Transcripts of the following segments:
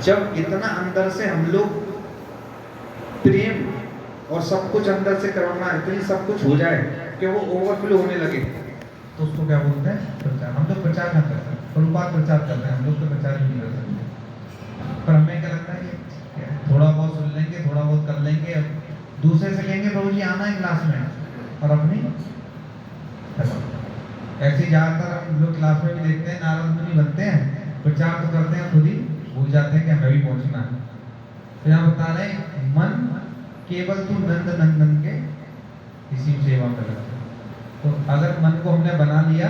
जब इतना अंदर से हम लोग प्रेम और सब कुछ अंदर से करना, इतनी सब कुछ हो जाए कि वो ओवरफ्लो होने लगे, तो उसको क्या बोलते हैं? प्रचार। हम लोग प्रचार ना कर सकते, प्रभुपाद प्रचार करते हैं, हम लोग तो प्रचार भी नहीं कर सकते। पर हमें क्या लगता है कि थोड़ा बहुत सुन लेंगे, थोड़ा बहुत कर लेंगे, दूसरे से कहेंगे प्रभु जी आना है क्लास में, और अपनी ऐसे ज़्यादातर हम लोग क्लास में भी देखते हैं, नारद मुनि बनते हैं, प्रचार तो करते हैं, खुद ही भूल जाते हैं कि हमें भी पहुंचना है। तो यहाँ बता रहे मन केवल तू नंद नंदन के इसी सेवा में लगा। तो अगर मन को हमने बना लिया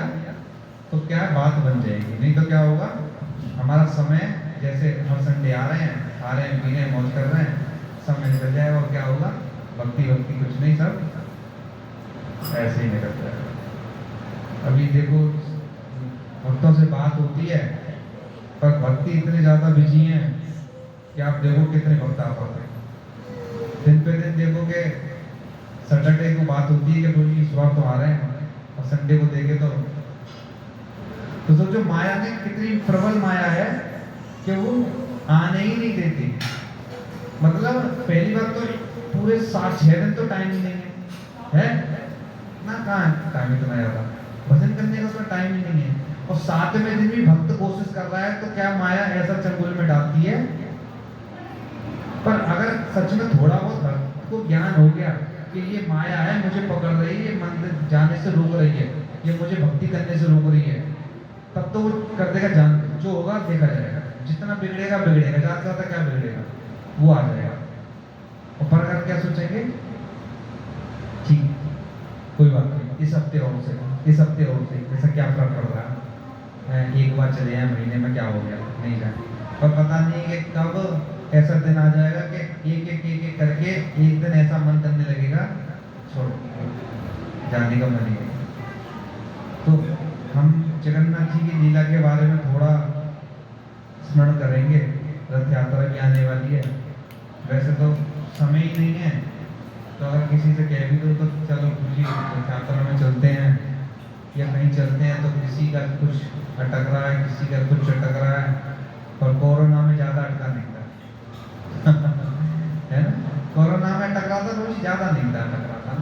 तो क्या बात बन जाएगी, नहीं तो क्या होगा, हमारा समय जैसे हर संडे आ रहे हैं, खा रहे हैं, पी रहे हैं, मौज कर रहे हैं, समय निकल जाएगा और क्या होगा, भक्ति भक्ति कुछ नहीं, सब ऐसे ही निकल जाएगा। अभी देखो भक्तों से बात होती है, पर भक्ति इतने ज़्यादा बिजी हैं कि आप देखो कितने भक्त आ पाते हैं। दिन पे दिन देखो कि सैटरडे को बात होती है कि प्रभु जी इस बार तो आ रहे हैं, और संडे को देखे तो सोचो माया ने कितनी प्रबल माया है कि वो आने ही नहीं देती। मतलब पहली बात तो पूरे 7-6 दिन तो टाइम ही नहीं है ना, कहाँ टाइम इतना ज़्यादा, भजन करने का उसमें टाइम ही नहीं है, और 7वें दिन भी भक्त कोशिश कर रहा है, तो क्या माया ऐसा चंगुल में डालती है। पर अगर सच में थोड़ा बहुत भक्त को ज्ञान हो गया कि ये माया है, मुझे पकड़ रही है, ये मंदिर जाने से रोक रही है, ये मुझे भक्ति करने से रोक रही है, तब तो वो कर देगा, जान जो होगा देखा जाएगा, जितना बिगड़ेगा बिगड़ेगा, ज़्यादा ज़्यादा क्या बिगड़ेगा, वो आ जाएगा। और पर अगर क्या सोचेंगे, ठीक कोई बात नहीं, इस हफ्ते और से, इस हफ्ते और से, ऐसा क्या फर्क पड़ रहा है, एक बार चले जाए, महीने में क्या हो गया, नहीं जाए। पर पता नहीं कि कब ऐसा दिन आ जाएगा कि एक एक एक एक करके एक दिन ऐसा मन करने लगेगा, छोड़ो जाने का मन नहीं। तो हम जगन्नाथ जी की लीला के बारे में थोड़ा स्मरण करेंगे। रथ यात्रा भी आने वाली है, वैसे तो समय ही नहीं है, तो अगर किसी से कह भी दो तो चलो किसी रथ यात्रा में चलते हैं या कहीं चलते हैं, तो किसी का कुछ अटक रहा है, किसी का कुछ अटक रहा है, और कोरोना में ज़्यादा अटका नहीं था है ना, कोरोना में अटक रहा था तो ज़्यादा नहीं था, अटक रहा था,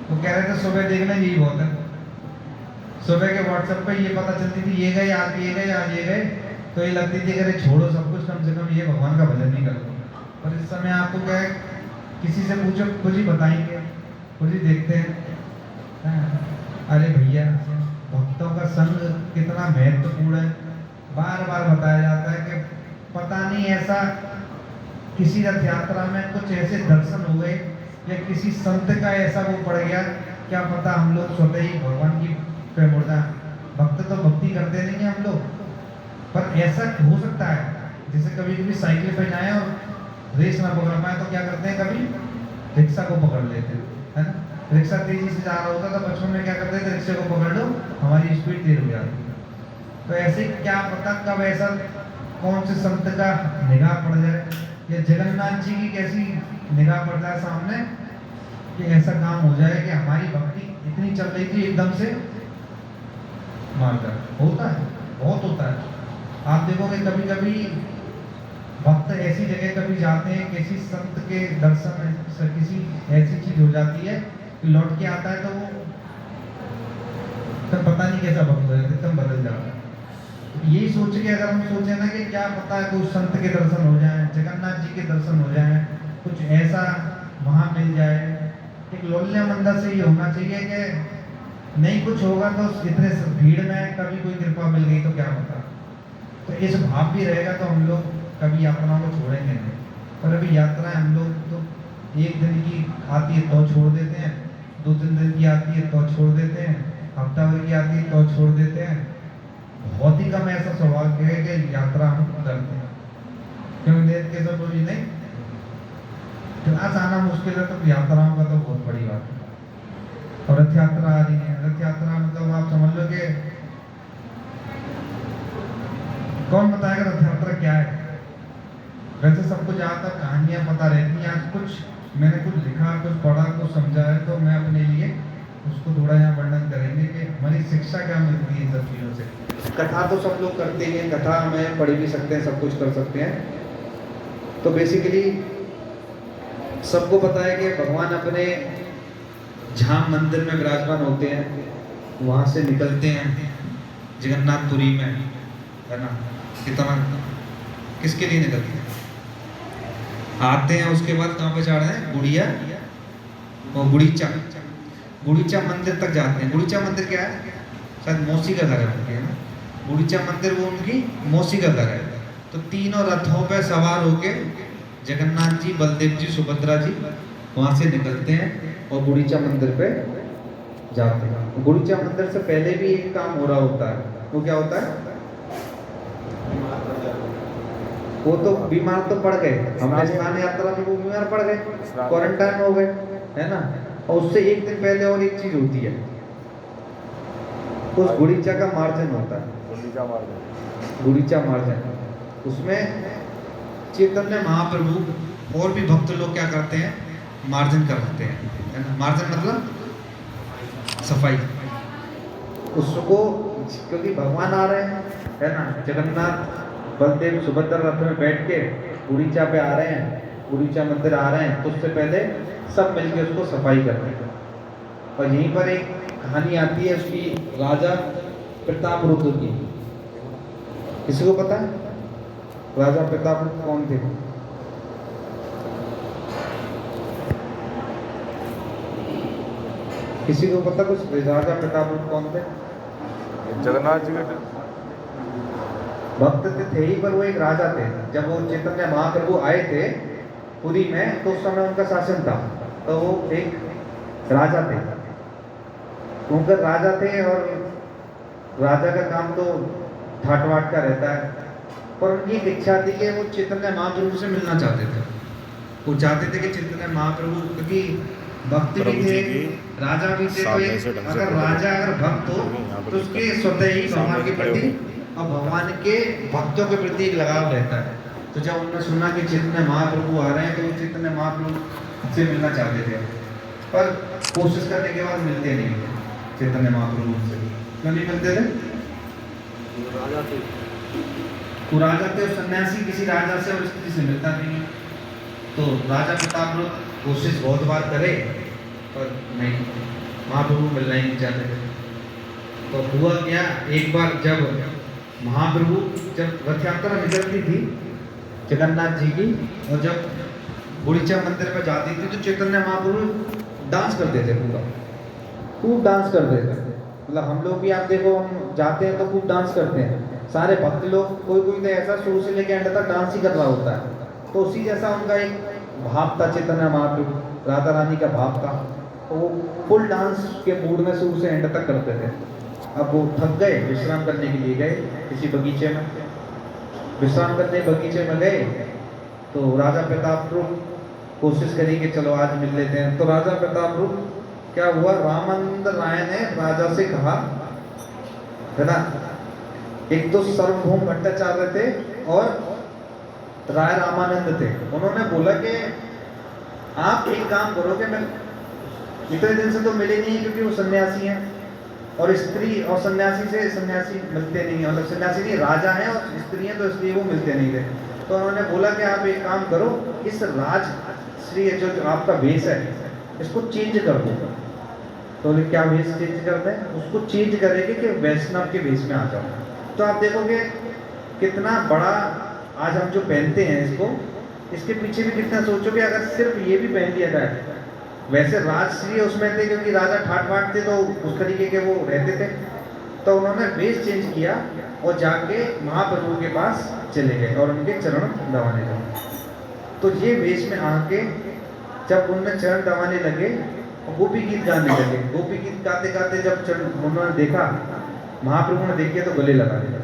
तो कह रहे थे सुबह देखना यही बहुत है। सुबह के व्हाट्सएप पे ये पता चलती थी ये गए आज, ये गए आज, ये गए, तो ये लगती थी अरे छोड़ो सब कुछ, कम से कम ये भगवान का भजन नहीं करो। पर इस समय आपको क्या है, किसी से पूछो कुछ ही बताएंगे, कुछ ही देखते हैं। अरे भैया भक्तों का संग कितना महत्वपूर्ण है, बार बार बताया जाता है कि पता नहीं ऐसा किसी रथ यात्रा में कुछ ऐसे दर्शन हो गए या किसी संत का ऐसा वो पड़ गया, क्या पता हम लोग स्वतः ही भगवान की पे मुर्दा। भक्त तो भक्ति करते नहीं है हम लोग, पर ऐसा हो सकता है जैसे कभी कभी साइकिल पे जाए और रेस ना पकड़ पाए तो क्या करते हैं, कभी रिक्शा को पकड़ लेते हैं, है ना। रिक्शा तेजी से जा रहा होता था, बचपन में क्या करते थे, रिक्शे को पकड़ लो, हमारी स्पीड तेज हो जाती है। तो ऐसे क्या पता कब ऐसा कौन से संत का निगाह पड़ जाए, या जगन्नाथ जी की कैसी निगाह पड़ जाए सामने कि ऐसा काम हो जाए कि हमारी भक्ति इतनी चल रही थी एकदम से मारकर। होता है, बहुत होता है। आप देखोगे कभी कभी भक्त ऐसी जगह कभी जाते हैं, किसी संत के दर्शन से किसी ऐसी चीज हो जाती है कि लौट के आता है तो वो तो पता नहीं कैसा भक्त हो जाता है, एकदम बदल जाता है। यही सोच के अगर हम सोचे ना कि क्या पता है कुछ संत के दर्शन हो जाए, जगन्नाथ जी के दर्शन हो जाए, कुछ ऐसा वहां मिल जाए, एक लोल्या मंदा से ये होना चाहिए कि नहीं कुछ होगा तो इतने भीड़ में कभी कोई कृपा मिल गई तो क्या पता। तो इस भाव भी रहेगा तो हम लोग कभी यात्राओं को छोड़ेंगे नहीं। पर अभी यात्रा हम लोग तो एक दिन की आती है तो छोड़ देते हैं, 2-3 दिन की आती है तो छोड़ देते हैं, हफ्ता भर की आती है तो छोड़ देते हैं। बहुत ही कम ऐसा सौभाग्य है कि यात्रा हम करते हैं, क्योंकि देख के सब नहीं क्लास आना मुश्किल है, तो यात्राओं का तो बहुत बड़ी बात है। और रथ यात्रा आ रही है, रथ यात्रा मतलब आप समझ लो कि कौन बताएगा रथ यात्रा क्या है। वैसे सबको ज़्यादातर कहानियाँ पता रहती हैं, आज कुछ मैंने कुछ लिखा, कुछ पढ़ा, कुछ समझा है, तो मैं अपने लिए उसको थोड़ा यहाँ वर्णन करेंगे कि हमारी शिक्षा क्या मिलती है इन सब चीज़ों से। कथा तो सब लोग करते हैं, कथा हमें पढ़ भी सकते हैं, सब कुछ कर सकते हैं, तो बेसिकली सबको पता है कि भगवान अपने जहाँ मंदिर में विराजमान होते हैं वहाँ से निकलते हैं जगन्नाथपुरी में, है ना, कितना किसके लिए निकलते हैं, आते हैं, उसके बाद कहाँ पे चढ़ रहे हैं, गुड़िया और गुड़ीचा मंदिर तक जाते हैं। गुड़ीचा मंदिर क्या है, शायद मौसी का घर है उनके, है ना, गुड़ीचा मंदिर वो उनकी मौसी का घर है। तो तीनों रथों पे सवार होके जगन्नाथ जी, बलदेव जी, सुभद्रा जी वहाँ से निकलते हैं और गुड़ीचा मंदिर पे जाते हैं। गुड़ीचा मंदिर से पहले भी एक काम हो रहा होता है, वो क्या होता है, वो तो बीमार तो पड़ गए, हमने स्नान यात्रा में वो बीमार पड़ गए, क्वारंटाइन हो गए, है ना। और उससे एक दिन पहले और एक चीज होती है, उस गुड़ीचा का मार्जन होता है, गुड़ीचा मार्जन। उसमें चैतन्य महाप्रभु और भी भक्त लोग क्या करते हैं, मार्जन करते हैं, है ना। मार्जन मतलब सफाई, उसको, क्योंकि भगवान आ रहे हैं, है ना, जगन्नाथ बलदेव सुभद्रा रथ में बैठ के गुड़ीचा पे आ रहे हैं, गुड़ीचा मंदिर आ रहे हैं, तो उससे पहले सब मिलके उसको सफाई करते हैं। और यहीं पर एक कहानी आती है उसकी, राजा प्रतापरुद्र की। किसी को पता है राजा प्रतापरुद्र कौन थे? किसी को पता कुछ, राजा प्रतापरुद्र कौन थे? जगन्नाथ जी के भक्त थे ही, पर वो एक राजा थे। जब वो चैतन्य महाप्रभु आए थे पुरी में, तो उस समय उनका शासन था, तो वो एक राजा थे। उनका राजा थे और राजा का काम तो ठाट वाट का रहता है, पर उनकी एक इच्छा थी कि वो चैतन्य महाप्रभु से मिलना चाहते थे। वो चाहते थे कि चैतन्य महाप्रभु, क्योंकि भक्त भी थे, राजा भी थे, तो अगर राजा अगर भक्त हो तो उसके स्वतः ही भगवान के प्रति और भगवान के भक्तों के प्रति एक लगाव रहता है। तो जब उन्होंने सुना कि चैतन्य महाप्रभु आ रहे हैं, तो वो चैतन्य महाप्रभु से मिलना चाहते थे, पर कोशिश करने के बाद मिलते नहीं थे चैतन्य महाप्रभु से। क्यों नहीं मिलते थे? वो राजा थे, सन्यासी किसी राजा से और स्त्री से मिलता नहीं है। तो राजा प्रतापरुद्र कोशिश बहुत बार करे, पर नहीं, महाप्रभु मिलना ही नहीं चाहते थे। तो हुआ क्या, एक बार जब महाप्रभु, जब रथ यात्रा निकलती थी जगन्नाथ जी की, और जब गुड़ीचा मंदिर पर जाती थी, तो चैतन्य महाप्रभु डांस करते थे, पूरा खूब डांस करते थे। मतलब हम लोग भी, आप देखो, हम जाते हैं तो खूब डांस करते हैं, सारे भक्त लोग, कोई कोई तो ऐसा शुरू से लेकर एंड तक डांस ही कर रहा होता है। तो उसी जैसा उनका एक भाव था, चैतन्य महाप्रभु, राधा रानी का भाव था, तो वो फुल डांस के मूड में शुरू से एंड तक करते थे। अब वो थक गए, विश्राम करने के लिए गए किसी बगीचे में, विश्राम करने बगीचे में गए, तो राजा प्रतापरुद्र कोशिश करी कि चलो आज मिल लेते हैं। तो राजा प्रतापरुद्र, क्या हुआ, रामानंद राय ने राजा से कहा, है ना, एक तो सार्वभौम भट्टाचार्य थे और राय रामानंद थे। उन्होंने बोला कि आप एक काम करो कि मैं इतने दिन से तो मिले नहीं, क्योंकि वो सन्यासी हैं, और स्त्री और सन्यासी से सन्यासी मिलते नहीं है, मतलब सन्यासी नहीं, राजा हैं और स्त्री हैं, तो इसलिए वो मिलते नहीं थे। तो उन्होंने बोला कि आप एक काम करो, इस राजश्री जो आपका वेश है इसको चेंज कर दो। तो क्या वेश चेंज करते हैं, उसको चेंज करेंगे कि वैष्णव के वेश में आ जाओ। तो आप देखोगे कितना बड़ा, आज हम जो पहनते हैं इसको, इसके पीछे भी कितना सोचोगे, अगर सिर्फ ये भी पहन लिया जाए। वैसे राजश्री उसमें थे, क्योंकि राजा ठाट बाट थे, तो उस तरीके के वो रहते थे। तो उन्होंने वेश चेंज किया और जाके महाप्रभु के पास चले गए और उनके चरण दबाने लगे। तो ये वेश में आके जब उनने चरण दबाने लगे, गोपी गीत गाने लगे, गोपी गीत गाते गाते जब चरण उन्होंने देखा, महाप्रभु ने देखे, तो गले लगा दिया।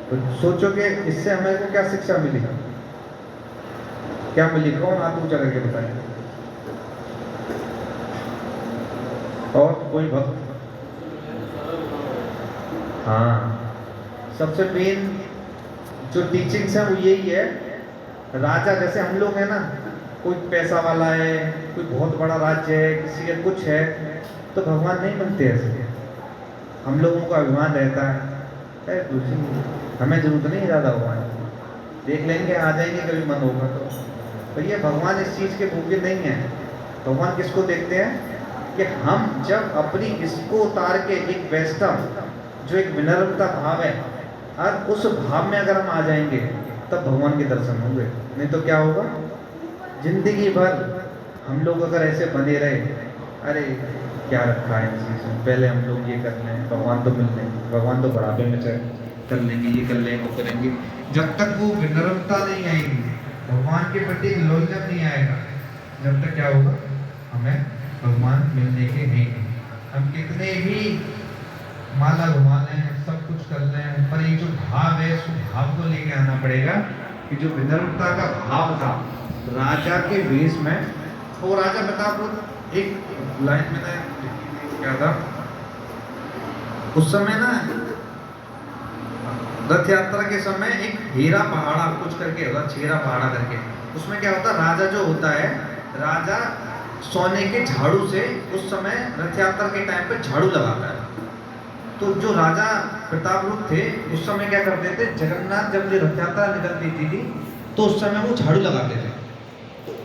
तो सोचो कि इससे हमें को क्या शिक्षा मिली, क्या मिली? कौन हाथ ऊंचा करके बताए? और कोई भक्त? हाँ, सबसे मेन जो टीचिंग्स है वो यही है। राजा, जैसे हम लोग हैं ना, कोई पैसा वाला है, कोई बहुत बड़ा राज्य है, किसी का कुछ है, तो भगवान नहीं बनते ऐसे। हम लोगों का अभिमान रहता है, हमें जरूरत नहीं ज़्यादा भगवान, देख लेंगे, आ जाएंगे कभी मन होगा तो ये भगवान इस चीज़ के भूखे नहीं है। भगवान किसको देखते हैं कि हम जब अपनी इसको उतार के एक वैष्णव जो एक विनम्रता भाव है और उस भाव में अगर हम आ जाएंगे तब भगवान के दर्शन होंगे। नहीं तो क्या होगा, जिंदगी भर हम लोग अगर ऐसे बने रहे, अरे क्या रखा है इन चीज़ों में, पहले हम लोग ये कर लें, भगवान तो मिल लेंगे, भगवान तो बढ़ापे में कर लेंगे, ये कर लेंगे, वो करेंगे। जब तक वो विनम्रता नहीं आएगी, भगवान के प्रति लोलजम नहीं आएगा, जब तक क्या होगा, हमें भगवान मिलने के नहीं। हम कितने भी माला घुमा लें, सब कुछ कर लें, पर ये जो भाव है, उस भाव को लेके आना पड़ेगा कि जो विनम्रता का भाव था राजा के वेश में, वो राजा प्रताप एक लाइन में क्या था उस समय ना, रथ यात्रा के समय एक हीरा पहाड़ा कुछ करके होता, छेरा पहाड़ा करके, उसमें क्या होता, राजा जो होता है, राजा सोने के झाड़ू से उस समय रथ यात्रा के टाइम पे झाड़ू लगाता है। तो जो राजा प्रतापरुद्र थे उस समय क्या करते थे, जगन्नाथ जब ये रथ यात्रा निकलती थी तो उस समय वो झाड़ू लगाते थे।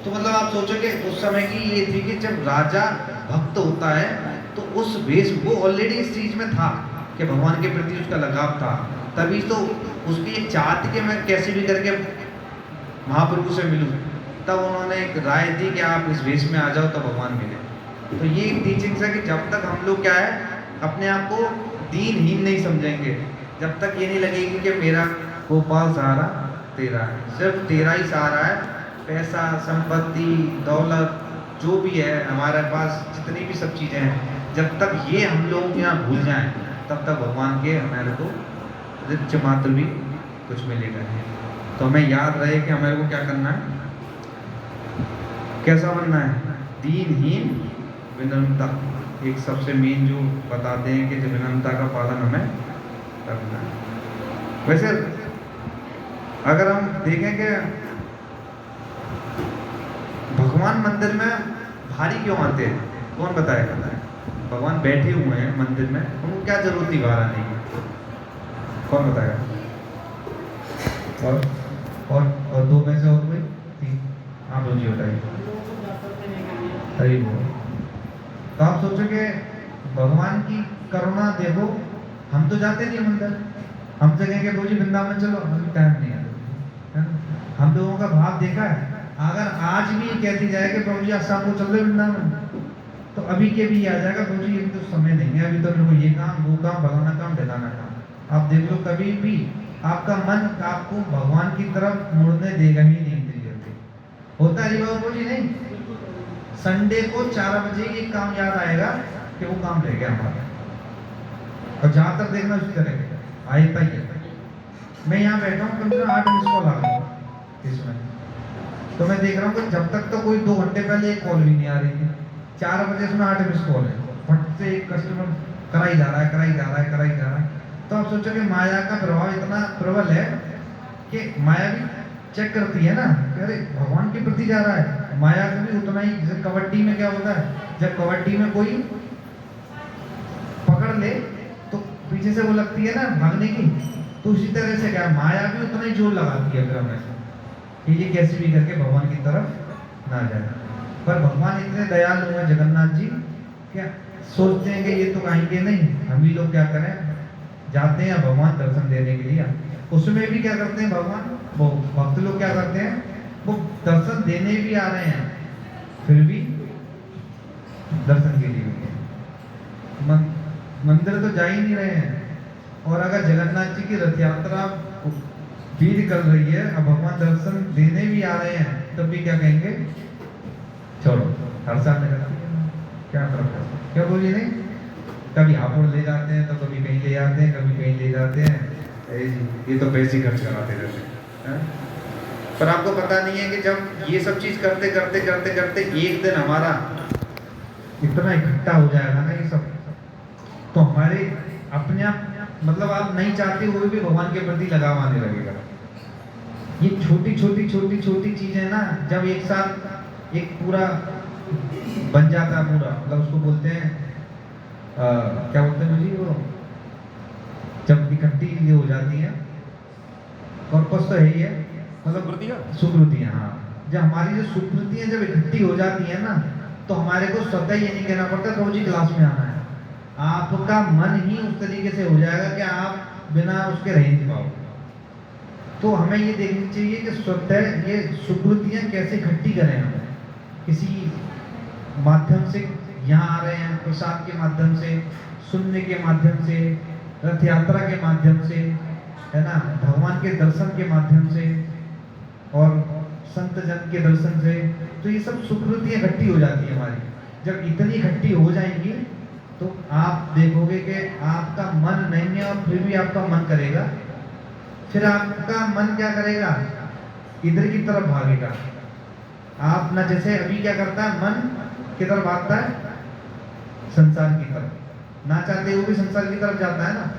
तो मतलब आप सोचो कि उस समय की ये थी कि जब राजा भक्त होता है तो उस वेश, वो ऑलरेडी इस चीज में था कि भगवान के प्रति उसका लगाव था, तभी तो उसकी एक चाह थी कि मैं कैसे भी करके महाप्रभु से मिलूं। तब उन्होंने एक राय दी कि आप इस वेश में आ जाओ तो भगवान मिले। तो ये एक टीचिंग है कि जब तक हम लोग क्या है अपने आप को दीनहीन नहीं समझेंगे, जब तक ये नहीं लगेगी कि मेरा गोपाल सहारा तेरा है, सिर्फ तेरा ही सहारा है, पैसा संपत्ति दौलत जो भी है हमारे पास, जितनी भी सब चीज़ें हैं, जब तक ये हम लोग यहाँ भूल जाएं तब तक भगवान के हमारे को रिच मात्र भी कुछ मिलेगा नहीं। तो हमें याद रहे कि हमारे को क्या करना है, कैसा बनना है, दीनहीन विनम्रता, एक सबसे मेन जो बताते हैं कि विनम्रता का पालन हमें करना है। वैसे अगर हम देखें कि भगवान मंदिर में भारी क्यों आते हैं, कौन बताएगा? भगवान बैठे हुए हैं मंदिर में, उनको क्या जरूरत थी बाहर आने की, कौन बताएगा? और दो में से और कोई तीन, आप लोग बताइए। तो आप सोचो कि भगवान की करुणा देखो, हम तो जाते नहीं मंदिर, हम तो कहेंगे प्रभु जी वृंदावन चलो, हमें टाइम नहीं है। हम लोगों का भाव देखा है, अगर आज भी कहती जाए कि प्रभु जी आज शाम को चल रहे वृंदावन, तो अभी के भी आ जाएगा प्रभु जी तो समय नहीं है, अभी तो मेरे को ये काम वो काम फलाना काम ढलाना काम। आप देख लो कभी भी आपका मन आपको भगवान की तरफ मुड़ने देगा ही नहीं। होता है प्रभु जी नहीं, संडे को 4 बजे ये काम याद आएगा कि वो काम रह गया हमारा, और जहाँ तक देखना उसी तरह आएगा ही है। मैं यहाँ बैठा हूँ, कम से कम 8 मिस कॉल आ गई इसमें, तो मैं देख रहा हूँ कि जब तक तो कोई 2 घंटे पहले एक कॉल भी नहीं आ रही थी, 4 बजे इसमें 8 मिस कॉल है, फट से एक कस्टमर कराई जा रहा है। तो आप सोचो कि माया का प्रभाव इतना प्रबल है कि माया भी चेक करती है ना, अरे भगवान के प्रति जा रहा है, माया का भी उतना ही। जैसे कबड्डी में क्या होता है, जब कबड्डी में कोई पकड़ ले तो पीछे से वो लगती है ना भागने की, तो उसी तरह से क्या माया भी उतना ही जोर लगाती है फिर हमें कि ये कैसे भी करके भगवान की तरफ ना जाए। पर भगवान इतने दयालु हैं जगन्नाथ जी, क्या सोचते हैं कि ये तो कहेंगे नहीं, हम ही लोग क्या करें, जाते हैं भगवान दर्शन देने के लिए। उसमें भी क्या करते हैं भगवान, वो भक्त लोग क्या करते हैं, वो दर्शन देने भी आ रहे हैं, फिर भी दर्शन के लिए मंदिर तो जा ही नहीं रहे हैं। और अगर जगन्नाथ जी की रथ यात्रा भीड़ कर रही है, अब भगवान दर्शन देने भी आ रहे हैं, तब भी क्या कहेंगे, छोड़ो हर साल में क्या फर्क है, क्या बोलिए नहीं, कभी हापुड़ ले जाते हैं तो कभी कहीं ले जाते हैं, कभी कहीं ले जाते हैं, ये तो पैसे खर्च कराते रहते हैं। पर आपको पता नहीं है कि जब ये सब चीज करते करते करते करते एक दिन हमारा इतना इकट्ठा हो जाएगा ना ये सब, तो हमारे अपने आप मतलब आप नहीं चाहते हुए भी भगवान के प्रति लगाव आने लगेगा। ये छोटी छोटी चीजें ना जब एक साथ एक पूरा बन जाता है, पूरा मतलब उसको बोलते हैं क्या बोलते हैं जी, वो जब इकट्ठी ये हो जाती है, कॉर्पस तो है ही है, सुकृतियाँ? सुकृतियाँ, हाँ। जब हमारी जो सुकृतियाँ जब इकट्ठी हो जाती है ना, तो हमारे को स्वतः ये नहीं कहना पड़ता रोज ही क्लास में आना है। आपका मन ही उस तरीके से हो जाएगा कि आप बिना उसके रह नहीं पाओगे। तो हमें ये देखनी चाहिए कि स्वतः ये सुकृतियाँ कैसे इकट्ठी करें हम, किसी माध्यम से यहाँ आ रहे हैं, प्रसाद के माध्यम से, सुनने के माध्यम से, रथ यात्रा के माध्यम से, है ना, भगवान के दर्शन के माध्यम से और संत जन के दर्शन से। तो ये सब सुकृतियाँ इकट्ठी हो जाती है हमारी। जब इतनी इकट्ठी हो जाएंगी तो आप देखोगे कि आपका मन नहीं है और फिर भी आपका मन करेगा। फिर आपका मन क्या करेगा, इधर की तरफ भागेगा। आप ना, जैसे अभी क्या करता है मन की तरफ भागता है, संसार की तरफ, ना चाहते हुए भी संसार की तरफ जाता है ना।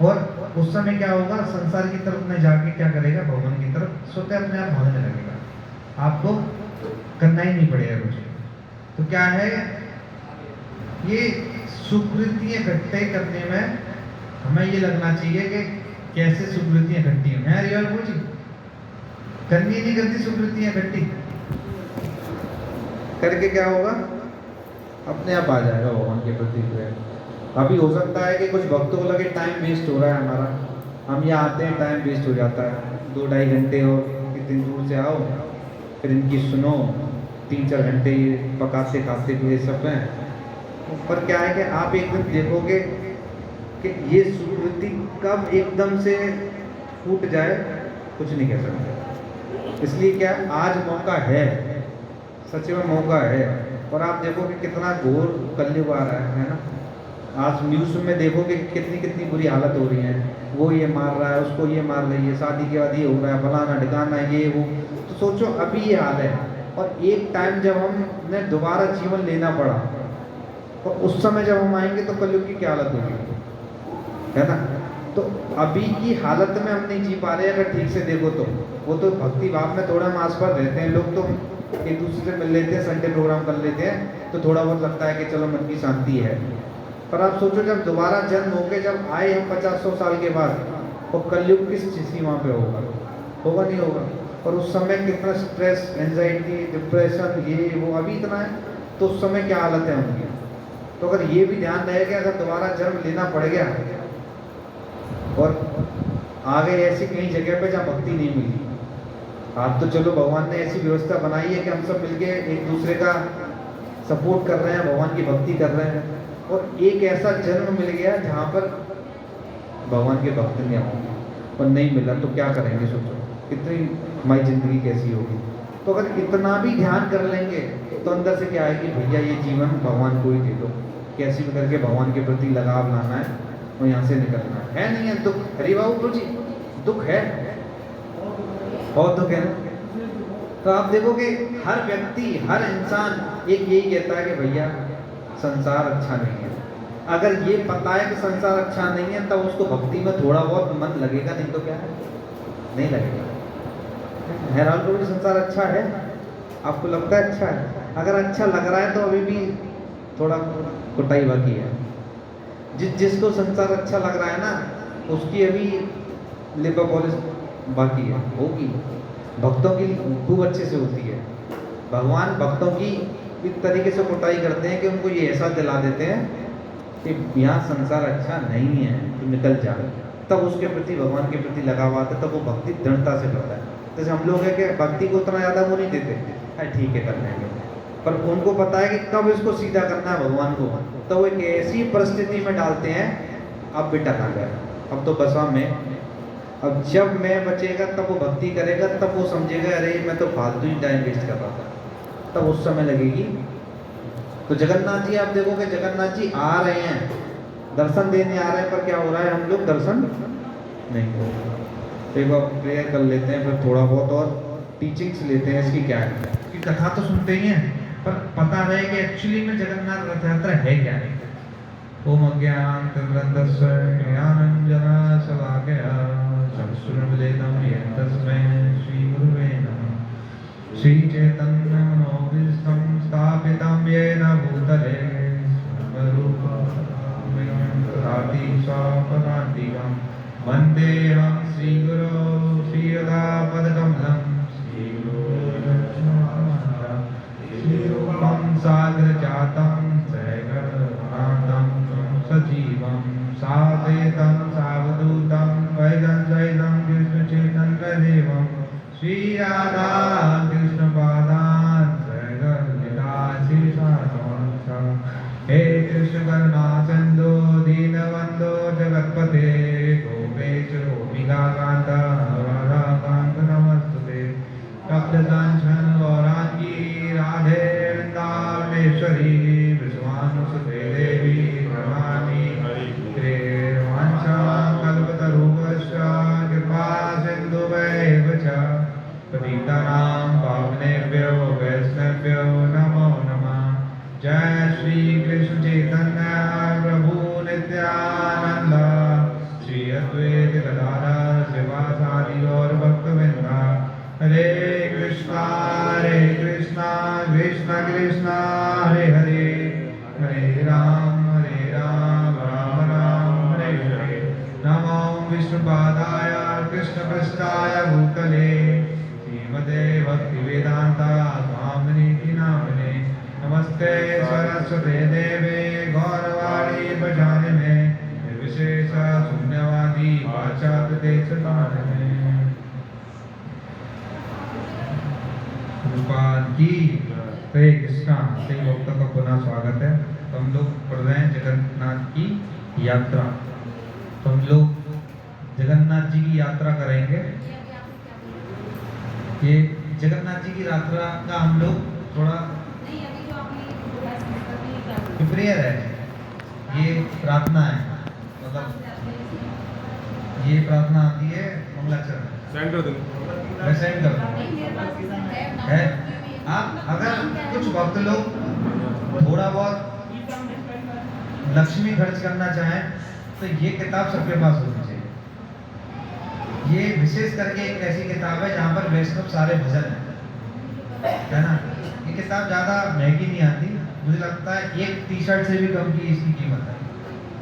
और उस समय क्या होगा, संसार की तरफ में जाके क्या करेगा, भगवान की तरफ स्वतः अपने आप भागने लगेगा। आपको करना ही नहीं पड़ेगा कुछ। तो क्या है, ये सुकृतियाँ इकट्ठे करने में हमें ये लगना चाहिए कि कैसे सुकृतियाँ इकट्ठी हैं। रिवाल जी करनी नहीं करती सुकृतियाँ इकट्ठी करके क्या होगा, अपने आप आ जाएगा भगवान के प्रति प्रेम। अभी हो सकता है कि कुछ भक्तों को लगे टाइम वेस्ट हो रहा है हमारा, हम यहाँ आते हैं टाइम वेस्ट हो जाता है, 2-2.5 घंटे और कितनी दूर से आओ, फिर इनकी सुनो, 3-4 घंटे पकाते खाते हुए सब हैं। पर क्या है कि आप एक दिन देखोगे कि ये सुकृति कब एकदम से फूट जाए कुछ नहीं कह सकते। इसलिए क्या आज मौका है, सच में मौका है। और आप देखोगे कितना घोर कलयुग आ रहा है ना। आज न्यूज़ में देखोगे कितनी कितनी बुरी हालत हो रही है, वो ये मार रहा है, उसको ये मार रही है, शादी के बाद ये हो रहा है, फलाना ढिकाना ये वो। तो सोचो अभी ये हाल है, और एक टाइम जब हमने दोबारा जीवन लेना पड़ा, तो उस समय जब हम आएंगे तो कलयुग की क्या हालत होगी, है ना। तो अभी की हालत में हम नहीं जी पा रहे। अगर ठीक से देखो तो वो तो भक्ति भाव में थोड़ा हम आसपास रहते हैं लोग, तो एक दूसरे से मिल लेते हैं, संडे प्रोग्राम कर लेते हैं, तो थोड़ा बहुत लगता है कि चलो मन की शांति है। पर आप सोचो जब दोबारा जन्म होके जब आए हम 50-100 साल के बाद, तो कलयुग किस सीमा पे होगा, होगा नहीं होगा। और उस समय कितना स्ट्रेस, एंजाइटी, डिप्रेशन, ये वो अभी इतना है, तो उस समय क्या हालत है उनकी। तो अगर ये भी ध्यान रहेगा, अगर दोबारा जन्म लेना पड़ गया और आगे ऐसी कई जगह पे जहाँ भक्ति नहीं मिली, आप तो चलो भगवान ने ऐसी व्यवस्था बनाई है कि हम सब मिलके एक दूसरे का सपोर्ट कर रहे हैं, भगवान की भक्ति कर रहे हैं, और एक ऐसा जन्म मिल गया जहाँ पर भगवान के भक्त नहीं होंगे और नहीं मिला तो क्या करेंगे। सोचो कितनी हमारी जिंदगी कैसी होगी। तो अगर इतना भी ध्यान कर लेंगे तो अंदर से क्या है कि भैया ये जीवन भगवान को ही दे दो, कैसे भी करके भगवान के प्रति लगाव लाना है और यहाँ से निकलना है। नहीं है दुख, हरी बाबू जी दुख है, बहुत दुख है ना। तो आप देखोगे हर व्यक्ति, हर इंसान एक यही कहता है कि भैया संसार अच्छा नहीं है। अगर ये पता है कि संसार अच्छा नहीं है तब उसको भक्ति में थोड़ा बहुत मन लगेगा, नहीं तो क्या है, नहीं लगेगा। हैरान करो, संसार अच्छा है, आपको लगता है अच्छा है। अगर अच्छा लग रहा है तो अभी भी थोड़ा कुटाई बाकी है। जिसको संसार अच्छा लग रहा है ना, उसकी अभी लिपा पॉलिश बाकी है, होगी। भक्तों की खूब अच्छे से होती है। भगवान भक्तों की इस तरीके से कुटाई करते हैं कि उनको ये एहसास दिला देते हैं कि यहाँ संसार अच्छा नहीं है, तो निकल जा। तब उसके प्रति, भगवान के प्रति लगाव आता है, तब वो भक्ति दृढ़ता से करता है। जैसे हम लोग है कि भक्ति को उतना ज़्यादा वो नहीं देते, अरे ठीक है कर लेंगे, पर उनको पता है कि कब इसको सीधा करना है भगवान को, तो वो एक ऐसी परिस्थिति में डालते हैं, अब बेटा आ गया, अब तो बसा में, अब जब मैं बचेगा तब वो भक्ति करेगा, तब वो समझेगा अरे मैं तो फालतू ही टाइम वेस्ट कर रहा था, तब उस समय लगेगी। तो जगन्नाथ जी आप देखोगे, जगन्नाथ जी आ रहे हैं, दर्शन देने आ रहे हैं, पर क्या हो रहा है, हम लोग दर्शन नहीं हो रहे। एक बार प्रेयर कर लेते हैं, फिर थोड़ा बहुत और टीचिंग्स लेते हैं इसकी क्या है, कि कथा तो सुनते ही हैं, पर पता रहे कि एक्चुअली में जगन्नाथ रथ यात्रा है क्या है। ओम अज्ञानतिमिरन्धस्य ज्ञानाञ्जना शलाकया चक्षुरुन्मीलितं येन तस्मै श्रीगुरुवे नमः। श्रीचैतन्यमनोभीष्टं स्थापितं येन भूतले स्वरूपं वन्देऽहं श्रीगुरो श्रीयदापदकं राधा कृष्ण पादान हे कृष्ण करुणा सिंधु दीनबंधो जगतपते गोपेश गोपिका कांत राधा कांत नमस्तुते तप्तकांचन गौरांगी राधे वृंदावनेश्वरी विश्वानुसुते देवी प्रणमामि कल्पतरुश्च कृपा सिन्धुभैव च पतितानां पावनेभ्यो वैष्णवेभ्यो नमो नमः। जय श्री कृष्ण चैतन्य प्रभु नित्यानंद श्री अद्वैत गदाधर शिवासादि गौर भक्तवृंद। हरे कृष्णा कृष्ण कृष्ण हरे हरे हरे राम राम राम हरे हरे। नमो विष्णुपादाय कृष्णपृष्ठाय भूतले श्रीमते भक्तिवेदांता स्वामिनीति नामिने। नमस्ते सरस्वते देवे गौरवाणी प्रचारिणे निर्विशेष शून्यवादी पाश्चात्य देशतारिणे। भगवान की हरे कृष्णा। सभी भक्तों का पुनः स्वागत है। तो हम लोग पढ़ रहे हैं जगन्नाथ की यात्रा। तो हम लोग जगन्नाथ जी की यात्रा करेंगे। ये जगन्नाथ जी की यात्रा का हम लोग थोड़ा प्रेयर है, ये प्रार्थना है, मतलब ये प्रार्थना आती है मंगलाचरण सेंड कर देंगे। मैं सेंड कर दूँ है। आप अगर कुछ भक्त लोग थोड़ा बहुत लक्ष्मी खर्च करना चाहें तो ये किताब सबके पास होनी चाहिए। ये विशेष करके एक ऐसी किताब है जहाँ पर वैष्णव सारे भजन है ना। ये किताब ज़्यादा महंगी नहीं आती, मुझे लगता है एक टी शर्ट से भी कम की इसकी कीमत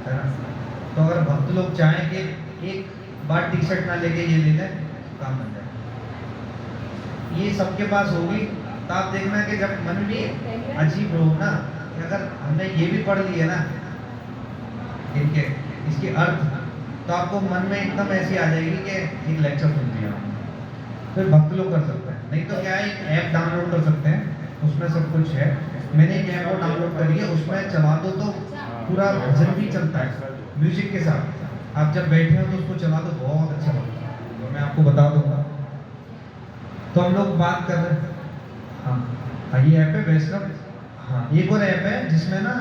है ना। तो अगर भक्त लोग चाहें कि एक बार टी शर्ट ना लेके ये ले लें काम बन जाए। ये सबके पास होगी तो आप देखना कि जब मन भी अजीब हो ना कि अगर हमने ये भी पढ़ लिया ना इनके इसके अर्थ, तो आपको मन में एकदम ऐसी आ जाएगी कि एक लेक्चर सुन लिया। फिर भक्त लोग कर सकते हैं, नहीं तो क्या है एक ऐप डाउनलोड कर सकते हैं, उसमें सब कुछ है। मैंने एक ऐप को डाउनलोड करी है, उसमें चला दो तो पूरा भजन भी चलता है म्यूजिक के साथ। आप जब बैठे हो तो उसको चला दो, बहुत अच्छा लगता है। तो मैं आपको बता दूंगा। तो हम लोग बात कर रहे हैं, हाँ ये ऐप है वैष्णव। हाँ एक और ऐप है जिसमें ना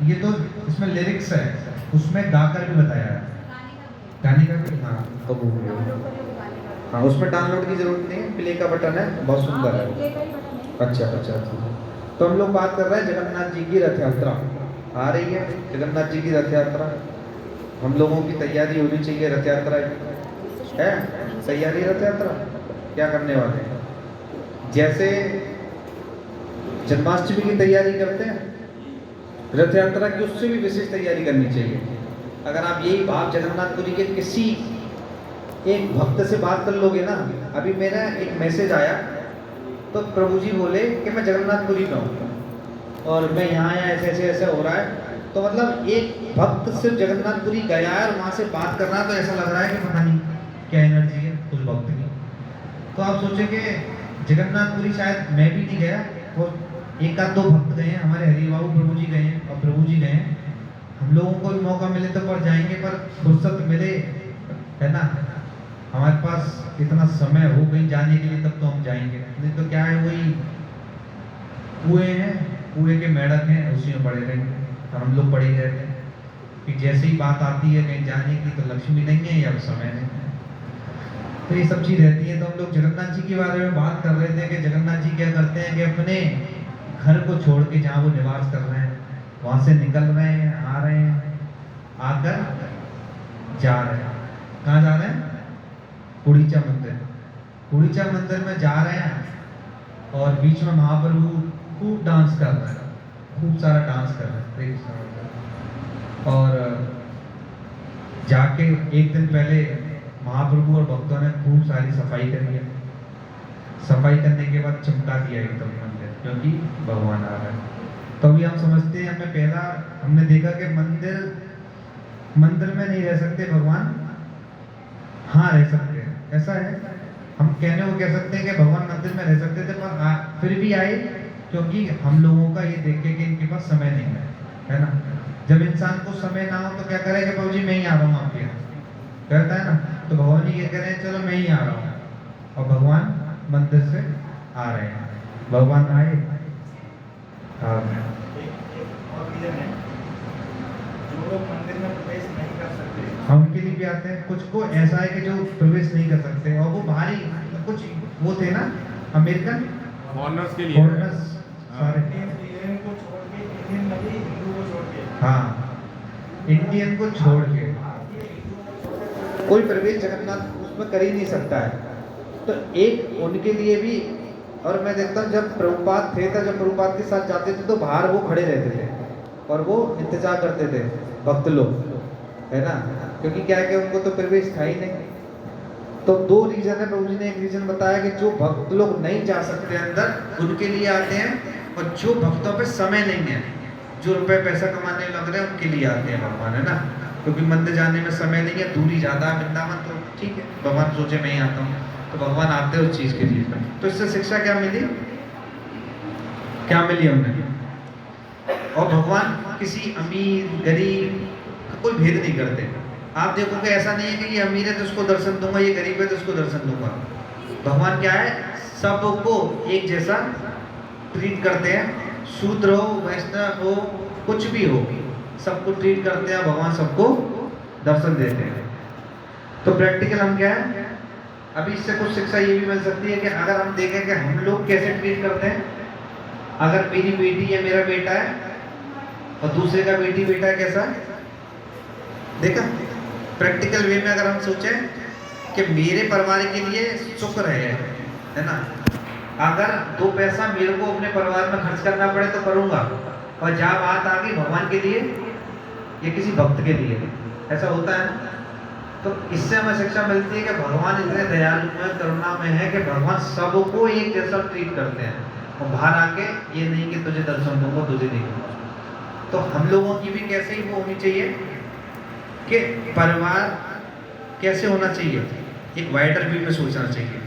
ये तो इसमें लिरिक्स है, उसमें गाकर भी बताया है, गाने का भी। हाँ तो हाँ उसमें डाउनलोड की जरूरत नहीं है, प्ले का बटन है, बहुत सुंदर है। अच्छा। तो हम लोग बात कर रहे हैं जगन्नाथ जी की रथ यात्रा आ रही है। जगन्नाथ जी की रथ यात्रा, हम लोगों की तैयारी होनी चाहिए। रथ यात्रा है तैयारी, रथ यात्रा क्या करने वाले हैं? जैसे जन्माष्टमी की तैयारी करते हैं, रथ यात्रा की उससे भी विशेष तैयारी करनी चाहिए। अगर आप यही भाव जगन्नाथपुरी के किसी एक भक्त से बात कर लोगे ना, अभी मेरा एक मैसेज आया तो प्रभु जी बोले कि मैं जगन्नाथपुरी में हूँ और मैं यहाँ ऐसे हो रहा है। तो मतलब एक भक्त सिर्फ जगन्नाथपुरी गया है और वहाँ से बात कर रहा है, तो ऐसा लग रहा है कि पता नहीं क्या एनर्जी है उस भक्त की। तो आप सोचे कि जगन्नाथपुरी शायद मैं भी नहीं गया, वो एक आध दो भक्त गए हैं, हमारे हरि बाबू प्रभु जी गए हैं और प्रभु जी गए हैं। हम लोगों को भी मौका मिले तो पर जाएंगे, पर फुर्सत मिले है ना, हमारे पास इतना समय हो कहीं जाने के लिए तब तो हम जाएंगे, नहीं तो क्या है वही कुएं हैं, कुएं के मेढक हैं, उसी में पड़े रहेंगे और हम लोग पड़े ही रहते हैं कि जैसे ही बात आती है कहीं जाने की तो लक्ष्मी नहीं है या समय नहीं है। तो ये सब चीज़ रहती है। तो हम लोग जगन्नाथ जी के बारे में बात कर रहे थे कि जगन्नाथ जी क्या करते हैं कि अपने घर को छोड़ के जहाँ वो निवास कर रहे हैं वहाँ से निकल रहे हैं, आ रहे हैं, आकर जा रहे हैं। कहाँ जा रहे हैं? उड़ीचा मंदिर। उड़ीचा मंदिर में जा रहे हैं और बीच में महाप्रभु खूब डांस कर रहे हैं, खूब सारा डांस कर रहे हैं। और जाके एक दिन पहले महाप्रभु और भक्तों ने खूब सारी सफाई करी है। सफाई करने के बाद चमका दिया एकदम मंदिर, क्योंकि भगवान आ रहे हैं। तो अभी हम समझते हैं, हमने देखा कि मंदिर में नहीं रह सकते भगवान, हाँ रह सकते हैं। ऐसा है हम कहने को कह सकते हैं कि भगवान मंदिर में रह सकते थे, पर फिर भी आए क्योंकि हम लोगों का ये देख के कि इनके पास समय नहीं है ना। जब इंसान को समय ना हो तो क्या करेगा, बाबू जी मैं ही आ रहा हूँ आपके यहाँ, कहता है ना। तो भगवान जी ये कह रहे हैं चलो मैं ही आ रहा हूँ, और भगवान मंदिर से आ रहे हैं। भगवान आए और रीजन है, जो लोग मंदिर में प्रवेश नहीं कर सकते, हम उनके लिए भी आते हैं। कुछ को ऐसा है कि जो प्रवेश नहीं कर सकते, और वो बाहरी कुछ वो थे ना अमेरिकन फॉरेनर्स के लिए है। फॉरेनर्स सारे, इंडियन को छोड़ के, इंडियन नहीं हिंदू को छोड़ के, हाँ इंडियन को छोड़ के कोई प्रवेश जगन्नाथ उसमें कर ही नहीं सकता है। तो एक उनके लिए भी, और मैं देखता हूँ जब प्रभुपाद थे तो जब प्रभुपाद के साथ जाते थे तो बाहर वो खड़े रहते थे और वो इंतजार करते थे भक्त लोग, है ना, क्योंकि क्या है कि उनको तो प्रवेश था ही नहीं। तो दो रीजन है, प्रभु जी ने एक रीजन बताया कि जो भक्त लोग नहीं जा सकते अंदर उनके लिए आते हैं, और जो भक्तों पे समय नहीं है, जो रुपए पैसा कमाने लग रहे हैं उनके लिए आते हैं भगवान, है ना। क्योंकि मंदिर जाने में समय नहीं है, दूरी ज़्यादा है वृंदावन, तो ठीक है भगवान सोचे मैं ही आता हूँ, तो भगवान आते हैं उस चीज़ के लिए। तो इससे शिक्षा क्या मिली, क्या मिली हमें, और भगवान किसी अमीर गरीब का कोई भेद नहीं करते। आप देखोगे ऐसा नहीं है कि ये अमीर है तो उसको दर्शन दूंगा, ये गरीब है तो उसको दर्शन दूंगा। भगवान क्या है, सबको एक जैसा ट्रीट करते हैं, शूद्र हो वैष्णव हो कुछ भी हो, सबको ट्रीट करते हैं भगवान, सबको दर्शन देते हैं। तो प्रैक्टिकल हम क्या है, अभी इससे कुछ शिक्षा ये भी मिल सकती है कि अगर हम देखें कि हम लोग कैसे ट्रीट करते हैं, अगर मेरी बेटी या मेरा बेटा है और दूसरे का बेटी बेटा है, कैसा देखा प्रैक्टिकल वे में अगर हम सोचें कि मेरे परिवार के लिए सुख रहे, है ना, अगर दो पैसा मेरे को अपने परिवार में खर्च करना पड़े तो करूंगा, और जहाँ बात आ गई भगवान के लिए या किसी भक्त के लिए, ऐसा होता है ना। तो इससे हमें शिक्षा मिलती है कि भगवान इतने दयालु में करुणा में है कि भगवान सबको एक जैसा ट्रीट करते हैं, और बाहर आके ये नहीं कि तुझे दर्शन दूंगा तुझे नहीं दूंगा। तो हम लोगों की भी कैसे ही वो होनी चाहिए कि परिवार कैसे होना चाहिए, एक वाइडर व्यू में सोचना चाहिए।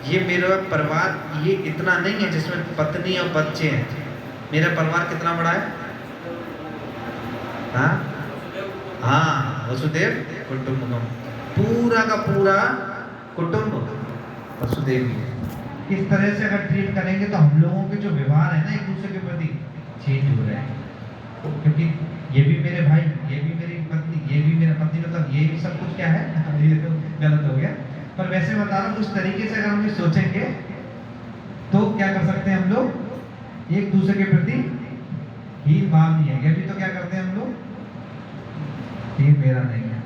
ये मेरा परिवार ये इतना नहीं है जिसमें पत्नी और बच्चे हैं, मेरा परिवार कितना बड़ा है, हाँ हाँ वसुदेव कुटुंबकम, पूरा का पूरा कुटुंब वसुदेव ही है। इस तरह से अगर ट्रीट करेंगे तो हम लोगों के जो व्यवहार है ना एक दूसरे के प्रति चेंज हो रहे हैं, क्योंकि ये भी मेरे भाई, ये भी मेरी पत्नी, ये भी मेरा पति, मतलब ये भी सब कुछ क्या है, ये तो गलत हो गया, पर वैसे बता रहा हूँ उस तरीके से अगर हम ये सोचेंगे तो क्या कर सकते हैं हम लोग, एक दूसरे के प्रति हीन भाव नहीं है। अभी तो क्या करते हैं हम लोग, ये मेरा नहीं है,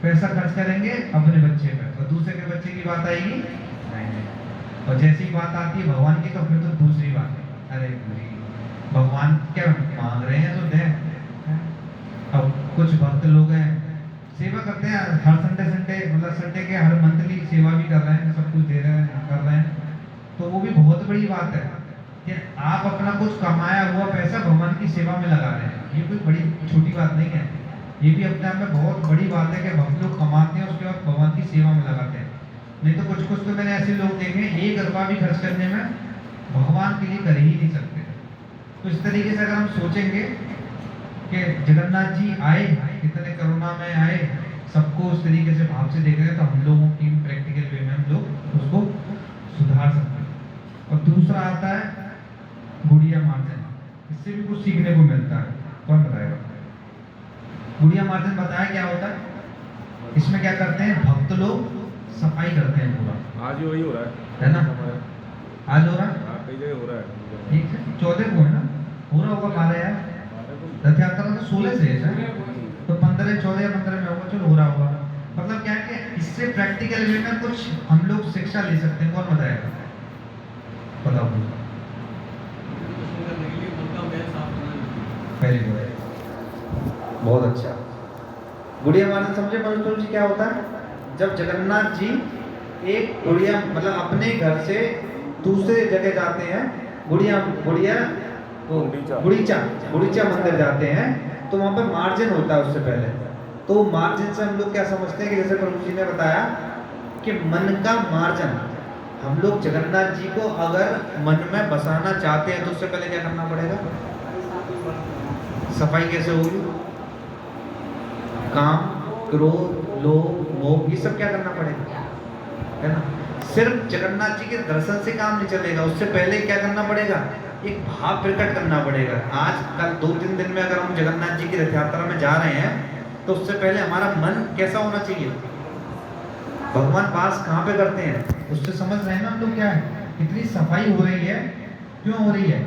पैसा खर्च करेंगे अपने बच्चे पे, और दूसरे के बच्चे की बात आएगी नहीं, और जैसी बात आती है भगवान की तो फिर तो दूसरी बात है, अरे भगवान क्या मांग रहे हैं तो दें। अब कुछ भक्त लोग हैं सेवा करते हैं हर संडे मतलब संडे के हर मंथली सेवा भी कर रहे हैं, सब कुछ दे रहे हैं कर रहे हैं, तो वो भी बहुत बड़ी बात है कि आप अपना कुछ कमाया हुआ पैसा भगवान की सेवा में लगा रहे हैं। ये कोई बड़ी छोटी बात नहीं है, ये भी अपने आप में बहुत बड़ी बात है कि भक्त लोग कमाते हैं उसके बाद भगवान की सेवा में लगाते हैं। नहीं तो कुछ कुछ तो मैंने ऐसे लोग देखे एक रुपया भी खर्च करने में भगवान के लिए कर ही नहीं सकते। तो इस तरीके से अगर हम सोचेंगे कि जगन्नाथ जी आए, कितने करुणा में आए, सबको उस तरीके से भाव से देख रहे हैं, तो हम लोगों की प्रैक्टिकल वे में हम लोग उसको सुधार सकते हैं। और दूसरा आता है गुड़िया मार्जन, इससे भी कुछ सीखने को मिलता है। कौन बताएगा? गुड़िया मार्जन बताया क्या होता है? इसमें क्या करते हैं भक्त लोग, सफाई करते हैं पूरा। आज ही वही हो रहा है ना? आज हो रहा है, कई जगह हो रहा है। ठीक है 14 को है ना, हो रहा होगा 12 यार, रथ यात्रा तो 16 से है सर, तो 15 14 या 15 में होगा, चलो हो रहा होगा। मतलब क्या है कि इससे प्रैक्टिकल वे में कुछ हम लोग शिक्षा ले सकते हैं। कौन बताएगा? बताओ। वेरी गुड, बहुत अच्छा। गुड़िया मार्जन समझे मनोज जी क्या होता है? जब जगन्नाथ जी एक गुड़िया मतलब अपने घर से दूसरे जगह जाते हैं, गुड़िया गुड़ीचा मंदिर जाते हैं, तो वहाँ पर मार्जिन होता है उससे पहले। तो मार्जिन से हम लोग क्या समझते हैं कि जैसे प्रभु जी ने बताया कि मन का मार्जन, हम लोग जगन्नाथ जी को अगर मन में बसाना चाहते हैं तो उससे पहले क्या करना पड़ेगा? सफाई कैसे होगी? काम, क्रोध, लोभ, मोह, ये सब क्या करना पड़ेगा, है ना? सिर्फ जगन्नाथ जी के दर्शन से काम नहीं चलेगा, उससे पहले क्या करना पड़ेगा? एक भाव प्रकट करना पड़ेगा। आज कल 2-3 दिन में अगर हम जगन्नाथ जी की रथ यात्रा में जा रहे हैं तो उससे पहले हमारा मन कैसा होना चाहिए? भगवान वास कहाँ पे करते हैं उससे समझ रहे हैं ना हम लोग क्या है, कितनी सफाई हो रही है, क्यों हो रही है?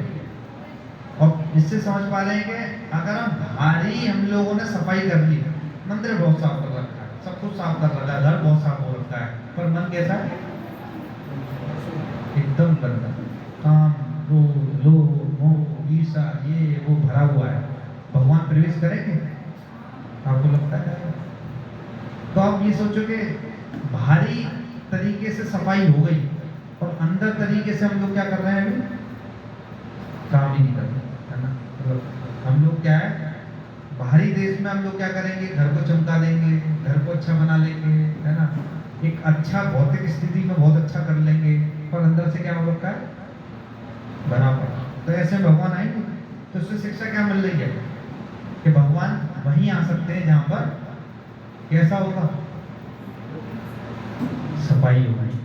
और इससे समझ पा रहे हैं कि अगर हम भारी हम लोगों ने सफाई कर ली, मंदिर बहुत साफ कर रखा है, सब कुछ साफ कर रखा है, घर बहुत साफ हो रखा है, पर मन कैसा है? एकदम गंदा, काम, क्रोध, लोभ, मोह, ईर्ष्या, ये वो भरा हुआ है। भगवान प्रवेश करेंगे? आपको लगता है? तो आप ये सोचो कि भारी तरीके से सफाई हो गई और अंदर तरीके से हम लोग क्या कर रहे हैं? अभी काम ही नहीं कर रहे, है ना? मतलब हम लोग क्या है, बाहरी देश में हम लोग क्या करेंगे? घर को चमका देंगे, घर को अच्छा बना लेंगे, है ना? एक अच्छा भौतिक स्थिति में बहुत अच्छा कर लेंगे, पर अंदर से क्या हो रखा है? बना पड़ा। तो ऐसे भगवान आएंगे तो उससे शिक्षा क्या मिल रही है कि भगवान वहीं आ सकते हैं जहां पर कैसा होगा? सफाई होगी।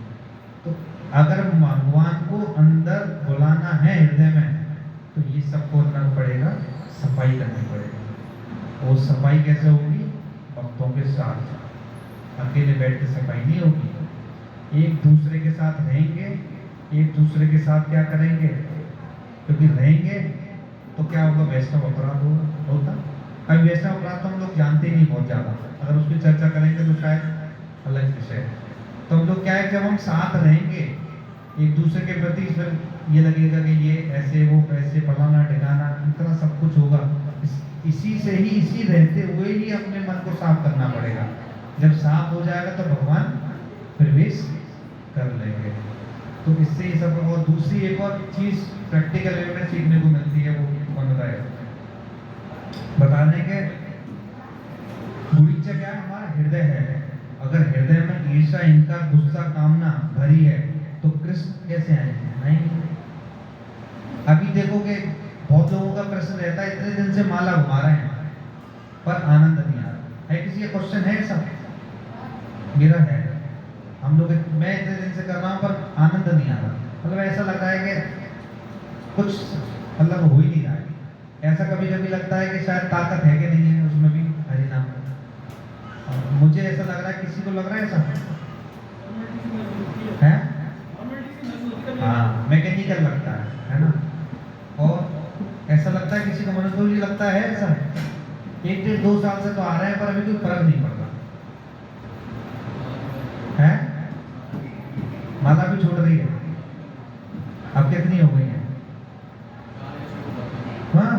तो अगर भगवान को अंदर बुलाना है हृदय में तो ये सबको करना पड़ेगा, सफाई करनी पड़ेगी। और सफाई कैसे होगी? भक्तों के साथ, अकेले बैठ के सफाई नहीं होगी। एक दूसरे के साथ रहेंगे, एक दूसरे के साथ क्या करेंगे? क्योंकि रहेंगे तो क्या होगा? वैष्णव अपराध होता। अब वैष्णव अपराध तो हम लोग जानते ही नहीं बहुत ज़्यादा, अगर उसकी चर्चा करेंगे तो शायद अलग विषय है। तो हम लोग क्या है, जब हम साथ रहेंगे एक दूसरे के प्रति, फिर ये लगेगा कि ये ऐसे वो वैसे फलाना ठिकाना इतना सब कुछ होगा। इसी से ही, इसी रहते हुए ही अपने मन को साफ करना पड़ेगा। जब साफ हो जाएगा तो भगवान प्रवेश कर लेंगे। तो इससे ही सब। और दूसरी एक और चीज प्रैक्टिकल वे में सीखने को मिलती है, वो कौन बताएगा? बताने के बुढ़ीचा क्या है? हमारा हृदय है। अगर हृदय में ईर्ष्या, इनका गुस्सा, कामना भरी है तो कृष्ण कैसे आएंगे? नहीं। अभी देखोगे बहुत लोगों का प्रश्न रहता है, इतने दिन से माला घुमा रहे हैं पर आनंद नहीं आ रहा है। किसी का क्वेश्चन है ऐसा? मेरा है। हम लोग, मैं इतने दिन से कर रहा हूँ पर आनंद नहीं आ रहा। मतलब ऐसा लग रहा है कि कुछ मतलब हो ही नहीं रहा है। ऐसा कभी कभी लगता है कि शायद ताकत है कि नहीं है उसमें भी हरि नाम में। मुझे ऐसा लग रहा है, किसी को लग रहा है ऐसा? है? हाँ, मैकेनिकल लगता है ना? और ऐसा लगता है किसी को, मनोज जी लगता है ऐसा? 1-2 साल से तो आ रहे हैं पर अभी कोई फर्क नहीं पड़ रहा है। माला भी छोड़ रही है। अब कितनी हो गई है? हाँ,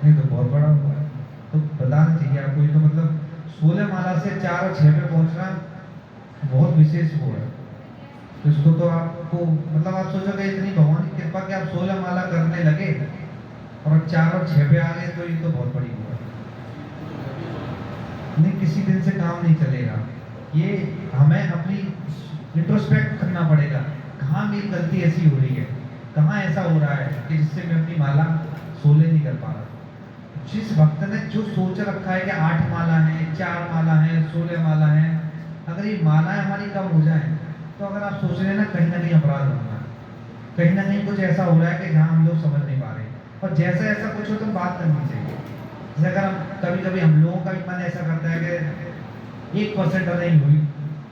नहीं तो बहुत बड़ा हुआ है। तो बताना चाहिए आपको। ये तो मतलब 16 माला से 4 और 6 पे पहुंचना बहुत विशेष वो है। तो इसको तो आपको मतलब आप सोचोगे इतनी भगवान की कृपा कि आप 16 माला करने लगे और 4 और 6 पे आ गए, तो ये तो बहुत बड़ी हुआ है। नहीं, किसी दिन से काम नहीं चलेगा। ये हमें अपनी इंट्रोस्पेक्ट करना पड़ेगा, कहाँ मेरी गलती ऐसी हो रही है, कहाँ ऐसा हो रहा है कि जिससे मैं अपनी माला 16 नहीं कर पा रहा। जिस भक्त ने जो सोच रखा है कि 8 माला है, 4 माला है, 16 माला है, अगर ये मालाएं हमारी कम हो जाए तो अगर आप सोच रहे हैं ना कहीं ना कहीं अपराध होगा, कहीं ना कहीं कुछ ऐसा हो रहा है कि जहाँ हम लोग समझ नहीं पा रहे। और जैसा ऐसा कुछ हो तो बात करनी चाहिए। जैसे अगर हम कभी हम लोगों का भी मन ऐसा करता है कि 1% नहीं हुई,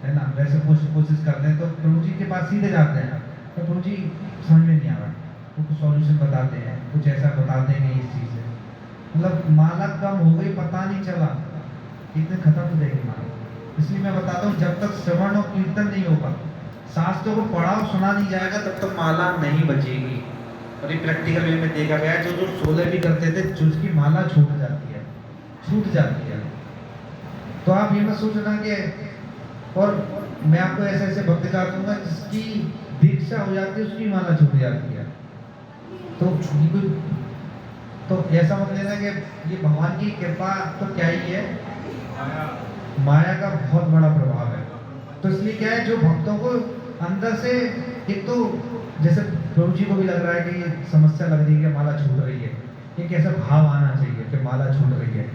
है ना, वैसे कोशिश करते हैं तो प्रभु जी के पास सीधे जाते हैं, तो प्रभु जी समझ में नहीं आ रहा, वो कुछ सॉल्यूशन बताते हैं, कुछ ऐसा बताते हैं इस चीज़ से। मतलब माला कम हो गई, पता नहीं चला, एक दिन खत्म हो जाएगी माला। इसलिए मैं बताता हूँ, जब तक श्रवण और कीर्तन नहीं होगा, शास्त्रों को पढ़ा और सुना नहीं जाएगा, तब तक माला नहीं बचेगी। और ये प्रैक्टिकल वे में देखा गया है, जो 16 भी करते थे, उसकी माला छूट जाती है। तो आप ये मत सोचना कि, और मैं आपको ऐसे ऐसे भक्त का दूंगा जिसकी दीक्षा हो जाती है उसकी माला छूट जाती है। तो ऐसा मत लेना कि ये भगवान की कृपा तो क्या ही है, माया का बहुत बड़ा प्रभाव है। तो इसलिए क्या है, जो भक्तों को अंदर से एक तो जैसे प्रभु जी को भी लग रहा है कि ये समस्या लग रही है कि माला छूट रही है, एक ऐसा भाव आना चाहिए कि माला छूट रही है,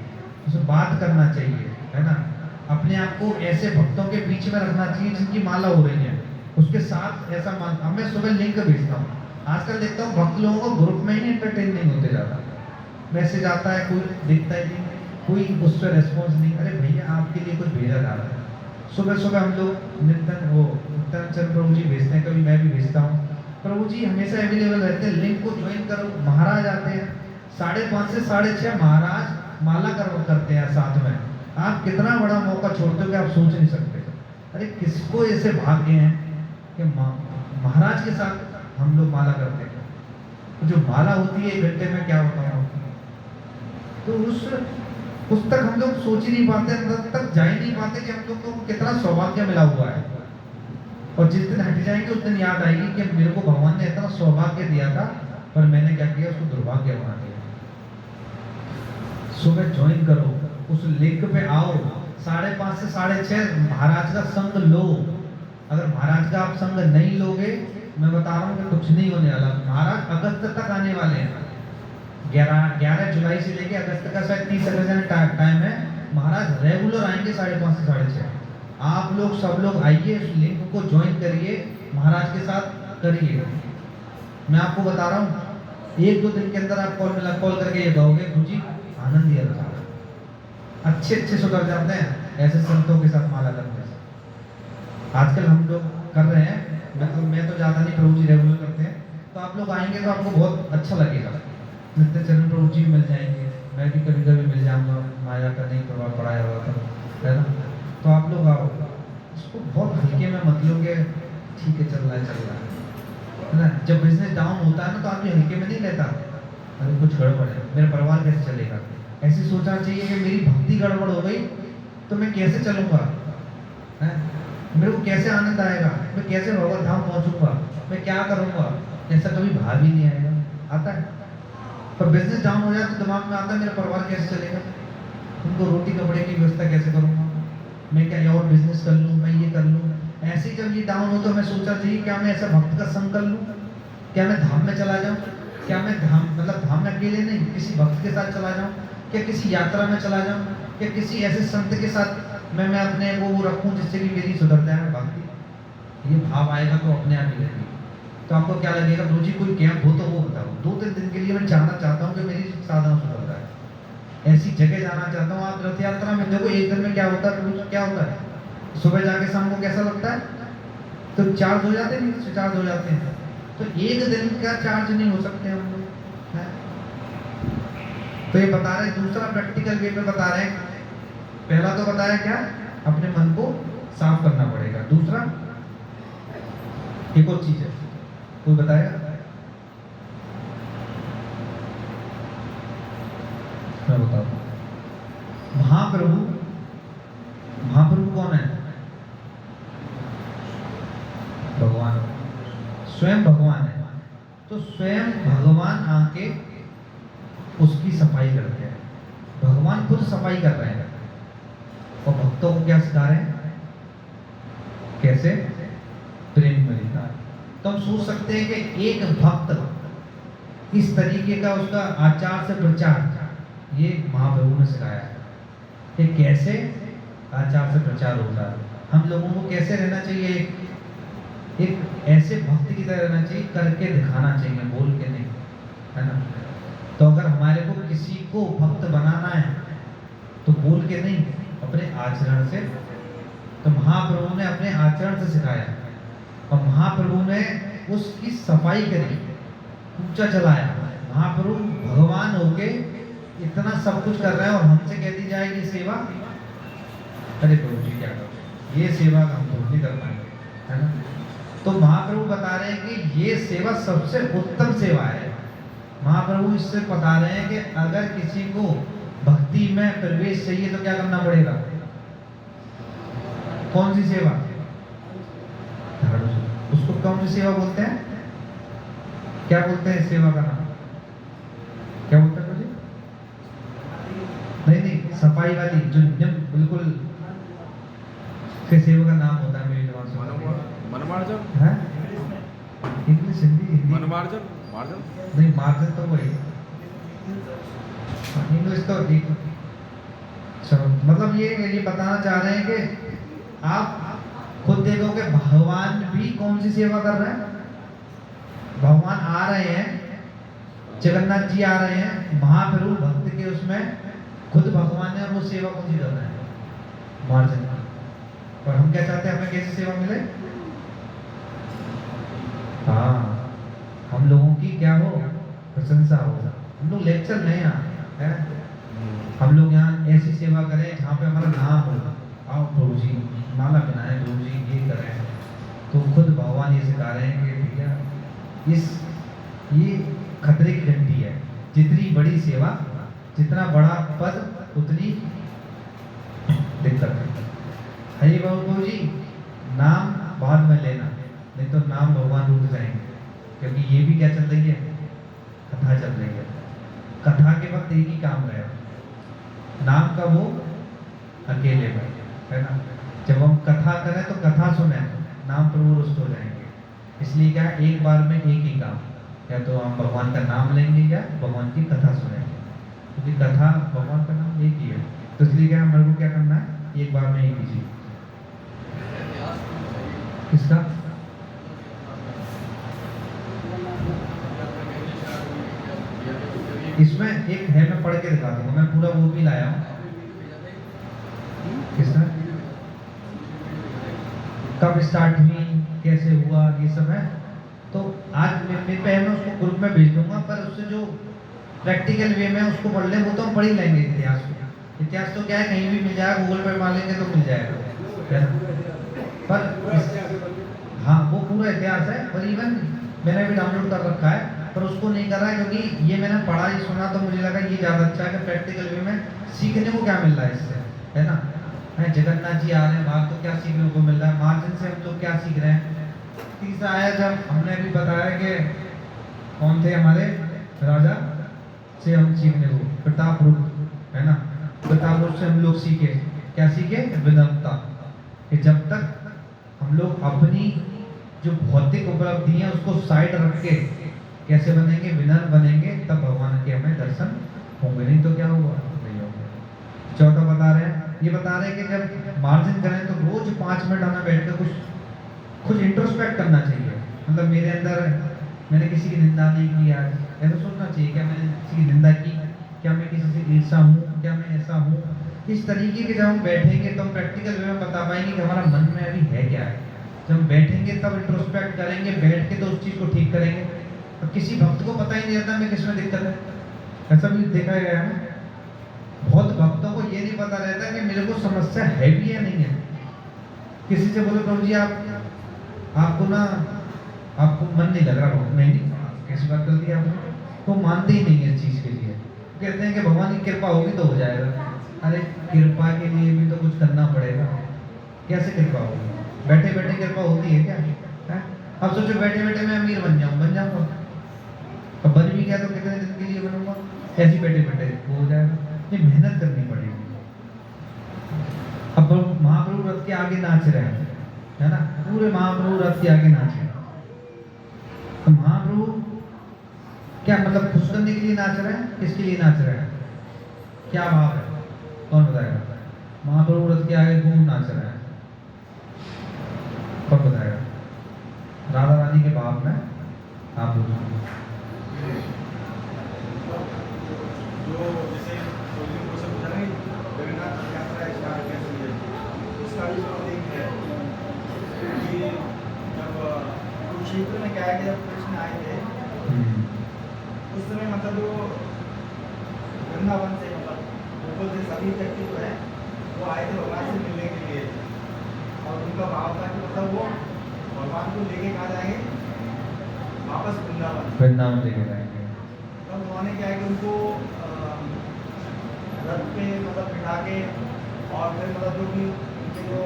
उसे बात करना चाहिए, है ना। अपने आप को ऐसे भक्तों के बीच में रखना चाहिए जिनकी माला हो रही है, उसके साथ ऐसा मान। अब मैं सुबह लिंक भेजता हूँ, आजकल देखता हूँ भक्त लोगों को ग्रुप में ही एंटरटेन नहीं होते ज़्यादा, मैसेज आता है कोई देखता ही नहीं, कोई उस पर रेस्पॉन्स नहीं। अरे भैया आपके लिए कुछ भेजा जा रहा है। सुबह सुबह हम लोग नित्यानंद प्रभु जी भेजते हैं, कभी मैं भी भेजता हूँ। प्रभु जी हमेशा अवेलेबल रहते हैं, लिंक को ज्वाइन करो। महाराज आते हैं 5:30 से 6:30, महाराज माला करते हैं साथ में। आप कितना बड़ा मौका छोड़ते हो कि आप सोच नहीं सकते। अरे किसको ऐसे भाग्य हैं कि महाराज के साथ हम लोग माला करते हैं। तो जो माला होती है 1 घंटे में, क्या बताऊँ, तो उस तक हम लोग सोच ही नहीं पाते, अंदर तक जा ही नहीं पाते कि हम लोग को कितना सौभाग्य मिला हुआ है। और जिस दिन हट जाएंगे उस दिन याद आएगी कि मेरे को भगवान ने इतना सौभाग्य दिया था, पर मैंने क्या किया, उसको दुर्भाग्य बना दिया। सुबह ज्वाइन करो, उस लिंक पे आओ, 5:30 से 6:30 महाराज का संग लो। अगर महाराज का आप संग नहीं लोगे, मैं बता रहा हूँ कि कुछ नहीं होने वाला। महाराज अगस्त तक आने वाले हैं, 11 जुलाई से लेके अगस्त का शायद 30 अगस्त टाइम है। महाराज रेगुलर आएंगे 5:30 से 6:30। आप लोग सब लोग आइए, उस लिंक को ज्वाइन करिए, महाराज के साथ करिए। मैं आपको बता रहा हूँ, 1-2 दिन के अंदर आप कॉल करके ये कहोगे गुरु जी आनंद ही आता है, अच्छे सुधर जाते हैं ऐसे संतों के साथ माला करने से। आजकल हम लोग कर रहे हैं, मैं तो ज़्यादा नहीं, प्रभु जी रेगुलर करते हैं। तो आप लोग आएंगे तो आपको बहुत अच्छा लगेगा। नित्य चरण प्रभु जी मिल जाएंगे, मैं भी कभी कभी मिल जाऊंगा, माया का नहीं प्रभाव पड़ाया हुआ था, है ना। तो आप लोग आओ, इसको बहुत हल्के में मत लो कि ठीक है चल रहा है ना। जब बिजनेस डाउन होता है ना, तो आदमी हल्के में नहीं लेता, अरे कुछ गड़बड़ है, मेरा परिवार कैसे चलेगा। ऐसे सोचना चाहिए कि मेरी भक्ति गड़बड़ हो गई तो मैं कैसे चलूँगा, मेरे को कैसे आनंद आएगा, मैं कैसे भगवत धाम पहुँचूंगा, मैं क्या करूँगा। ऐसा कभी भाव ही नहीं आएगा, आता है। पर बिजनेस डाउन हो जाए तो दिमाग में आता है मेरा परिवार कैसे चलेगा, उनको रोटी कपड़े की व्यवस्था कैसे करूँगा, मैं क्या और बिजनेस कर लूँ, मैं ये कर लूँ। ऐसे जब ये डाउन हो तो मैं सोचना चाहिए क्या मैं ऐसा भक्त का संग कर लूँ, क्या मैं धाम में चला जाऊँ, क्या मैं धाम में अकेले नहीं किसी भक्त के साथ चला जाऊँ, क्या किसी यात्रा में चला जाऊँ, क्या किसी ऐसे संत के साथ मैं अपने वो रखूँ जिससे कि मेरी सुधर जाए भक्ति। ये भाव आएगा तो अपने आप ही लगेगी। तो आपको क्या लगेगा, गुरु जी कोई कैंप हो तो वो बताओ, 2-3 दिन के लिए मैं जाना चाहता हूँ कि मेरी साधना सुधर जाए। ऐसी जगह जाना चाहता हूँ। आप रथ यात्रा में देखो 1 दिन में क्या होता है, क्या होता है, सुबह जाके शाम को कैसा लगता है, तो चार्ज हो जाते हैं, नहीं चार्ज हो जाते हैं। तो 1 दिन का चार्ज नहीं हो सकते हम लोग। तो ये बता रहे हैं, दूसरा प्रैक्टिकल वे में बता रहे हैं। पहला तो बताया क्या, अपने मन को साफ करना पड़ेगा। दूसरा एक और चीज है, कोई बताया, मैं बताता हूं। महाप्रभु कौन है, भगवान, स्वयं भगवान है। तो स्वयं भगवान आके उसकी सफाई करते हैं, भगवान खुद सफाई कर रहे हैं। और भक्तों को क्या सिखा रहे हैं, कैसे प्रेम में रहना है। तो हम सोच सकते हैं कि एक भक्त इस तरीके का उसका आचार से प्रचार, ये महाप्रभु ने सिखाया है कि कैसे आचार से प्रचार होता है। हम लोगों को कैसे रहना चाहिए, एक ऐसे भक्त की तरह रहना चाहिए, करके दिखाना चाहिए, बोल के नहीं, है ना। तो अगर हमारे को किसी को भक्त बनाना है तो बोल के नहीं, अपने आचरण से। तो महाप्रभु ने अपने आचरण से सिखाया और महाप्रभु ने उसकी सफाई करी, ऊंचा चलाया। महाप्रभु भगवान होके इतना सब कुछ कर रहे हैं और हमसे कह दी जाएगी सेवा, अरे प्रभु जी क्या करो, ये सेवा हम तो नहीं कर पाएंगे, है ना। तो महाप्रभु बता रहे हैं कि ये सेवा सबसे उत्तम सेवा है। महाप्रभु इससे बता रहे हैं कि अगर किसी को भक्ति में प्रवेश चाहिए तो क्या करना पड़ेगा, कौन सी सेवा, उसको कौन सी सेवा बोलते हैं, क्या बोलते हैं सेवा का नाम, क्या बोलते हैं मुझे, नहीं सफाई वाली, जो बिल्कुल सेवा का नाम होता है, मनमार्जन है इंग्लिश में इंग्लिश हिंदी हिंदी मनमार्जन मार्जन नहीं मार्जिन तो वही इंग्लिश तो ठीक। चलो मतलब ये बताना चाह रहे हैं कि आप खुद देखो कि भगवान भी कौन सी सेवा कर रहे हैं। भगवान आ रहे हैं, जगन्नाथ जी आ रहे हैं, महाप्रभु भक्त के उसमें खुद भगवान है और वो सेवा कौन सी कर रहे हैं, मार्जिन। और हम क्या चाहते हैं, हमें कैसी सेवा मिले। हाँ, हम लोगों की क्या हो, प्रशंसा हो। हम लोग लेक्चर नहीं है, हम लोग यहाँ ऐसी सेवा करें जहाँ पे हमारा नाम हो। आओ प्रभु जी माला बनाए, प्रभु जी ये करें। तो खुद भगवान ये सिखा रहे हैं कि भैया ये खतरे की घंटी है। जितनी बड़ी सेवा, जितना बड़ा पद, उतनी दिक्कत है। हरी बाबू जी नाम बाद में लेना, नहीं तो नाम भगवान रुक जाएंगे। क्योंकि ये भी क्या चल रही है, कथा चल रही है। कथा के वक्त एक ही काम रहेगा, नाम का वो अकेले में है ना। जब हम कथा करें तो कथा सुने, नाम प्रभु रुष्ट हो जाएंगे। इसलिए क्या एक बार में एक ही काम, या तो हम भगवान का नाम लेंगे या भगवान की कथा सुनेंगे। क्योंकि कथा भगवान का नाम एक ही है, तो इसलिए क्या हमारे को क्या करना है, एक बार में एक ही चीज। किसका इसमें एक है, मैं पढ़ के दिखा दूंगा। मैं पूरा वो भी लाया हूँ। किसका कब स्टार्ट हुई, कैसे हुआ, ये सब है। तो आज मैं उसको ग्रुप में भेज दूंगा, पर उससे जो प्रैक्टिकल वे में उसको पढ़ लें, वो तो हम पढ़ ही लेंगे। इतिहास को, इतिहास तो क्या है, कहीं भी मिल जाएगा, गूगल पे मार लेंगे तो मिल जाएगा, है ना। पर हाँ, वो पूरा इतिहास है। और इवन मैंने भी डाउनलोड कर रखा है, पर उसको नहीं कर रहा है क्योंकि ये मैंने पढ़ा ही सुना, तो मुझे लगा ये ज़्यादा अच्छा है कि प्रैक्टिकल वे में सीखने को क्या मिल रहा है इससे, है ना। जगन्नाथ जी आ रहे हैं बाहर, तो क्या सीखने को मिल रहा है, मार्जिन से हम लोग क्या सीख रहे हैं। तीसरा आया जब हमने भी बताया कि कौन थे हमारे राजा से हम सीखने को, प्रताप रूप, है ना। प्रताप रूप से हम लोग सीखे, क्या सीखे, विनम्रता। कि जब तक हम लोग अपनी जो भौतिक उपलब्धि है उसको साइड रख के कैसे बनेंगे, विनम्र बनेंगे, तब भगवान के हमें दर्शन होंगे। नहीं तो क्या होगा, नहीं होगा। चौथा बता रहे हैं, ये बता रहे हैं कि जब मार्जिन करें तो रोज 5 मिनट हमें बैठ कर कुछ इंट्रोस्पेक्ट करना चाहिए। मतलब मेरे अंदर मैंने किसी की निंदा नहीं की आज, ऐसा सोचना चाहिए। क्या मैंने किसी की निंदा की, क्या मैं किसी से ईर्षा हूँ, क्या मैं ऐसा हूँ। इस तरीके के जब हम बैठेंगे तो हम प्रैक्टिकल वे में बता पाएंगे कि हमारा मन में अभी है क्या है। जब हम बैठेंगे तब इंट्रोस्पेक्ट करेंगे, बैठ के तो उस चीज़ को ठीक करेंगे। अब किसी भक्त को पता ही नहीं रहता मैं किसमें दिक्कत है, ऐसा भी देखा गया है। बहुत भक्तों को ये नहीं पता रहता कि मेरे को समस्या है भी या नहीं है। किसी से बोलो प्रभु जी आपको ना, आपको मन नहीं लग रहा, नहीं कैसी बात कर दी आपने, तो मानते ही नहीं है इस चीज़ के लिए। कहते हैं कि भगवान की कृपा होगी तो हो जाएगा। अरे कृपा के लिए भी तो कुछ करना पड़ेगा। कैसे कृपा होगी, बैठे बैठे कृपा होती है क्या है? अब सोचो बैठे बैठे मैं अमीर बन जाऊंगा। अब बन भी गया तो कितने दिन के लिए बनूंगा, ऐसे बैठे बैठे वो हो जाएगा। ये मेहनत करनी पड़ेगी। अब महाप्रभु रथ के आगे नाच रहे हैं, है ना, पूरे महाप्रभु रथ के आगे नाच रहे हैं। तो महाप्रभु क्या मतलब खुश करने के लिए नाच रहे हैं, किसके लिए नाच रहे हैं, क्या भाव है, कौन बताएगा। महाप्रभु रथ के आगे क्यों नाच रहे हैं, कौन बताएगा। राधा रानी के भाव में आप बोलो। जो जैसे जगन्नाथ यात्रा स्टार्ट कैसे हुई, उसका भी एक है कि जब कुरुक्षेत्र में क्या है कि जब कृष्ण आए थे उस समय मतलब वो वृंदावन से मतलब गोकुल से सभी व्यक्ति जो है वो आए थे भगवान से मिलने के लिए। और उनका भाव था कि मतलब वो भगवान को लेके कहाँ जाएंगे, वापस वृंदावन लेके जाएंगे। तब उन्होंने क्या है कि उनको रथ पे मतलब बिठा के और फिर मतलब जो भी उनके जो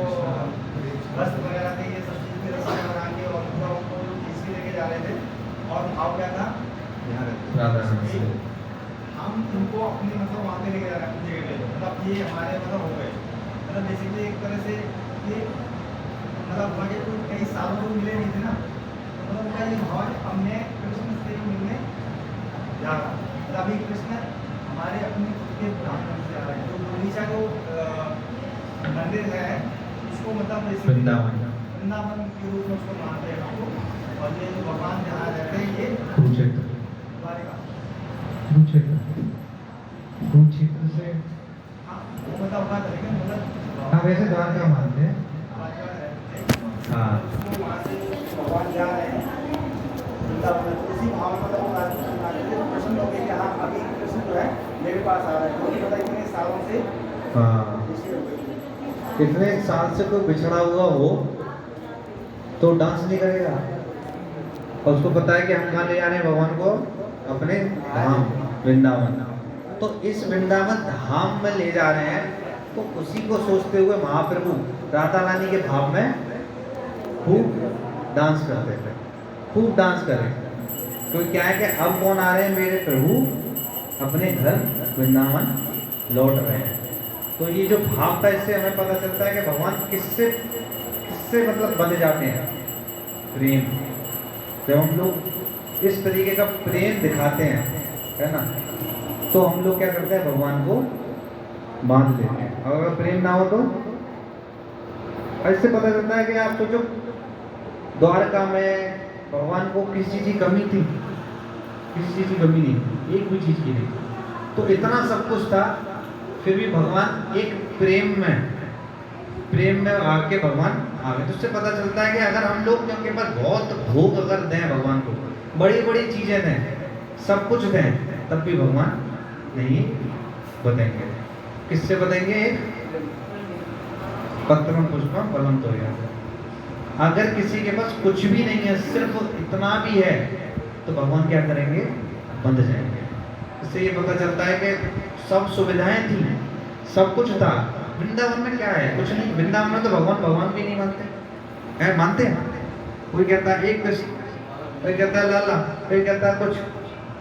वस्त्र वगैरह थे ये सब चीज़ के रस्ते बना के और पूरा उनको इसके लेके जा रहे थे। और भाव क्या था, हम उनको अपने मतलब वहाँ पे लेके जा रहे हैं अपनी जगह पे, मतलब ये हमारे मतलब हो गए। मतलब बेसिकली एक तरह से ये मतलब मुझे तो कई सालों को मिले नहीं थे ना, तो मतलब उनका ये भाव है, हमने कृष्ण से मिलने जा रहा हूँ। मतलब अभी कृष्ण हमारे अपने खुद के ब्राह्मण से आ रहे हैं। जो गुंडीचा को मंदिर है उसको मतलब basically वृंदावन के रूप में उसको मानते हैं हमको। और ये जो भगवान जहाँ रहते हैं ये कुरुक्षेत्र द्वारिका, कुरुक्षेत्र से हाँ वो मतलब वहाँ रहेंगे, मतलब हाँ वैसे द्वारका मानते हैं। द्वारिका रहते हैं। हाँ उसको वहाँ से भगवान जा रहे हैं वृंदावन में, तो उसी भाव में मतलब वो राजनीति प्रश्न हो गए कि हाँ अभी कृष्ण जो है मेरे पास आ रहा है, तो पता इतने सालों से हाँ इसलिए हो गई। कितने साल से कोई बिछड़ा हुआ हो तो डांस नहीं करेगा, और उसको पता है कि हम कहाँ ले जा रहे हैं भगवान को, अपने धाम वृंदावन। तो इस वृंदावन धाम में ले जा रहे हैं, तो उसी को सोचते हुए महाप्रभु राधा रानी के भाव में खूब डांस करते थे, खूब डांस करें। तो क्या है कि अब कौन आ रहे हैं, मेरे प्रभु अपने घर वृंदावन लौट रहे हैं। तो ये जो भाव था, इससे हमें पता चलता है कि भगवान किससे मतलब बंध जाते हैं, प्रेम। जब हम लोग इस तरीके का प्रेम दिखाते हैं, है ना, तो हम लोग क्या करते हैं, भगवान को बांध लेते हैं। और अगर प्रेम ना हो तो इससे पता चलता है कि आप सोचो द्वारका में भगवान को किसी चीज़ की कमी थी, किसी चीज़ की कमी नहीं थी, एक भी चीज़ की नहीं। तो इतना सब कुछ था, फिर भी भगवान एक प्रेम में आके भगवान आ गए। तो उससे पता चलता है कि अगर हम लोग उनके पास बहुत भोग अगर दें भगवान को, बड़ी बड़ी चीज़ें दें, सब कुछ दें, तब भी भगवान नहीं बतेंगे। किससे बतेंगे? पत्रम पुष्पम फलम तोया। अगर किसी के पास कुछ भी नहीं है, सिर्फ इतना भी है, तो भगवान क्या करेंगे? बंध जाएंगे। इससे ये पता चलता है कि सब सुविधाएं थी, सब कुछ था। वृंदावन में क्या है? कुछ नहीं। वृंदावन में तो भगवान भी नहीं मानते हैं, मानते हैं। कोई कहता है एक कृष्ण, कोई कहता है लाला, कोई कहता है कुछ,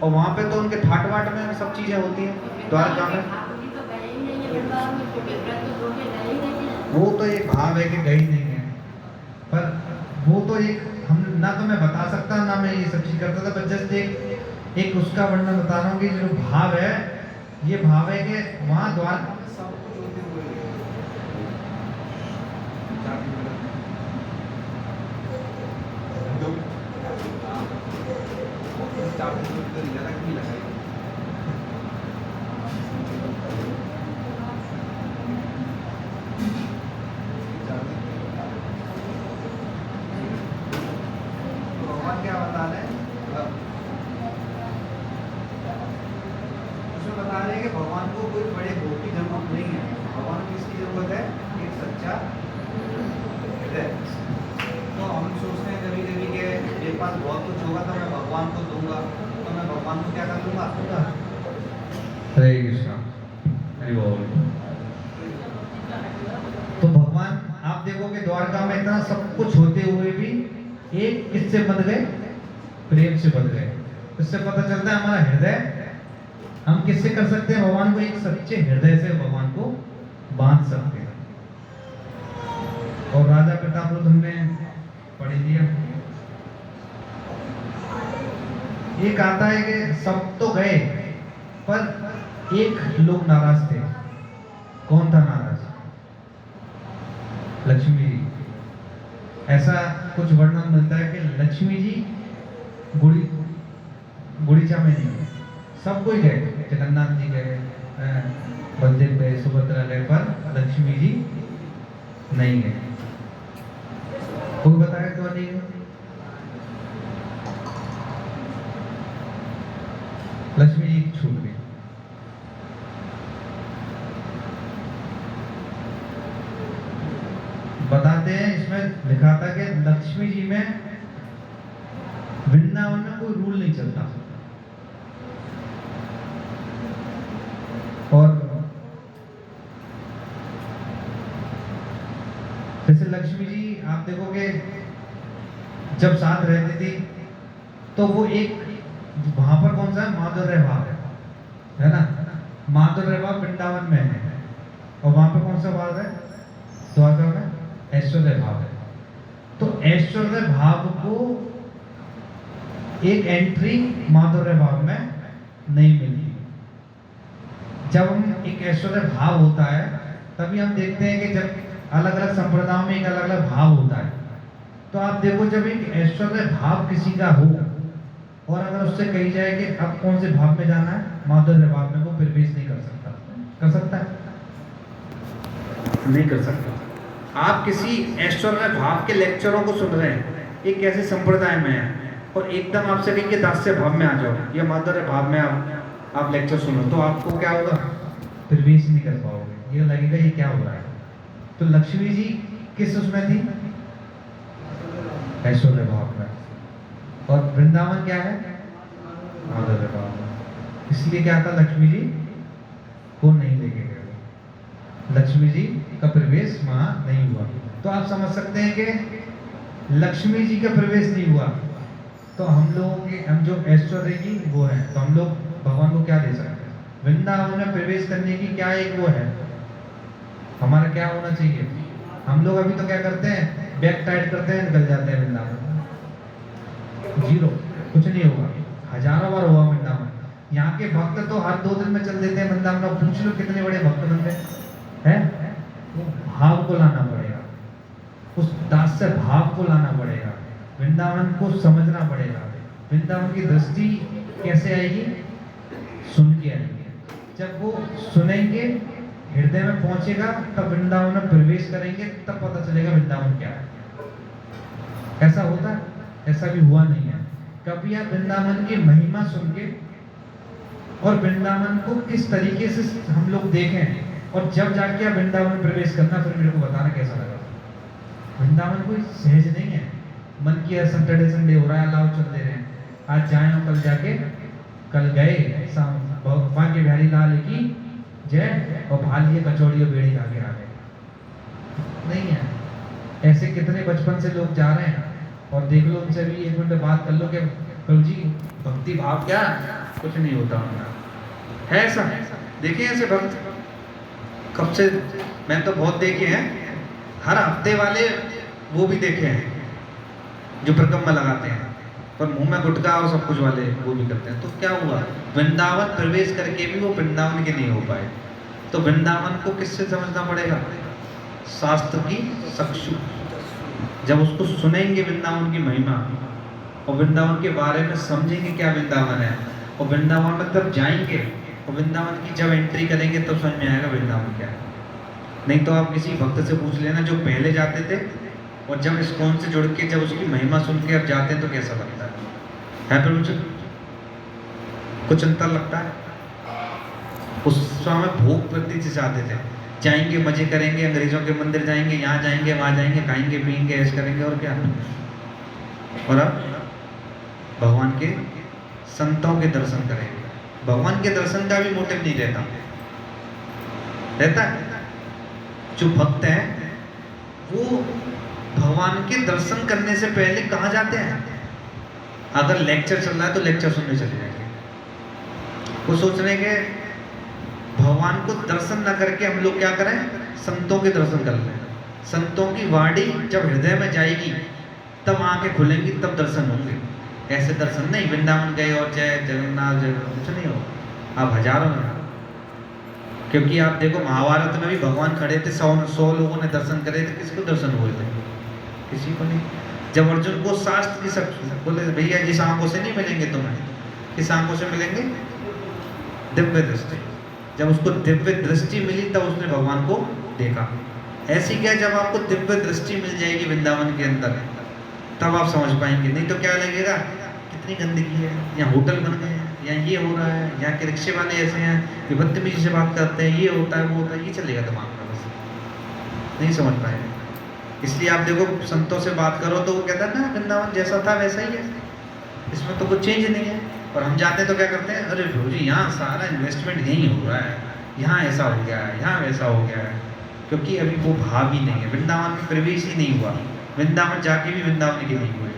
और वहाँ पे तो उनके ठाट वाट में सब चीजें होती हैं। द्वारका में वो तो एक भाव है कि गई नहीं है, पर वो तो एक हम ना, तो मैं बता सकता ना मैं ये सब चीज करता था, पर जस्ट एक उसका वर्णन बता रहा हूँ कि जो भाव है, ये भाव है कि वहाँ द्वार सब कुछ होते हुए भगवान क्या बता रहे हैं? उसमें बता रहे हैं कि भगवान को कोई बड़े भोग की जरूरत नहीं है। भगवान को किसकी जरूरत है? एक सच्चा हृदय। तो हम सोचते हैं कभी कभी कि मेरे पास बहुत कुछ होगा तो मैं भगवान को दूंगा, तो मैं भगवान को क्या कर लूंगा? हरे कृष्णा, हरि बोल। तो भगवान आप देखोगे द्वारका में इतना सब कुछ होते हुए भी एक किससे बंध गए? प्रेम से बंध गए। इससे पता चलता है हमारा हृदय, हम किससे कर सकते हैं? भगवान को एक सच्चे हृदय से भगवान को बांध सकते हैं। और राजा प्रतापरुद्र हमने पढ़ लिया। एक आता है कि सब तो गए, पर एक लोग नाराज थे। कौन था नाराज? लक्ष्मी जी। ऐसा कुछ वर्णन मिलता है कि लक्ष्मी जी गुड़ीचा में नहीं गए, सब कोई गए, जगन्नाथ जी गए, बलदेव गए, सुभद्रा गए, पर लक्ष्मी जी नहीं गए। कोई बताया क्यों नहीं गए? लक्ष्मी जी छूट गई। बताते हैं, इसमें लिखा था कि लक्ष्मी जी में वृंदावन में कोई रूल नहीं चलता, और जैसे लक्ष्मी जी आप देखोगे जब साथ रहती थी, तो वो एक वहां पर कौन सा माधुर्य भाव है ना, माधुर्य भाव वृंदावन में है, और वहां पर कौन सा भाव है? द्वारका में ऐश्वर्य भाव है। तो ऐश्वर्य भाव को एक एंट्री माधुर्य भाव में नहीं मिली। जब हम एक ऐश्वर्य भाव होता है तभी हम देखते हैं कि जब अलग अलग संप्रदायों में एक अलग अलग भाव होता है। तो आप देखो, जब एक ऐश्वर्य भाव किसी का हो और अगर उससे कही जाए कि अब कौन से भाव में जाना है, माधुर्य भाव में, वो प्रवेश नहीं कर सकता। कर सकता है? नहीं कर सकता। आप किसी ऐश्वर्य भाव के लेक्चरों को सुन रहे हैं, एक ऐसे संप्रदाय में है और एकदम आपसे कहेंगे दास्य भाव में आ जाओ या माधुर्य भाव में आप लेक्चर सुनो, तो आपको क्या होगा? प्रवेश नहीं कर पाओगे। ये लगेगा ये क्या हो रहा है। तो लक्ष्मी जी किस उसमें थी? ऐश्वर्य भाव में। और वृंदावन क्या है? माधुर्य भाव में। इसलिए क्या था, लक्ष्मी जी को नहीं लेके गए, लक्ष्मी जी का प्रवेश वहां नहीं हुआ। तो आप समझ सकते हैं कि लक्ष्मी जी का प्रवेश नहीं हुआ तो हम लोगों के, हम जो ऐश्वर्य की वो है, तो हम लोग भगवान को क्या दे सकते हैं? वृंदावन में प्रवेश करने की क्या एक वो है, हमारा क्या होना चाहिए? हम लोग अभी तो क्या करते हैं, बैग टाइट करते हैं, निकल जाते हैं वृंदावन। जीरो, कुछ नहीं होगा। हजारों बार हुआ वृंदावन। यहाँ के भक्त तो हर 2 दिन में चल देते हैं वृंदावन। अब पूछ लो कितने बड़े भक्त बनते हैं। वो भाव को लाना पड़ेगा, उस दास्य भाव को लाना पड़ेगा, वृंदावन को समझना पड़ेगा। वृंदावन की दृष्टि कैसे आएगी? सुन के आएगी। जब वो सुनेंगे, हृदय में पहुंचेगा, तब वृंदावन में प्रवेश करेंगे, तब पता चलेगा वृंदावन क्या है। ऐसा होता है? ऐसा भी हुआ नहीं है। कभी आप वृंदावन की महिमा सुन के और वृंदावन को किस तरीके से हम लोग देखें और जब जाके आप वृंदावन में प्रवेश करना, फिर मेरे को बताना कैसा लगा। वृंदावन कोई सहज नहीं है। मन किया सैटरडे संडे हो रहा है, लाओ चल दे रहे हैं, आज जाए और कल जाके, कल गए भगवान के बिहारी लाल की जय और भा लिए कचौड़ी और बेड़ी खा के आ गए। नहीं है ऐसे। कितने बचपन से लोग जा रहे हैं और देख लो उनसे भी 1 मिनट बात कर लो कि प्रभु जी भक्ति भाव क्या, कुछ नहीं होता उनका है। ऐसा देखे ऐसे भक्त कब से, मैं तो बहुत देखे हैं, हर हफ्ते वाले वो भी देखे हैं जो परिक्रमा लगाते हैं पर मुंह में गुटखा और सब कुछ वाले वो भी करते हैं। तो क्या हुआ, वृंदावन प्रवेश करके भी वो वृंदावन के नहीं हो पाए। तो वृंदावन को किससे समझना पड़ेगा? शास्त्र की चक्षु। जब उसको सुनेंगे वृंदावन की महिमा और वृंदावन के बारे में समझेंगे क्या वृंदावन है, और वृंदावन में तब जाएंगे और वृंदावन की जब एंट्री करेंगे तब समझ में आएगा वृंदावन क्या है। नहीं तो आप किसी भक्त से पूछ लेना जो पहले जाते थे और जब इस्कॉन से जुड़ के जब उसकी महिमा सुन के अब जाते हैं तो कैसा लगता है प्रभु जी? कुछ अंतर लगता है? उस समय भोग प्रति से चाहते थे, जाएंगे मजे करेंगे, अंग्रेजों के मंदिर जाएंगे, यहाँ जाएंगे, वहाँ जाएंगे, खाएंगे पिएंगे, ऐश करेंगे और क्या। और अब भगवान के संतों के दर्शन करेंगे। भगवान के दर्शन का भी मोटिव नहीं रहता है। जो भक्त हैं वो भगवान के दर्शन करने से पहले कहाँ जाते हैं? अगर लेक्चर चल रहा है तो लेक्चर सुनने चले जाएंगे। वो सोच रहे हैं कि भगवान को दर्शन न करके हम लोग क्या करें, संतों के दर्शन कर लें। संतों की वाणी जब हृदय में जाएगी तब आंखें खुलेंगी, तब दर्शन होंगे। ऐसे दर्शन नहीं वृंदावन गए और जय जगन्नाथ जय, कुछ नहीं हो। आप हजारों में, क्योंकि आप देखो महाभारत में भी भगवान खड़े थे, 100 लोगों ने दर्शन करे थे, किसको दर्शन हुए थे? किसी को नहीं। जब अर्जुन को शास्त्र की सब बोले भैया जिस आंखों से नहीं मिलेंगे तुम्हें, किस आंखों से मिलेंगे? दिव्य दृष्टि। जब उसको दिव्य दृष्टि मिली तब उसने भगवान को देखा। ऐसी क्या, जब आपको दिव्य दृष्टि मिल जाएगी वृंदावन के अंदर तब आप समझ पाएंगे। नहीं तो क्या लगेगा, कितनी गंदगी है, यहाँ होटल बन गए हैं, यहाँ ये हो रहा है, यहाँ के रिक्शे वाले ऐसे हैं, ये बदतमीजी से बात करते हैं, ये होता है वो होता है, ये चलेगा दिमाग में, बस नहीं समझ पाएंगे। इसलिए आप देखो संतों से बात करो तो वो कहता है ना वृंदावन जैसा था वैसा ही है, इसमें तो कुछ चेंज नहीं है। और हम जाते हैं तो क्या करते हैं, अरे भैया जी यहाँ सारा इन्वेस्टमेंट यहीं हो रहा है, यहाँ ऐसा हो गया है, यहाँ वैसा हो गया है, क्योंकि अभी वो भाव ही नहीं है, वृंदावन में प्रवेश ही नहीं हुआ। वृंदावन जाके भी वृंदावन के नहीं हुए।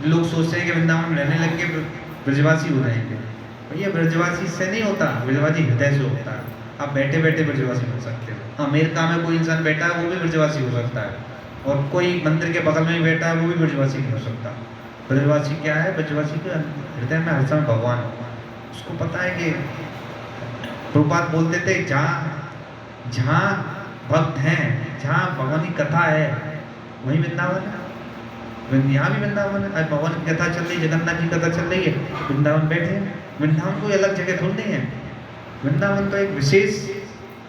लोग सोचते हैं कि वृंदावन में रहने लग के ब्रजवासी हो जाएंगे। भैया ब्रजवासी इससे नहीं होता, ब्रजवासी हृदय से होता है। आप बैठे बैठे ब्रजवासी हो सकते हो। अमेरिका में कोई इंसान बैठा है वो भी ब्रजवासी हो सकता है, और कोई मंदिर के बगल में ही बैठा है वो भी ब्रजवासी नहीं हो सकता। ब्रजवासी क्या है? ब्रजवासी के हृदय में हर समय भगवान है। उसको पता है कि प्रभुपाद बोलते थे जहाँ जहाँ भक्त हैं, जहाँ भगवान की कथा है वहीं वृंदावन है। यहाँ भी वृंदावन है। आज भगवान की कथा चल रही है, जगन्नाथ जी की कथा चल रही है, वृंदावन बैठे हैं। वृंदावन कोई अलग जगह थोड़ी नहीं है। वृंदावन तो एक विशेष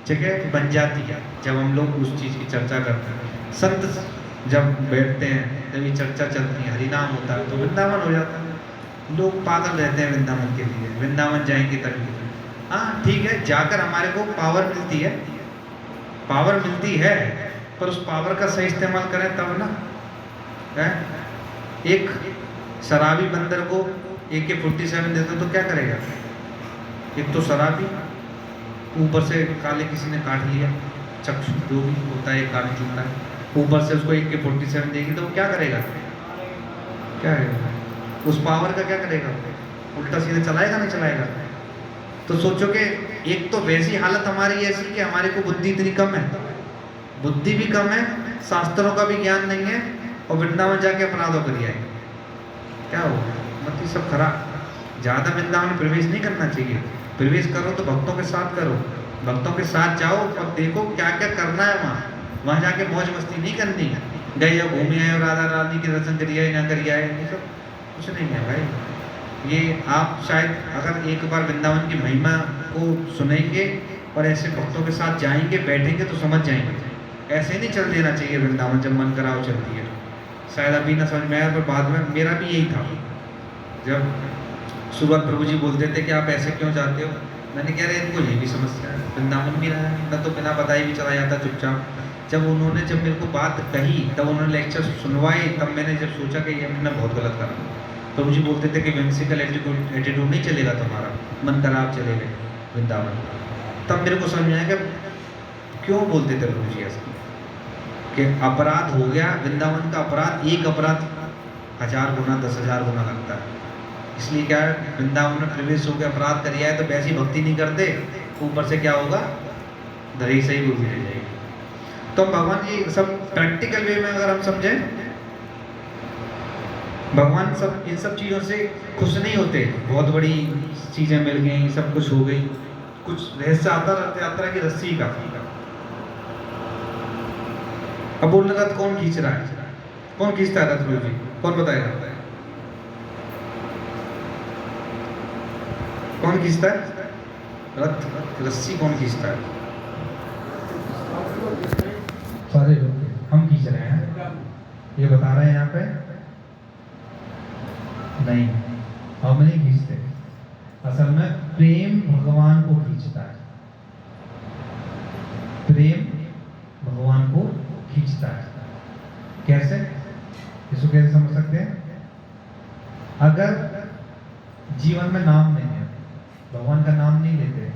जगह बन जाती है जब हम लोग उस चीज़ की चर्चा करते हैं। संत जब बैठते हैं जब ये चर्चा चलती है, हरिनाम होता है, तो वृंदावन हो जाता है। लोग पागल रहते हैं वृंदावन के लिए, वृंदावन जाएंगे तभी। हाँ ठीक है, जाकर हमारे को पावर मिलती है, पावर मिलती है, पर उस पावर का सही इस्तेमाल करें तब ना है। एक शराबी बंदर को AK-47 देते तो क्या करेगा? एक तो शराबी, ऊपर से काले किसी ने काट लिया, चक्षु जो भी होता है काट चुका है, ऊपर से उसको AK-47 देगी तो वो क्या करेगा? क्या करेगा? उस पावर का क्या करेगा? उल्टा सीधे चलाएगा नहीं चलाएगा? तो सोचो कि एक तो वैसी हालत हमारी ऐसी कि हमारे को बुद्धि इतनी कम है, बुद्धि भी कम है, शास्त्रों का भी ज्ञान नहीं है, और वृंदावन जाके अपराधों कर आएंगे। क्या होगा? मतलब सब खराब। ज़्यादा वृंदावन प्रवेश नहीं करना चाहिए। प्रवेश करो तो भक्तों के साथ करो, भक्तों के साथ जाओ और देखो क्या क्या करना है वहाँ जाके मौज मस्ती नहीं करनी। गए और घूमे आए और राधा रानी के दर्शन करिए ना करिए, ये सब कुछ नहीं है भाई। ये आप शायद अगर एक बार वृंदावन की महिमा को सुनेंगे और ऐसे भक्तों के साथ जाएंगे बैठेंगे तो समझ जाएंगे। ऐसे नहीं चल देना चाहिए वृंदावन, जब मन कराओ चलती है। शायद अभी ना समझ में आया, पर बाद में मेरा भी यही था। जब शुरुआत प्रभु जी बोलते थे कि आप ऐसे क्यों जाते हो, मैंने कह रहे इनको ये भी समस्या है, वृंदावन भी रहा है न, तो बिना बताए भी चला जाता चुपचाप। जब मेरे को बात कही, तब उन्होंने लेक्चर सुनवाए, तब मैंने जब सोचा कि ये मैंने बहुत गलत करा। प्रभु जी बोलते थे कि व्हिमसिकल एटीट्यूड नहीं चलेगा तुम्हारा, मन खराब चलेगा वृंदावन। तब मेरे को समझ में आया कि क्यों बोलते थे प्रभु जी ऐसा, कि अपराध हो गया वृंदावन का। अपराध, एक अपराध 1000 गुना 10,000 गुना लगता है। इसलिए क्या है, वृंदावन में प्रवेश हो गया, अपराध कर है तो वैसी भक्ति नहीं करते, ऊपर से क्या होगा, दही सही बुद्धि रह जाएगी। तो भगवान ये सब प्रैक्टिकल वे में अगर हम समझें, भगवान सब इन सब चीज़ों से खुश नहीं होते। बहुत बड़ी चीज़ें मिल गई, सब कुछ हो गई, कुछ रहस्य आता रथ यात्रा की रस्सी का। अब बोलने रथ कौन खींच रहा है? कौन खींचता है रथ? प्रभु जी कौन बताएगा? कौन खींचता है रथ? रस्सी कौन खींचता है? सारे लोग हम खींच रहे हैं, ये बता रहे हैं यहाँ पे। नहीं, हम नहीं खींचते। असल में प्रेम भगवान को खींचता है, प्रेम भगवान को खींचता है। कैसे? इसको कैसे समझ सकते हैं? अगर जीवन में नाम नहीं है, भगवान का नाम नहीं लेते,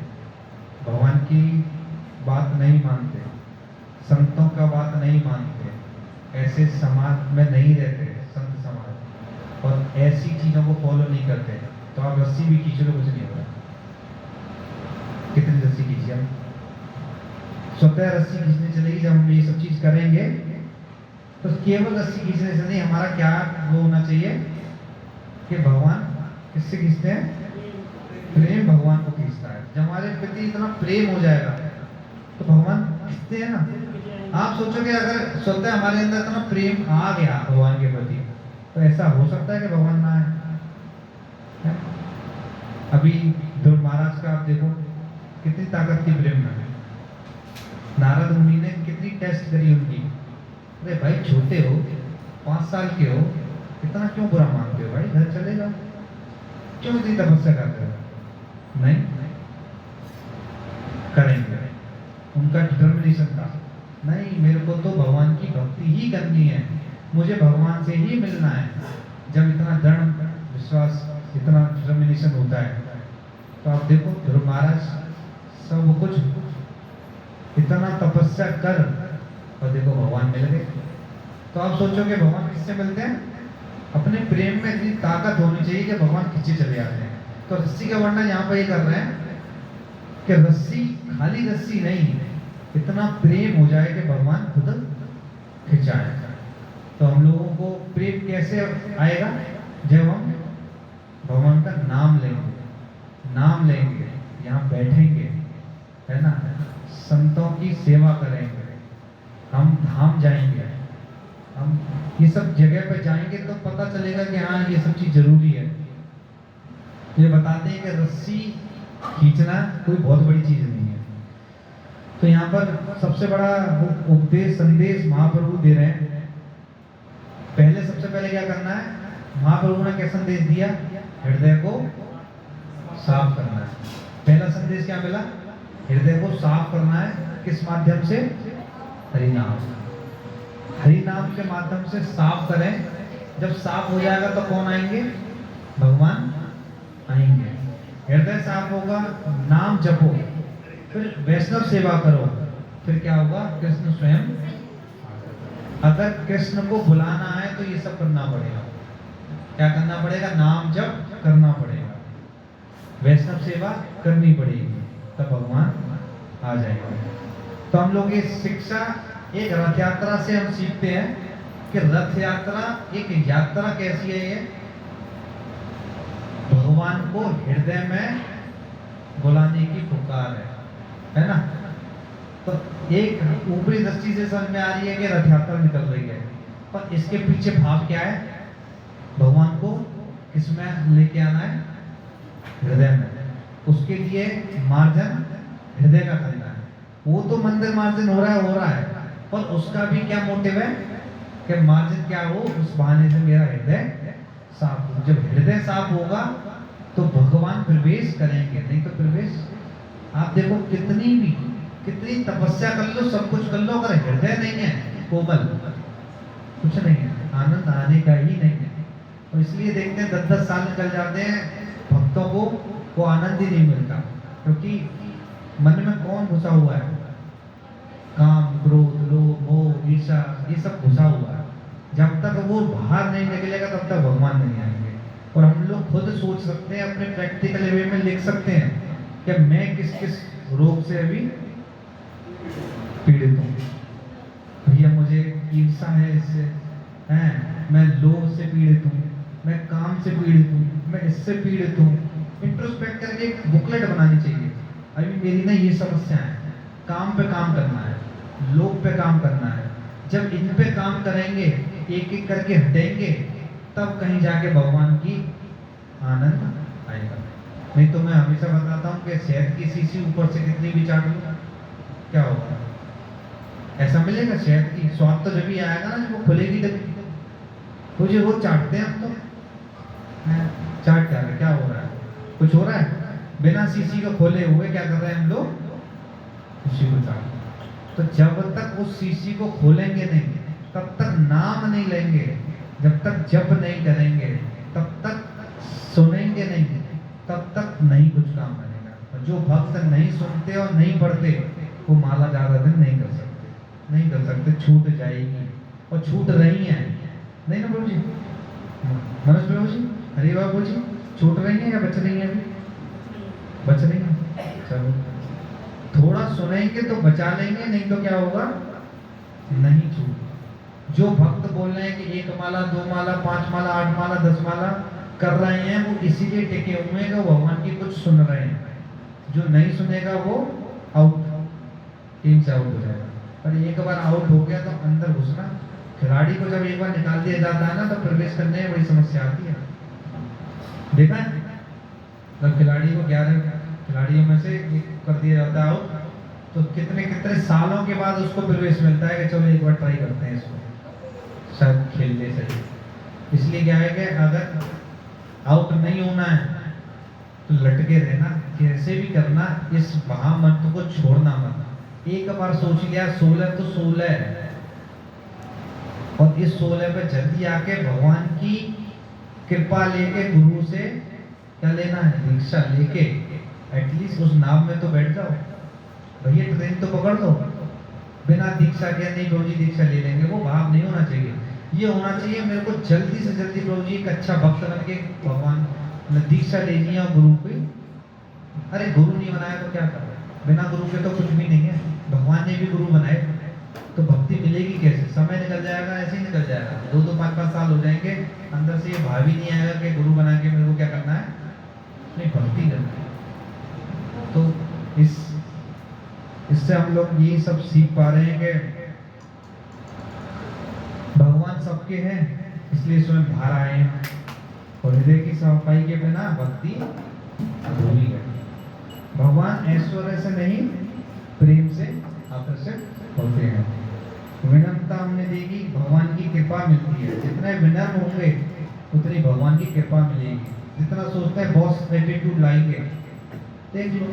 भगवान की बात नहीं मानते, संतों का बात नहीं मानते, ऐसे समाज में नहीं रहते, संत समाज, और ऐसी चीजों को फॉलो नहीं करते, तो आप रस्सी भी खींचो तो कुछ नहीं होगा। कितनी रस्सी खींचिए हम? स्वतः रस्सी खींचने चलेगी। जब हम ये सब चीज करेंगे तो केवल रस्सी खींचने से नहीं, हमारा क्या वो होना चाहिए कि भगवान किससे खींचते हैं? प्रेम भगवान को खींचता है। जब हमारे प्रति इतना प्रेम हो जाएगा तो भगवान खींचते हैं ना। आप सोचोगे अगर स्वतः हमारे अंदर इतना प्रेम आ गया भगवान के प्रति, तो ऐसा हो सकता है कि भगवान ना आए? अभी ध्रुव महाराज का आप देखो, कितनी ताकत थी प्रेम में। नारद मुनि ने कितनी टेस्ट करी उनकी। अरे भाई छोटे हो, 5 साल के हो, इतना क्यों बुरा मानते हो भाई, घर चले जाओ, क्यों इतनी तपस्या करते हो? नहीं करेंगे। उनका डिटर्मिनेशन था, नहीं मेरे को तो भगवान की भक्ति ही करनी है, मुझे भगवान से ही मिलना है। जब इतना दृढ़ विश्वास, इतना डिटर्मिनेशन होता है, तो आप देखो ध्रुव महाराज सब कुछ इतना तपस्या कर और देखो भगवान मिल गए। तो आप सोचोगे भगवान किससे मिलते हैं? अपने प्रेम में इतनी ताकत होनी चाहिए कि भगवान खींचे चले जाते हैं। तो रस्सी का वर्णन यहाँ पर ये कर रहे हैं कि रस्सी खाली रस्सी नहीं, इतना प्रेम हो जाए कि भगवान खुद खिंचाए। तो हम लोगों को प्रेम कैसे आएगा? जब हम भगवान का नाम लेंगे, यहाँ बैठेंगे, है ना, संतों की सेवा करेंगे, हम धाम जाएंगे, हम ये सब जगह पे जाएंगे तो पता चलेगा कि हाँ ये सब चीज जरूरी है। ये बताते हैं कि रस्सी खींचना कोई बहुत बड़ी चीज नहीं है। तो यहाँ पर सबसे बड़ा उपदेश संदेश महाप्रभु दे रहे हैं। सबसे पहले क्या करना है? महाप्रभु ने क्या संदेश दिया? हृदय को साफ करना है। पहला संदेश क्या मिला? हृदय को साफ करना है। किस माध्यम से? हरिनाम। हरिनाम के माध्यम से साफ करें। जब साफ हो जाएगा तो कौन आएंगे? भगवान आएंगे। हृदय साफ होगा, नाम जपो, फिर वैष्णव सेवा करो, फिर क्या होगा? कृष्ण स्वयं। अगर कृष्ण को बुलाना है तो ये सब करना पड़ेगा। क्या करना पड़ेगा? नाम जप करना पड़ेगा, वैष्णव सेवा करनी पड़ेगी, तब भगवान आ जाएगा। तो हम लोग ये शिक्षा एक रथ यात्रा से हम सीखते हैं कि रथ यात्रा एक यात्रा कैसी है। ये भगवान को हृदय में बुलाने की पुकार है ना। तो एक ऊपरी दृष्टि से समझ में आ रही है कि रथ यात्रा निकल रही है, पर इसके पीछे भाव क्या है? भगवान को किसमें लेके आना है? हृदय में। उसके लिए मार्जन हृदय का करना है। वो तो मंदिर मार्जन हो रहा है, पर उसका भी क्या मोटिव है कि मार्जन क्या हो, उस बहाने से मेरा हृदय साफ हो। जब हृदय साफ होगा तो भगवान प्रवेश करेंगे, नहीं तो प्रवेश आप देखो कितनी तपस्या कर लो, सब कुछ कर लो, अगर हृदय नहीं है कोमल, कुछ नहीं है, आनंद आने का ही नहीं है। और इसलिए देखते हैं 10-10 साल निकल जाते हैं, भक्तों को वो आनंद ही नहीं मिलता, क्योंकि मन में कौन घुसा हुआ है? काम, क्रोध, लोभ, मोह, ईर्ष्या, ये सब घुसा हुआ है। जब तक वो बाहर नहीं निकलेगा तब तक भगवान नहीं आएंगे। और हम लोग खुद सोच सकते हैं, अपने प्रैक्टिकल वे में लिख सकते हैं कि मैं किस किस रोग से अभी पीड़ित हूँ। भैया मुझे ईर्ष्या है, इससे है, मैं लोभ से पीड़ित हूँ, मैं काम से पीड़ित हूँ, मैं इससे पीड़ित हूँ। इंट्रोस्पेक्ट करके एक बुकलेट बनानी चाहिए। अभी मेरी ना ये समस्या है, काम पे काम करना है, लोभ पे काम करना है। जब इन पे काम करेंगे, एक एक करके हटेंगे, तब कहीं जाके भगवान की आनंद आएगा। नहीं तो मैं हमेशा बताता हूँ कि शहद की शीशी ऊपर से कितनी भी चाट लो, क्या होगा? ऐसा मिलेगा? शहद की स्वाद तो जब ही आएगा ना जब वो खुलेगी तभी। मुझे वो चाटते हैं हम तो, चाट क्या हो रहा है? कुछ हो रहा है? बिना शीशी को खोले हुए क्या कर रहे हैं हम लोग? शीशी को चाट। तो जब तक उस शीशी को खोलेंगे नहीं, तब तक नाम नहीं लेंगे, जब तक जप नहीं करेंगे, तब तक सुनेंगे नहीं, तब तक नहीं कुछ काम बनेगा। और जो भक्त नहीं सुनते और नहीं पढ़ते, वो माला ज्यादा दिन नहीं कर सकते, छूट जाएगी। और छूट रही है, नहीं ना प्रभु जी? मनोज प्रभु जी, हरे बाबू जी, छूट रही है या बच रही है? अभी बच रही है। चलो थोड़ा सुनेंगे तो बचा लेंगे, नहीं तो क्या होगा? नहीं छूट। जो भक्त बोल रहे हैं कि 1 माला 2 माला 5 माला 8 माला 10 माला कर रहे हैं, वो इसीलिए टिके हुए हैं कि भगवान की कुछ सुन रहे हैं। जो नहीं सुनेगा वो आउट, टीम से आउट हो जाएगा। पर एक बार आउट हो गया तो अंदर घुसना, खिलाड़ी को जब एक बार निकाल दिया जाता है ना, तो प्रवेश करने में बड़ी समस्या आती है। देखा है? जब खिलाड़ी को 11 खिलाड़ियों में से एक कर दिया जाता है आउट, तो कितने सालों के बाद उसको प्रवेश मिलता है कि चलो एक बार ट्राई करते हैं इसको, शायद खेल ले सही। इसलिए क्या है कि अगर आउट नहीं होना है तो लटके रहना, कैसे भी करना, इस महामंत्र को छोड़ना मत। एक बार सोच लिया 16 तो 16 है, और इस 16 पे जल्दी आके भगवान की कृपा लेके गुरु से क्या लेना है? दीक्षा लेके एटलीस्ट उस नाव में तो बैठ जाओ। भैया ट्रेन तो पकड़ लो, बिना दीक्षा के नहीं प्रभु जी दीक्षा ले लेंगे, वो भाव नहीं होना चाहिए। ये होना चाहिए मेरे को जल्दी से जल्दी प्रभु जी एक अच्छा भक्त बन के भगवान ने दीक्षा लेनी है गुरु की। अरे गुरु नहीं बनाया तो क्या कर रहे? बिना गुरु के तो कुछ भी नहीं है। भगवान ने भी गुरु बनाए, तो भक्ति मिलेगी कैसे? समय निकल जाएगा, ऐसे ही निकल जाएगा, 2-2 5-5 साल हो जाएंगे, अंदर से ये भाव ही नहीं आएगा कि गुरु बना के मेरे को क्या करना है, नहीं भक्ति करना है। तो इससे हम लोग यही सब सीख पा रहे हैं कि भगवान सबके हैं, इसलिए स्वयं बाहर आए हैं, और हृदय की सफाई के बिना भक्ति अधूरी है। भगवान ऐश्वर्य से नहीं, प्रेम से आकर्षित होते हैं। विनम्रता हमने देखी, भगवान की कृपा मिलती है। जितने विनम्र होंगे उतनी भगवान की कृपा मिलेगी। जितना सोचते हैं बॉस एटीट्यूड लाएंगे, देख लो,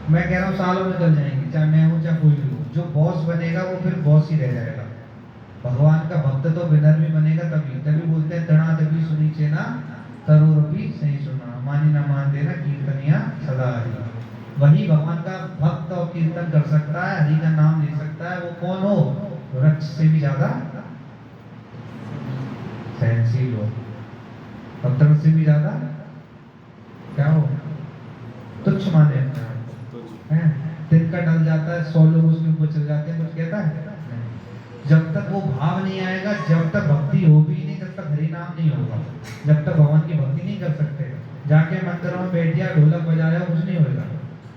मैं कह रहा हूँ सालों में निकल जाएंगे, चाहे मैं हूँ चाहे कोई भी हो। जो बॉस बनेगा वो फिर बॉस ही रह जाएगा। भगवान का भक्त तो विनम्र भी बनेगा, तभी बोलते हैं तणा तभी सुनी चेना तरोरपी सही सुना, मानी ना मान देना कीर्तनिया सदा हरि। वही भगवान का भक्त और कीर्तन कर सकता है, हरि का नाम ले सकता है। वो कौन हो? वृक्ष से भी ज्यादा सहनशील हो, पत्थर से भी ज्यादा क्या हो, तुच्छ माने अपने आप को, हैं? दिन का डल जाता है, 100 लोग उसके ऊपर चल जाते हैं, कुछ कहता है? जब तक वो भाव नहीं आएगा, जब तक भक्ति होगी नहीं, जब तक हरि नाम नहीं होगा, जब तक भगवान की भक्ति नहीं कर सकते। जाके मंदिरों में बैठ गया, ढोलक बजाया, कुछ नहीं होगा।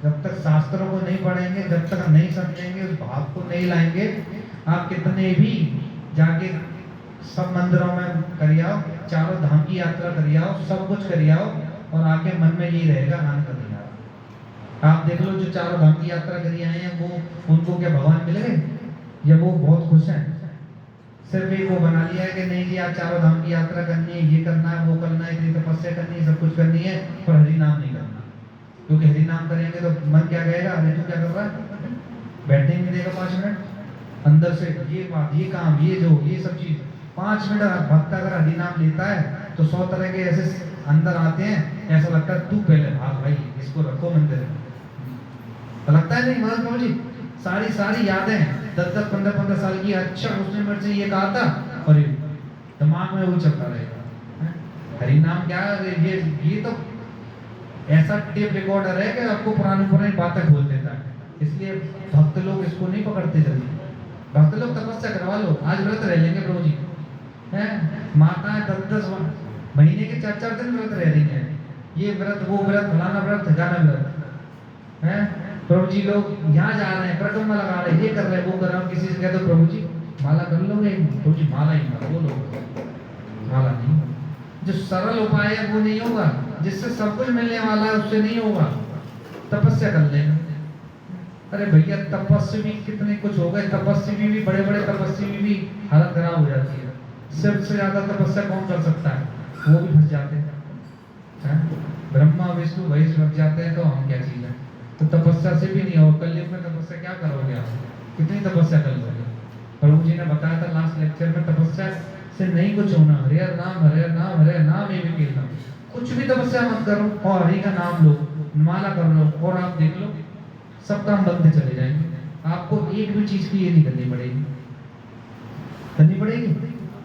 जब तक शास्त्रों को नहीं पढ़ेंगे, जब तक नहीं समझेंगे, उस भाव को नहीं लाएंगे, आप कितने भी जाके सब मंदिरों में करियाओ, चारों धाम की यात्रा करियाओ, सब कुछ करियाओ, और आके मन में यही रहेगा आनंद नहीं आ रहा। आप देख लो जो चारों धाम की यात्रा करी आए हैं, वो उनको क्या भगवान मिल गए, या वो बहुत खुश हैं? सिर्फ एक वो बना लिया है कि नहीं जी आज चारों धाम की यात्रा करनी है, ये करना है, वो करना है, इतनी तपस्या करनी है, सब कुछ करनी है, पर हरि नाम नहीं करना। क्योंकि हरि नाम करेंगे तो मन क्या कहेगा, अरे तू क्या कर रहा है, बैठने नहीं देगा 5 मिनट, अंदर से ये बात, ये काम, ये सब चीज 5 मिनट भक्त अगर हरि नाम लेता है तो 100 तरह के ऐसे अंदर आते हैं, ऐसा लगता है तू पहले भाग भाई, इसको रखो मंदिर। तो लगता है नहीं महाराज जी, सारी यादें 10-10 15-15 साल की, अच्छा उसने मेरे से ये कहा था, और दिमाग में वो चलता रहेगा। हरि नाम क्या है, ये तो ऐसा टेप रिकॉर्डर है कि आपको पुरानी बातें खोल देता है। इसलिए भक्त लोग इसको नहीं पकड़ते जल्दी। भक्त लोग तपस्या करवा लो, आज व्रत रह लेंगे प्रभु जी, हैं? माता 10-10 महीने के 4-4 दिन व्रत रह रही है, ये व्रत वो व्रत, फलाना व्रत, ठिकाना व्रत, हैं? प्रभु जी लोग यहाँ जा रहे हैं, परिक्रमा लगा रहे हैं, ये कर रहे हैं, वो कर रहे हैं। किसी से कहते हो प्रभु जी माला कर लोगे, प्रभु जी माला ही मत बोलो, माला नहीं। जो सरल उपाय है वो नहीं होगा, जिससे सब कुछ मिलने वाला है उससे नहीं होगा। तपस्या कर लेना। अरे भैया तपस्वी कितने कुछ हो गए, तपस्वी भी बड़े तपस्वी भी हालत खराब हो जाती है। सिर्फ से ज्यादा तपस्या कौन कर सकता है, वो भी फंस जाते हैं। ब्रह्मा विष्णु महेश लग जाते हैं, तो हम क्या चीज है। तो तपस्या से भी नहीं हो, कलयुग में तपस्या क्या करोगे आप, कितनी तपस्या कर लोगे। प्रभु जी ने बताया था लास्ट लेक्चर में, तपस्या से नहीं कुछ होना, हरे नाम ये भी कीर्तन, कुछ भी तपस्या मत करो और हरि का नाम लो, माला कर लो, और आप देख लो सब काम बनते चले जाएंगे। आपको एक भी चीज की ये नहीं करनी पड़ेगी।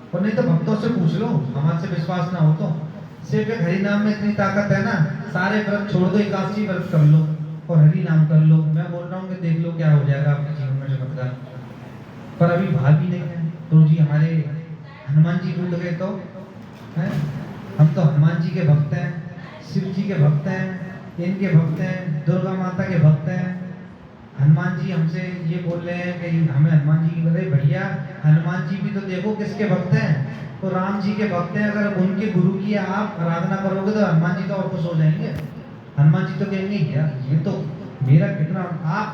और नहीं तो भक्तों से पूछ लो, हमारे से विश्वास ना हो तो। सिर्फ एक हरि नाम में इतनी ताकत है ना, सारे व्रत छोड़ दो, 81 व्रत कर लो और हरि नाम कर लो। मैं बोल रहा हूँ कि देख लो क्या हो जाएगा आपके जीवन में चमत्कार। पर अभी भाव ही नहीं है। तो जी हमारे हनुमान जी टूट गए तो हैं, हम तो हनुमान जी के भक्त हैं, शिव जी के भक्त हैं, इनके भक्त हैं, दुर्गा माता के भक्त हैं। हनुमान जी हमसे ये बोल रहे हैं कि हमें हनुमान जी की बताइए। भैया हनुमान जी भी तो देखो किसके भक्त हैं, तो राम जी के भक्त हैं। अगर उनके गुरु की आप आराधना करोगे तो हनुमान जी तो और खुश हो जाएंगे। हनुमान जी तो कहेंगे यार ये तो मेरा कितना,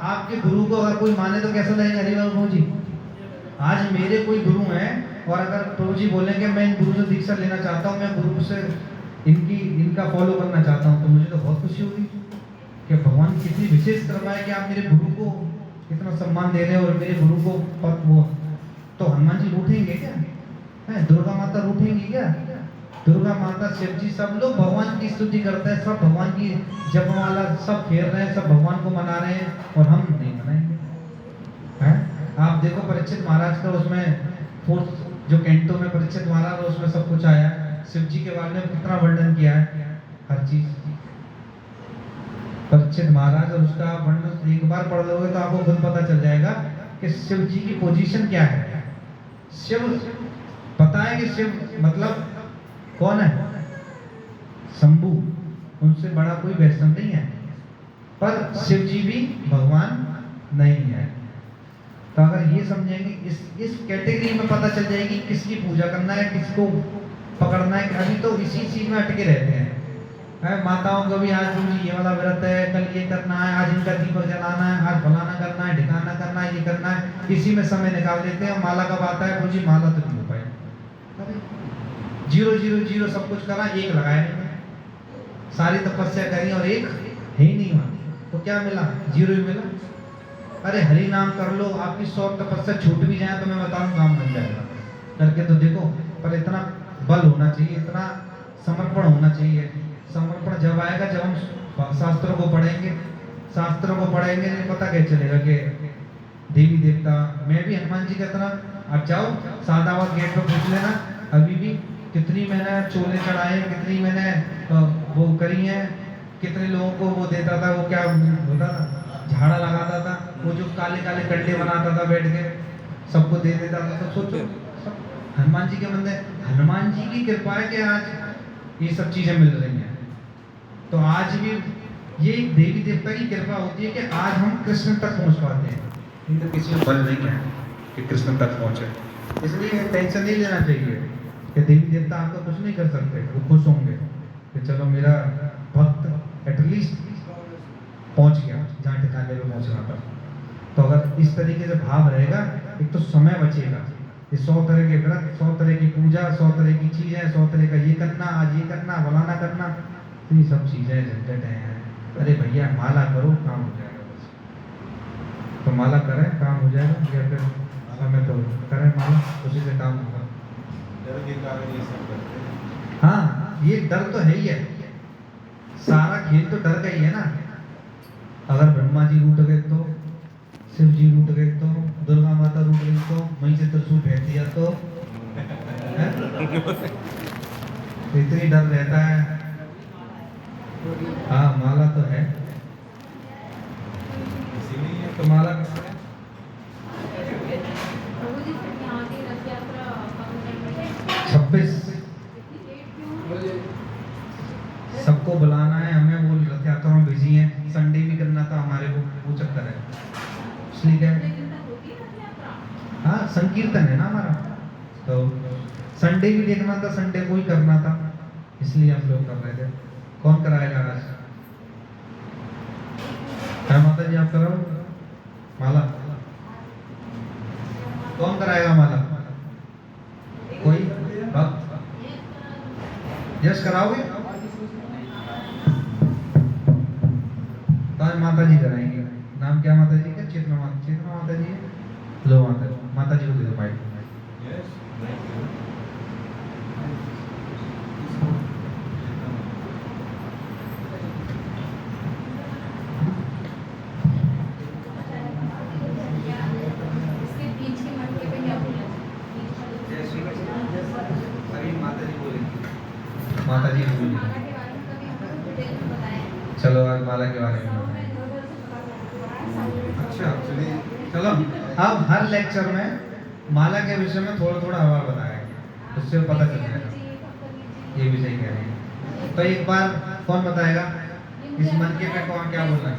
आपके गुरु को अगर कोई माने तो कैसा लगेगा। हरि प्रभु जी आज मेरे कोई गुरु हैं और अगर प्रभु जी बोलेंगे मैं इन गुरु से दीक्षा लेना चाहता हूँ, मैं गुरु से इनका फॉलो करना चाहता हूँ, तो मुझे तो बहुत खुशी होगी कि भगवान कितनी विशेष कृपा है कि आप मेरे गुरु को कितना सम्मान दे रहे हैं और मेरे गुरु को पद वो। तो हनुमान जी रूठेंगे क्या है, दुर्गा माता रूठेंगी क्या। दुर्गा माता शिव जी सब लोग भगवान की स्तुति करते हैं, सब भगवान की जपमाला सब फेर रहे हैं, सब भगवान को मना रहे हैं और हम नहीं मनाएंगे हैं। आप देखो परीक्षित महाराज का उसमें 4th जो कैंटो में परीक्षित महाराज उसमें सब कुछ आया, शिव जी के बारे में कितना वर्णन किया है हर चीज। परीक्षित महाराज और उसका वर्णन एक बार पढ़ लोगे तो आपको खुद पता चल जाएगा कि शिव जी की पोजीशन क्या है। शिव पता है कि शिव मतलब कौन है, शंभू, उनसे बड़ा कोई वैष्णव नहीं है, पर शिव जी भी भगवान नहीं है। तो अगर ये समझेंगे इस कैटेगरी में पता चल जाएगी किसकी पूजा करना है, किसको पकड़ना है। अभी तो इसी चीज में अटके रहते हैं। माताओं को भी आज ये वाला व्रत है, कल ये करना है, आज इनका दीपक जलाना है, आज फलाना करना है, ढिकाना करना है, ये करना है, इसी में समय निकाल देते हैं। माला कब आता है, जी माला तो नहीं हो पाए, 0 सब कुछ करा, एक लगाया नहीं, सारी तपस्या करी और एक है ही नहीं वहां, तो क्या मिला, 0 ही मिला। अरे हरि नाम कर लो, आपकी 100 तपस्या छूट भी जाए तो मैं बताऊं काम बन जाएगा, करके तो देखो। पर इतना बल होना चाहिए, इतना समर्पण होना चाहिए। समर्पण जब आएगा जब हम शास्त्रों को पढ़ेंगे, शास्त्रों को पढ़ेंगे नहीं पता कैसे चलेगा कि देवी देवता। मैं भी हनुमान जी की तरह, आप जाओ सादाबाद गेट पर पूछ लेना, अभी भी कितनी मैंने चोले चढ़ाए, कितनी मैंने वो करी है, कितने लोगों को वो देता था, वो क्या होता था, झाड़ा लगाता था, वो जो काले काले कंडे बनाता था बैठ के, सबको दे देता था। तो सोचो हनुमान जी के मंदिर, हनुमान जी की कृपा है कि आज ये सब चीजें मिल रही हैं। तो आज भी ये एक देवी देवता की कृपा होती है कि आज हम कृष्ण तक पहुंच पाते हैं, नहीं तो किसी में बल नहीं है कि कृष्ण तक पहुंचे। इसलिए टेंशन नहीं लेना चाहिए कि देवी देवता आपको कुछ नहीं कर सकते, वो खुश होंगे कि चलो मेरा भक्त एटलीस्ट पहुंच गया जहाँ ठिकाने पे पहुंचना था। तो अगर इस तरीके से भाव रहेगा, एक तो समय बचेगा, ये 100 तरह के व्रत, 100 तरह की पूजा, 100 तरह की चीजें, 100 तरह का ये करना, आज ये करना, फलाना करना, तो ये सब चीजें झंझट हैं। अरे भैया माला करो, काम हो जाएगा बस। तो माला करें, काम हो जाएगा, या फिर समय तो करें माला, उसी से काम होगा। डर के कारण ये सब करते हैं। हाँ, ये डर तो है ही है, सारा खेल तो डर का ही है ना। अगर ब्रह्मा जी रूठ गए तो, शिव जी रूठ गए तो, दुर्गा माता रूठ गई तो, वहीं से त्रिशूल फेंक दिया तो, इतनी डर रहता है। हाँ माला तो है, इसीलिए तो माला प्रभु जी यहाँ की रथ यात्रा कब है? 26 सबको बुलाना है हमें, वो रथ यात्रा में बिजी हैं, संडे भी करना था हमारे को, वो चक्कर है, इसलिए क्या है। हाँ संकीर्तन है ना हमारा, तो संडे भी देखना था, संडे को ही करना था, इसलिए हम लोग कर रहे थे। कौन कराएगा आज? है माता जी आप कराओ माला? कौन कराएगा माला? कोई भक्त? यस कराओगे? तो आज माता जी कराएंगे। नाम क्या माता जी का? चेतना माता जी है। लो माता जी को दे दो माइक। इसके बीच के मटके पे क्या बोला? जय श्री कृष्ण। अभी माता जी बोलेंगी, माता जी बोलेंगी। माला के बारे में कभी हमको डिटेल में बताया? चलो आज माला के बारे में। अच्छा चलिए, चलो अब हर लेक्चर में माला के विषय में थोड़ा थोड़ा हवा बताएंगे, उससे पता चल जाएगा। ये भी सही कह रहे हैं। तो एक बार कौन बताएगा इस मनके पे कौन क्या बोल रहा है?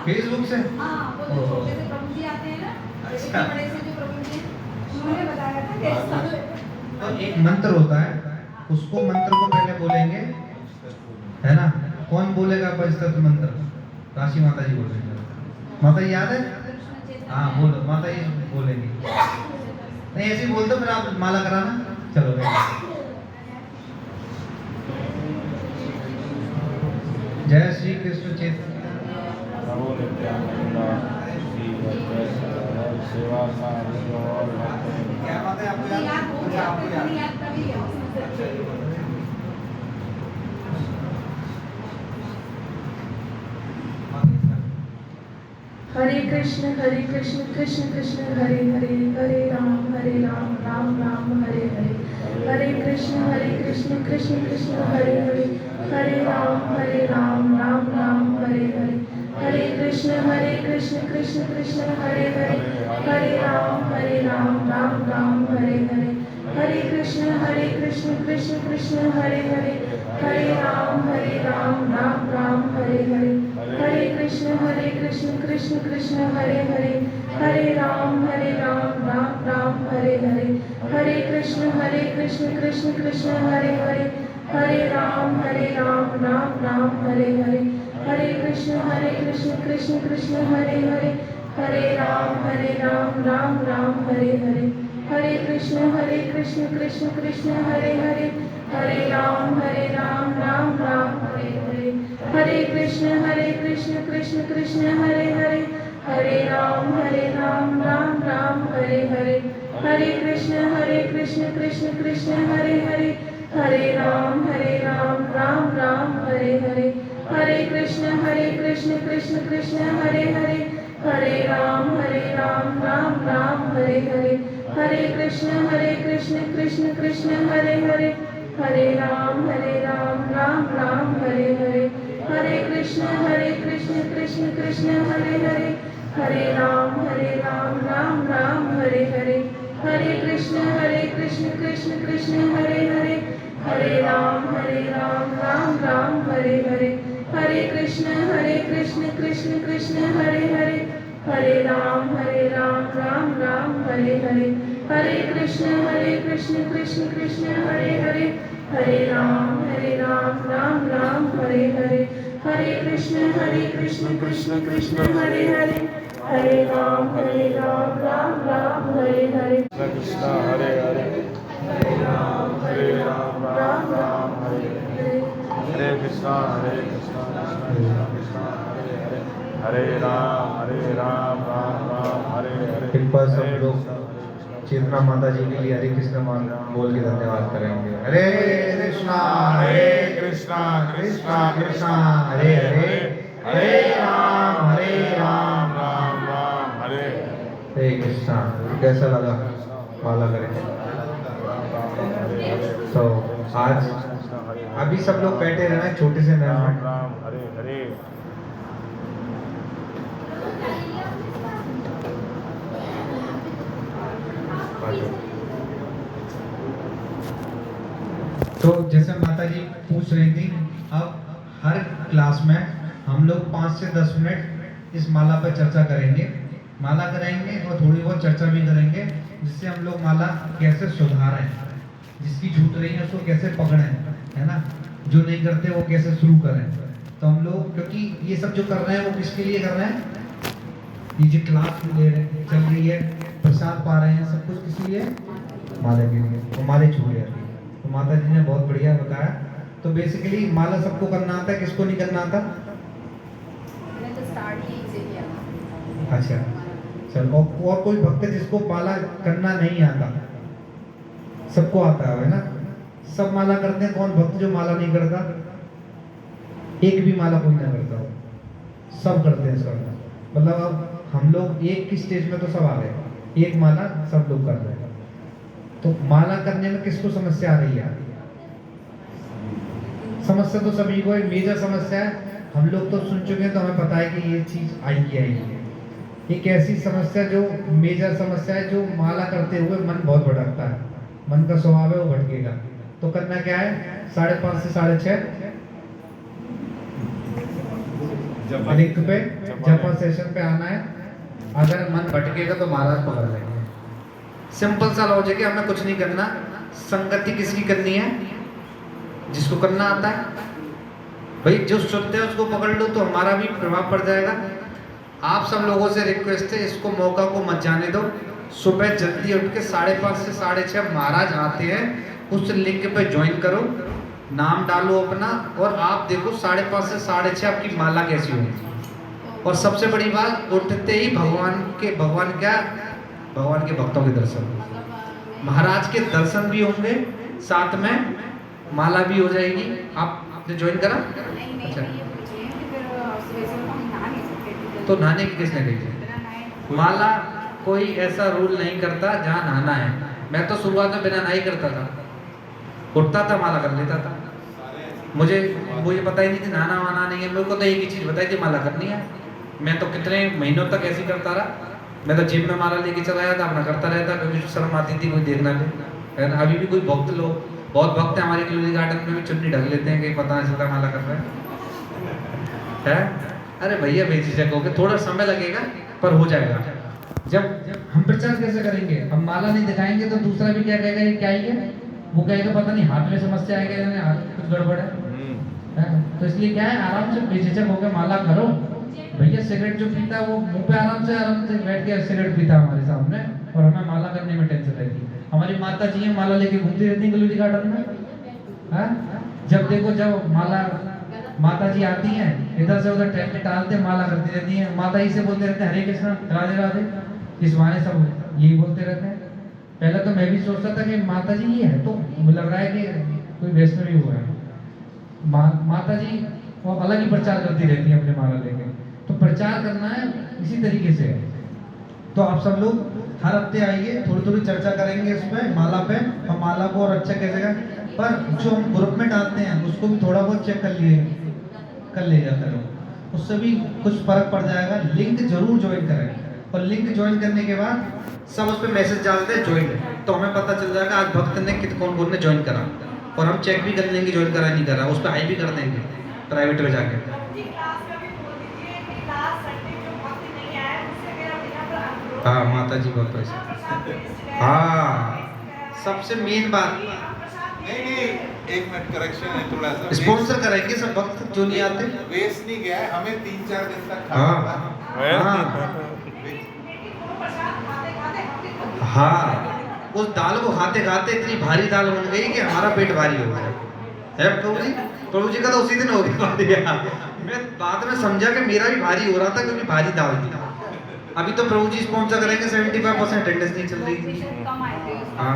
फेसबुक से? हाँ, वो जो छोटे से प्रभु जी आते हैं ना, अच्छा। बड़े से जो प्रभु जी हैं, उन्होंने बताया था कैसा। तो एक मंत्र होता है, उसको मंत्र को पहले बोलेंगे, है ना? कौन बोलेगा पंचतत्व मंत्र? काशी माता जी बोलेंगे। माता जी याद है? हाँ बोलो, माता जी बोलेंगी। नहीं ऐसे ही बोल दो, फिर आप माला कराना। चलो भाई। जय श्री कृष्ण चैतन्य प्रभु नित्यानंद श्री अद्वैत सेवा सारी और भक्त क्या बात है आपको याद हो गया, आपको याद? याद तभी है। हरे कृष्ण कृष्ण कृष्ण हरे हरे, हरे राम राम राम हरे हरे। हरे कृष्ण कृष्ण कृष्ण हरे हरे, हरे राम राम राम हरे हरे। हरे कृष्ण कृष्ण कृष्ण हरे हरे, हरे राम राम राम हरे हरे, हरे कृष्ण कृष्ण कृष्ण हरे हरे, हरे राम राम राम हरे हरे, हरे कृष्ण कृष्ण कृष्ण हरे हरे, हरे राम राम राम हरे हरे, हरे कृष्ण कृष्ण कृष्ण हरे हरे, हरे राम राम राम हरे हरे, हरे कृष्ण कृष्ण कृष्ण हरे हरे, हरे राम राम राम हरे हरे, हरे कृष्ण कृष्ण कृष्ण हरे हरे, हरे राम राम राम हरे हरे, हरे कृष्ण कृष्ण कृष्ण हरे हरे, हरे राम राम राम हरे हरे, हरे कृष्ण कृष्ण कृष्ण हरे हरे, हरे राम राम राम हरे हरे, हरे कृष्ण कृष्ण कृष्ण हरे हरे, हरे राम राम राम हरे हरे, हरे कृष्ण कृष्ण कृष्ण हरे हरे, हरे राम राम राम हरे हरे, हरे कृष्ण कृष्ण कृष्ण हरे हरे, हरे राम राम राम हरे हरे, हरे कृष्ण कृष्ण कृष्ण हरे हरे, हरे राम राम राम हरे हरे, हरे कृष्ण कृष्ण कृष्ण हरे हरे, हरे राम राम राम हरे हरे, हरे कृष्ण कृष्ण कृष्ण हरे हरे, हरे राम राम राम हरे हरे, हरे कृष्ण कृष्ण कृष्ण हरे हरे, हरे राम राम राम हरे हरे, कृष्ण हरे हरे, हरे राम राम हरे हरे, हरे कृष्णा कृष्ण कृष्ण हरे हरे, हरे राम राम हरे हरे। कृपा सब लोग चेतना माता जी के लिए हरे कृष्ण बोल के धन्यवाद करेंगे। हरे कृष्णा कृष्णा कृष्णा कृष्णा हरे हरे, हरे राम राम राम हरे हरे कृष्णा। कैसा लगा माला करके? तो आज अभी सब लोग बैठे रहना, छोटे से राम नाम राम हरे हरे। तो जैसे माता जी पूछ रही थी, अब हर क्लास में हम लोग 5 से 10 मिनट इस माला पर चर्चा करेंगे, माला कराएंगे और थोड़ी बहुत चर्चा भी करेंगे, जिससे हम लोग माला कैसे सुधारें, जिसकी छूट रही है उसको कैसे पकड़ें, है ना, जो नहीं करते वो कैसे शुरू करें। तो हम लोग, क्योंकि ये सब जो कर रहे हैं वो किसके लिए कर रहे हैं, ये जो क्लास ले रहे चल रही है, प्रसाद पा रहे हैं, सब कुछ किस लिए, माला के लिए। तो माले छूट रही है, तो माता जी ने बहुत बढ़िया बताया। तो बेसिकली माला सबको करना आता है, किसको नहीं करना आता? मैंने तो स्टार्ट ही से किया। अच्छा चलो, और कोई भक्त जिसको माला करना नहीं आता? सबको आता है ना, सब माला करते हैं। कौन भक्त जो माला नहीं करता? एक भी माला कोई ना करता हो, सब करते हैं सब। मतलब अब हम लोग एक की स्टेज में तो सब आ गए, एक माला सब लोग कर रहे हैं। तो माला करने में किसको समस्या आ रही है? समस्या तो सभी को है, मेजर समस्या है। हम लोग तो सुन चुके हैं, तो हमें पता है कि ये चीज आएगी है। एक ऐसी समस्या जो मेजर समस्या है, जो माला करते हुए मन बहुत भटकता है, मन का स्वभाव है वो भटकेगा। तो करना क्या है, 5:30 से 6:30 लिंक पे जपा सेशन पे आना है। अगर मन भटकेगा तो महाराज पकड़ लेंगे। सिंपल सा लॉजिक है, हमें कुछ नहीं करना। संगति किसकी करनी है? जिसको करना आता है। भाई जो शुद्ध है उसको पकड़ लो तो हमारा भी प्रभाव पड़ जाएगा। आप सब लोगों से रिक्वेस्ट है, इसको मौका को मत जाने दो। सुबह जल्दी उठ के 5:30 से 6:30 महाराज आते हैं, उस लिंक पे ज्वाइन करो, नाम डालो अपना, और आप देखो 5:30 से 6:30 आपकी माला कैसी होगी। और सबसे बड़ी बात, उठते ही भगवान के भक्तों के दर्शन, महाराज के दर्शन भी होंगे, साथ में माला भी हो जाएगी। आपने ज्वाइन करा? अच्छा, तो नहाने की किसने कही? माला कोई ऐसा रूल नहीं करता जहाँ नहाना है। मैं तो शुरुआत में बिना नहाई करता था, उठता था माला कर लेता था। मुझे पता ही नहीं थी नहाना वाना नहीं है। मेरे को तो एक ही चीज़ बताई थी, माला करनी है। मैं तो कितने महीनों तक ऐसे करता रहा, मैं तो जेब में माला लेके चला जाता, अपना करता रहता, क्योंकि शर्म आती थी कोई देखना ले, है ना। अभी भी कोई भक्त लोग, बहुत भक्त है हमारे क्लोजी गार्डन में भी चुन्नी ढक लेते हैं कि पता नहीं चलता माला कर रहा है। अरे भैया बेझिझक होके, थोड़ा समय लगेगा पर हो जाएगा। जब हम प्रचार कैसे करेंगे, हम माला नहीं दिखाएंगे तो दूसरा भी क्या कहेगा, ये क्या ही है, वो कहेगा पता नहीं हाथ में समस्या आएगा या हाथ में कुछ गड़बड़ है। तो इसलिए क्या है, आराम से बेझिझक होकर माला करो। भैया सिगरेट जो पीता है वो मुंह पे आराम से बैठ के सिगरेट पीता है हमारे सामने, और हमें माला करने में टेंशन रहती है। हमारी माता जी है माला लेके घूमती रहती है क्लोजी गार्डन में, है। जब देखो जब माला माता जी आती हैं, इधर से उधर टहलते टालते माला करती रहती हैं, माता जी से बोलते रहते हैं हरे कृष्ण राधे राधे, इस बहाने सब यही बोलते रहते हैं। पहले तो मैं भी सोचता था कि माता जी ये है, तो मुझे लग रहा है कि कोई वैष्णवी हुआ है। माता जी वो अलग ही प्रचार करती रहती है अपने माला लेके। तो प्रचार करना है इसी तरीके से है। तो आप सब लोग हर हफ्ते आइए, थोड़ी थोड़ी चर्चा करेंगे इसमें माला पे, और माला को और अच्छा कैसे करें। पर जो हम ग्रुप में डालते हैं उसको भी थोड़ा बहुत चेक कर ले जाते लोग, उससे भी कुछ फर्क पड़ जाएगा। लिंक जरूर ज्वाइन करें, और लिंक ज्वाइन करने के बाद सब उस पर मैसेज डालते हैं ज्वाइन, तो हमें पता चल जाएगा आज भक्त ने कौन कौन ने ज्वाइन करा, और हम चेक भी कर लेंगे ज्वाइन करा नहीं करा, उस पर आई भी कर देंगे प्राइवेट में जाके। हाँ माता जी बहुत परेशान। हाँ सबसे मेन बात, नहीं, एक मिनट करेक्शन है थोड़ा सा। स्पॉन्सर करेंगे सब भक्त जो नहीं आते। वेस्ट नहीं गया है, हमें 3-4 दिन तक हाँ उस दाल को खाते खाते इतनी भारी दाल बन गई कि हमारा पेट भारी हो गया है। प्रभु जी का तो उसी दिन हो गया। मैं बाद में समझा कि मेरा भी भारी हो रहा था, क्योंकि भारी दाल थी। अभी तो प्रभु जी स्पॉन्सर करेंगे, 75% अटेंडेंस नहीं चल रही थी। हाँ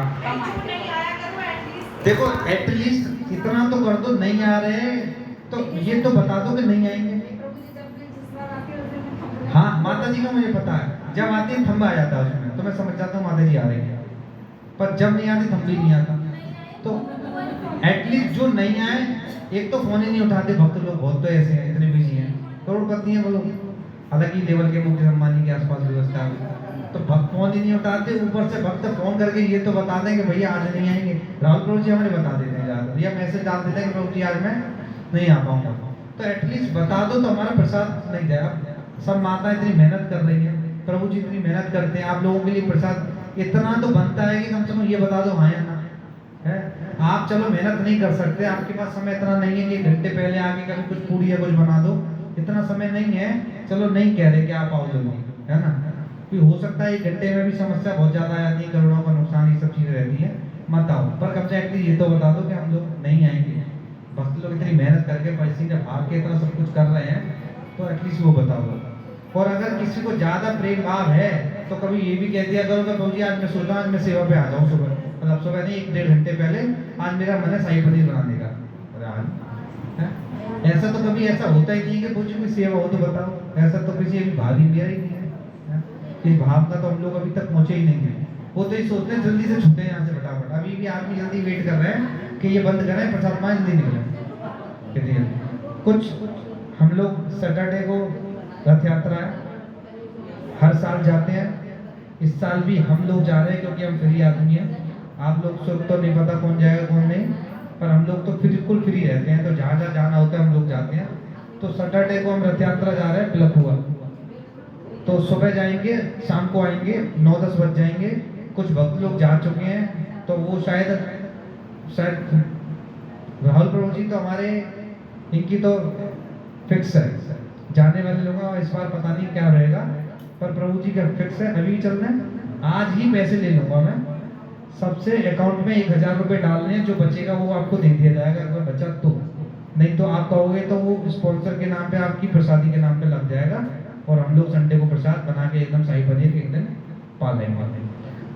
देखो एटलीस्ट इतना तो कर दो, नहीं आ रहे हैं तो ये तो बता दो कि नहीं आएंगे। हाँ माता जी का मुझे पता है, जब आती है थंबा आ जाता है उसमें, तो मैं समझ जाता हूँ माता जी आ रही है। पर जब नहीं आती थंबी नहीं आता। तो एटलीस्ट जो नहीं आए, एक तो फोन ही नहीं उठाते भक्त लोग, बहुत तो ऐसे हैं, इतने बिजी हैं, करोड़पति हैं वो लोग, अलग ही लेवल के मुकेश अंबानी के आसपास व्यवस्था है। तो भक्त फोन ही नहीं उठाते, ऊपर से भक्त फोन करके ये तो बता दें कि भैया आज नहीं आएंगे। राहुल प्रभु जी हमें बता देते हैं ज्यादा, या मैसेज डाल देते हैं कि प्रभु जी आज मैं नहीं आ पाऊंगा। तो एटलीस्ट बता दो तो हमारा प्रसाद नहीं जाए। सब माता इतनी मेहनत कर रही है, प्रभु जी इतनी मेहनत करते हैं, आप लोगों के लिए प्रसाद इतना तो बनता है कि कम से कम ये बता दो हाँ या ना है। आप चलो मेहनत नहीं कर सकते, आपके पास समय इतना नहीं है कि 1 घंटे पहले आके कभी कुछ पूरी या कुछ बना दो, इतना समय नहीं है। चलो नहीं कह रहे कि आप आओ जल्दी, है ना, कि हो सकता है 1 घंटे में भी समस्या बहुत ज्यादा आ जाती है, करोड़ों का नुकसान, ये सब चीजें रहती है, मत आओ। पर कम से कम ये तो बता दो कि हम लोग नहीं आएंगे। भक्त लोग इतनी मेहनत करके पैसे का भाग के इतना सब कुछ कर रहे हैं, तो एटलीस्ट वो बता दो। और अगर किसी को ज्यादा प्रेम भाव है तो कभी ये भी कह दिया करो कि प्रभु जी आज मैं सोचा आज मैं सेवा पे आ जाऊँ सुबह, मतलब सुबह नहीं 1-1.5 घंटे पहले, आज मेरा मन है शाही पनीर बनाने का। अरे आज ऐसा तो कभी ऐसा होता ही नहीं कि प्रभु जी कोई सेवा हो तो बताओ। ऐसा तो किसी अभी भाव ही मेरा ही नहीं है, इस भाव का तो हम लोग अभी तक पहुंचे ही नहीं है। वो तो ये सोचते हैं जल्दी से छूटे यहाँ से फटाफट। अभी भी आदमी जल्दी वेट कर रहे हैं कि ये बंद करें, प्रसाद माँ जल्दी निकले। कुछ हम लोग सैटरडे को रथ यात्रा है, हर साल जाते हैं, इस साल भी हम लोग जा रहे हैं क्योंकि हम फ्री आदमी हैं। आप लोग सब तो नहीं पता कौन जाएगा कौन नहीं, पर हम लोग तो बिल्कुल फ्री रहते हैं, तो जहाँ जहाँ जाना होता है हम लोग जाते हैं। तो सैटरडे को हम रथ यात्रा जा रहे हैं पिलखुआ, तो सुबह जाएंगे शाम को आएंगे, 9-10 बज जाएंगे। कुछ भक्त लोग जा चुके हैं, तो वो शायद राहुल प्रभु जी तो हमारे, इनकी तो फिक्स है, जाने वाले लोगों का इस बार पता नहीं क्या रहेगा, पर प्रभु जी का फिक्स है। अभी चलना है, आज ही पैसे ले लूंगा मैं, सबसे अकाउंट में 1000 रुपये डालने हैं, जो बचेगा वो आपको दे दिया जाएगा अगर बचा तो, नहीं तो आप कहोगे तो वो स्पॉन्सर के नाम पे, आपकी प्रसादी के नाम पे लग जाएगा, और हम लोग संडे को प्रसाद बना के एकदम शाही पनीर के एक दिन पाल देंगे।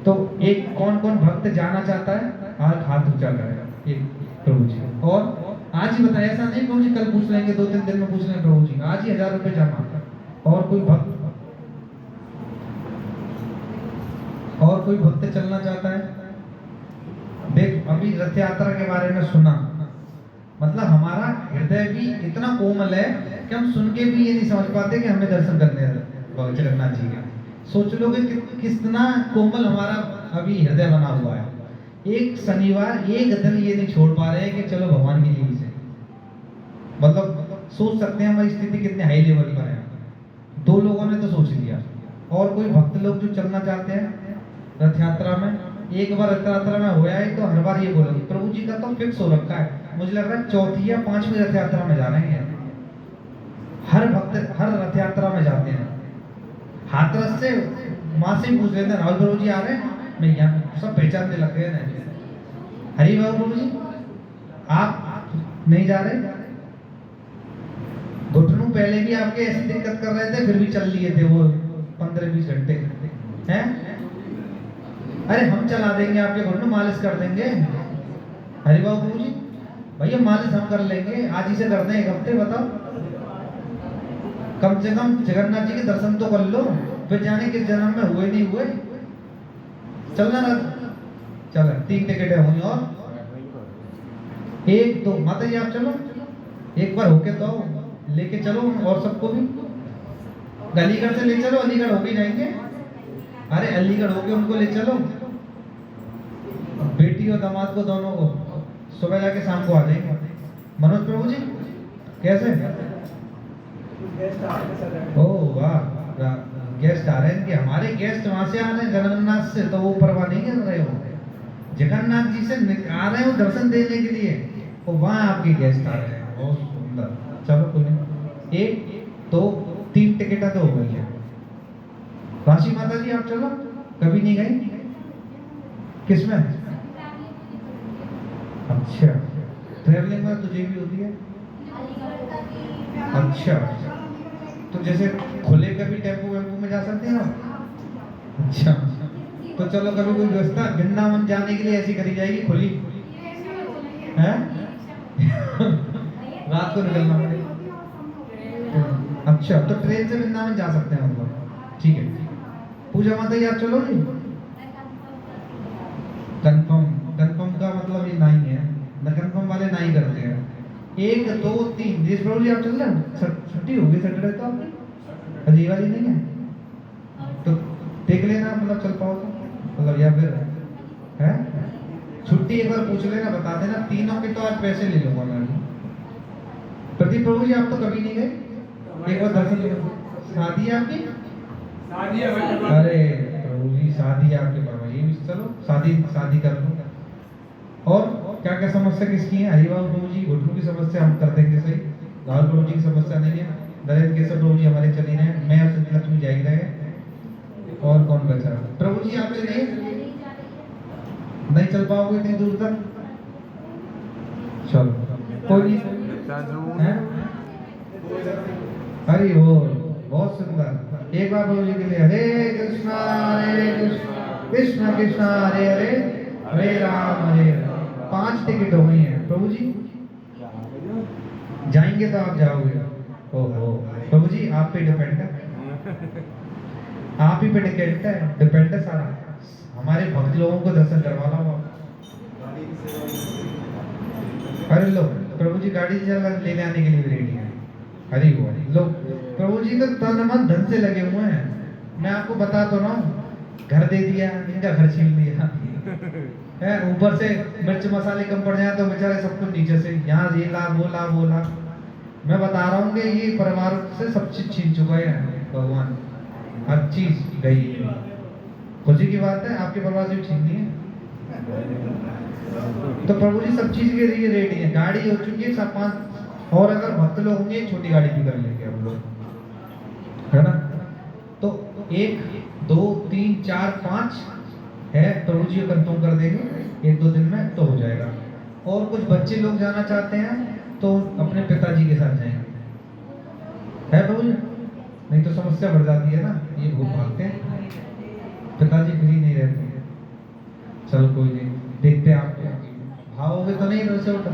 तो एक कौन कौन भक्त जाना चाहता है, आज हाथ ऊंचा करेगा एक प्रभु जी, और आज ही बताया, ऐसा नहीं प्रभु जी कल पूछ लेंगे, 2-3 दिन में पूछ लेंगे, प्रभु जी आज ही 1000 रुपये जमा। और कोई भक्त चलना चाहता है? देख अभी रथ यात्रा के बारे में सुना, मतलब हमारा हृदय भी इतना कोमल है कि हम सुन के भी ये नहीं समझ पाते कि हमें दर्शन करने जगन्नाथ जी के। सोच लो कि कितना कोमल हमारा अभी हृदय बना हुआ है। एक शनिवार एक दिन ये नहीं छोड़ पा रहे हैं कि चलो भगवान की लीला से, मतलब सोच सकते हैं हमारी स्थिति कितने हाई लेवल पर है। 2 लोगों ने तो सोच लिया, और कोई भक्त लोग जो चलना चाहते हैं रथ यात्रा में, एक बार रथ यात्रा में होया है तो हर बार ये बोलोगे। प्रभु जी का तो फिक्स हो रखा है, मुझे लग रहा है 4थी या 5वीं रथ यात्रा में जा रहे हैं। हर भक्त हर रथ यात्रा में जाते हैं। हाथरस से माँ से पूछ लेते हैं, राहुल प्रभु जी आ रहे हैं? मैं यहाँ सब पहचानने लग गए ना। हरी बाबू प्रभु जी आप नहीं जा रहे? घुटनों पहले भी आपके ऐसी दिक्कत कर रहे थे, फिर भी चल लिए थे वो 15-20 घंटे हैं। अरे हम चला देंगे आपके घुटनों, मालिश कर देंगे। हरी बाबू प्रभु जी भैया मालिश हम कर लेंगे, आज ही से कर दें 1 हफ्ते। बताओ, कम से कम जगन्नाथ जी के दर्शन तो कर लो, फिर जाने किस जन्म में हुए नहीं हुए। चलना ना, चलो 3 टिकटें हुई और 1 2 माता जी आप चलो, एक बार होके तो लेके चलो, और सबको भी अलीगढ़ से ले चलो, अलीगढ़ होके जाएंगे। अरे अलीगढ़ होके उनको ले चलो, बेटी और दामाद को दोनों को, सुबह जाके शाम को आ जाएंगे। मनोज प्रभु जी कैसे? ओह वाह, गेस्ट आ रहे हैं कि हमारे गेस्ट वहां से आ रहे हैं जगन्नाथ से, तो वो परवाह नहीं कर रहे हो। जगन्नाथ जी से आ रहे हो दर्शन देने के लिए, तो वहां आपके गेस्ट आ रहे हैं। बहुत सुंदर, चलो कोई नहीं, 1 2 3 टिकटें तो हो गई है। राशि माता जी आप चलो, कभी नहीं गई? किसमें? अच्छा, ट्रेवलिंग में तुझे भी होती है? अच्छा, तो जैसे खुले कभी टेम्पो वेम्पो में जा सकते हैं आप? अच्छा, तो चलो कभी कोई व्यवस्था वृंदावन जाने के लिए ऐसी करी जाएगी खुली है? रात को निकलना पड़ेगा। अच्छा, तो ट्रेन से वृंदावन जा सकते हैं मतलब, ठीक है। पूजा माता जी आप चलोगी? कंफर्म, कंफर्म का मतलब ये नहीं है न, कंफर्म वाले नहीं करते हैं। 1 2 3 जिस प्रभु जी आप चल रहे हैं, छुट्टी होगी सैटरडे तो आपकी, अजीब वाली नहीं है तो देख लेना, मतलब चल पाओ तो, मतलब या फिर है छुट्टी एक बार पूछ लेना, बता देना। तीनों के तो आज पैसे ले लूंगा मैं। प्रदीप प्रभु जी आप तो कभी नहीं गए, एक बार दर्शन करो। शादी है आपकी? अरे प्रभु जी शादी आपके परवाह, ये भी चलो शादी कर लो। और क्या क्या समस्या किसकी है? हरिबाबू प्रभु जी घुटनों की समस्या हम कर देंगे सही, राहुल प्रभु जी की समस्या नहीं है, नरेंद्र केशव प्रभु जी हमारे चले रहे, मैं और सिद्धि लक्ष्मी जा ही रहे, और कौन बचा? प्रभु जी आप चलिए, नहीं चल पाओगे इतनी दूर तक? चलो कोई नहीं, हरि बोल, बहुत सुंदर। एक बार प्रभु जी के लिए हरे कृष्णा कृष्ण कृष्ण हरे हरे, हरे राम हरे राम। 5 टिकट हो गई है प्रभु जी, जाएंगे तो आप जाओगे। ओहो प्रभु जी आप पे डिपेंड है, आप ही पे डिपेंड है सारा। हमारे भक्त लोगों को दर्शन करवा लो आप। अरे लो प्रभु जी गाड़ी लेने आने के लिए भी रेडी है। हरी बोल। लोग प्रभु जी तो तन मन धन से लगे हुए हैं। मैं आपको बता तो रहा हूँ, घर दे दिया, इनका घर छीन लिया है, ऊपर से मिर्च मसाले कम पड़ जाए तो बेचारे सब कुछ नीचे से, यहाँ ये ला वो ला वो ला। मैं बता रहा हूँ कि ये परिवार से सब चीज छीन चुका है भगवान, हर चीज गई। खुशी की बात है, आपके परिवार से भी छीननी है तो प्रभु जी सब चीज के लिए रेडी है। गाड़ी हो चुकी है 7-5, और अगर भक्त लोग होंगे छोटी गाड़ी भी कर लेंगे हम लोग, है ना। तो 1 2 3 4 5 है, प्रभु जी कंफर्म कर देंगे 1-2 दिन में तो हो जाएगा। और कुछ बच्चे लोग जाना चाहते हैं तो अपने पिताजी के साथ जाएंगे, है प्रभु जी, नहीं तो समस्या बढ़ जाती है ना, ये भूल भागते हैं, पिताजी फ्री नहीं रहते हैं। चलो कोई नहीं, देखते हैं आप भावोगे तो नहीं रोसे उठा।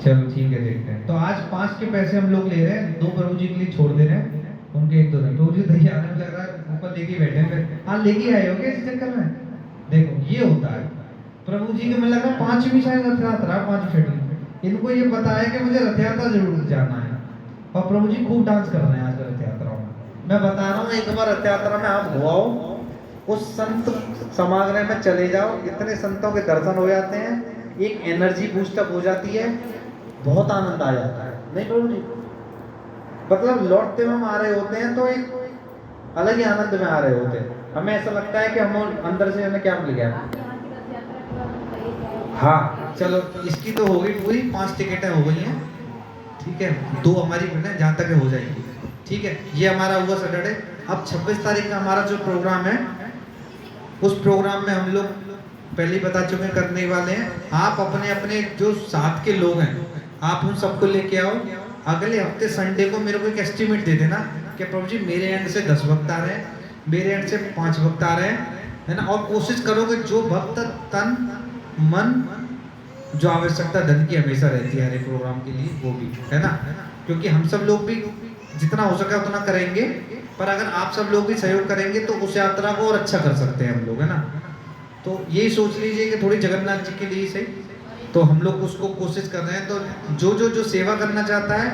चलो ठीक है, देखते हैं। तो आज 5 के पैसे हम लोग ले रहे हैं, 2 प्रभु जी के लिए छोड़ दे रहे हैं, उनके 1-2 दिन। प्रभु जी तैयार आने लग रहा है, ऊपर लेके बैठे हैं, हाँ लेके आए हो क्या इस चक्कर में? देखो ये होता है प्रभु जी के, मैं लग रहा 5वीं शायद रथ यात्रा, 5 छठी, इनको ये पता है कि मुझे रथ यात्रा जरूर जाना है, और प्रभु जी खूब डांस कर रहे हैं आज रथ यात्रा में। मैं बता रहा हूँ, एक बार रथ यात्रा में आप हो आओ, उस संत समागम में चले जाओ, इतने संतों के दर्शन हो जाते हैं, एक एनर्जी बूस्टअप हो जाती है, बहुत आनंद आ जाता है। नहीं प्रभु जी, मतलब लौटते में हम आ रहे होते हैं तो एक अलग ही आनंद में आ रहे होते हैं, हमें ऐसा लगता है कि हम अंदर से हमें क्या मिल गया। आप यहाँ की रथ यात्रा के बाद हम कहीं जाए। हाँ चलो, इसकी तो हो गई पूरी, 5 टिकटें हो गई हैं, ठीक है, 2 हमारी है जहाँ तक हो जाएंगी, ठीक है। ये हमारा हुआ सैटरडे। अब 26 तारीख का हमारा जो प्रोग्राम है, उस प्रोग्राम में हम लोग पहले ही बता चुके हैं करने वाले हैं। आप अपने अपने जो साथ के लोग हैं, आप उन सबको लेके आओ। अगले हफ्ते संडे को मेरे को एक एस्टिमेट दे देना कि प्रभु जी मेरे एंड से 10 भक्त आ रहे हैं, मेरे एंड से 5 भक्त आ रहे हैं, है ना। और कोशिश करोगे जो भक्त तन मन जो आवश्यकता धन की हमेशा रहती है हर एक प्रोग्राम के लिए, वो भी है ना, क्योंकि हम सब लोग भी जितना हो सके उतना करेंगे, पर अगर आप सब लोग भी सहयोग करेंगे तो उस यात्रा को और अच्छा कर सकते हैं हम लोग, है ना। तो यही सोच लीजिए कि थोड़ी जगन्नाथ जी के लिए सही, तो हम लोग उसको कोशिश कर रहे हैं। तो जो सेवा करना चाहता है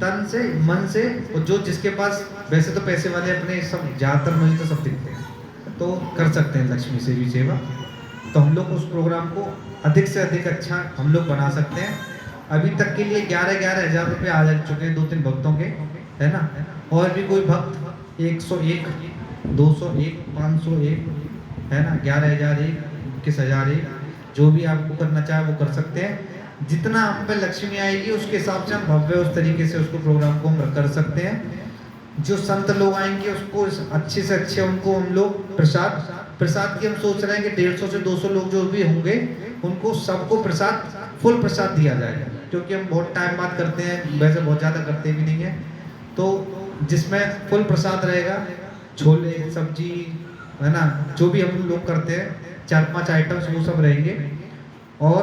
तन से मन से, और जो जिसके पास वैसे तो पैसे वाले अपने सब ज़्यादातर मुझे तो सब दिखते हैं, तो कर सकते हैं लक्ष्मी से भी सेवा। तो हम लोग उस प्रोग्राम को अधिक से अधिक अच्छा हम लोग बना सकते हैं। अभी तक के लिए 11,000 रुपये आ जा चुके हैं 2-3 भक्तों के, है ना। और भी कोई भक्त 101, 201, 501, है ना, 11,001, 21,001, जो भी आपको करना चाहे वो कर सकते हैं। जितना हम पे लक्ष्मी आएगी उसके हिसाब से हम भव्य उस तरीके से उसको प्रोग्राम को हम कर सकते हैं। जो संत लोग आएंगे उसको अच्छे से अच्छे उनको हम लोग प्रसाद की हम सोच रहे हैं कि 150 से 200 लोग जो भी होंगे उनको सबको प्रसाद, फुल प्रसाद दिया जाएगा, क्योंकि हम बहुत टाइम बाद करते हैं, वैसे बहुत ज़्यादा करते भी नहीं है। तो जिसमें फुल प्रसाद रहेगा, छोले सब्जी, है ना, जो भी हम लोग करते हैं 4-5 आइटम्स वो सब रहेंगे, और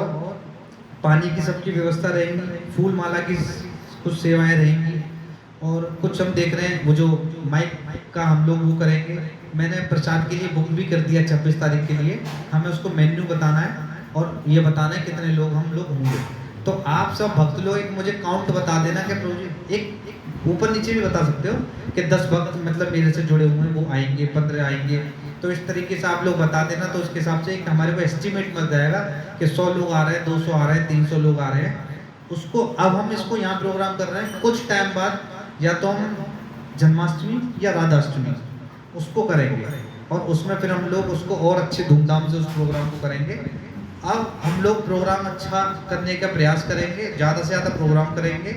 पानी की सबकी व्यवस्था रहेगी, फूल माला की कुछ सेवाएं रहेंगी, और कुछ हम देख रहे हैं वो जो माइक का हम लोग वो करेंगे। मैंने प्रसाद के लिए बुक भी कर दिया 26 तारीख के लिए, हमें उसको मेन्यू बताना है और ये बताना है कितने लोग हम लोग होंगे। तो आप सब भक्त लोग एक मुझे काउंट बता देना कि प्रभु जी, एक ऊपर नीचे भी बता सकते हो कि 10 भक्त मतलब मेरे से जुड़े हुए हैं वो आएंगे, 15 आएंगे, तो इस तरीके से आप लोग बता देना। तो उसके हिसाब से एक हमारे को एस्टिमेट मिल जाएगा कि 100 लोग आ रहे हैं, 200 आ रहे हैं, 300 लोग आ रहे हैं। उसको अब हम इसको यहाँ प्रोग्राम कर रहे हैं, कुछ टाइम बाद या तो हम जन्माष्टमी या राधाष्टमी उसको करेंगे, और उसमें फिर हम लोग उसको और अच्छे धूमधाम से उस प्रोग्राम को करेंगे। अब हम लोग प्रोग्राम अच्छा करने का प्रयास करेंगे, ज़्यादा से ज़्यादा प्रोग्राम करेंगे,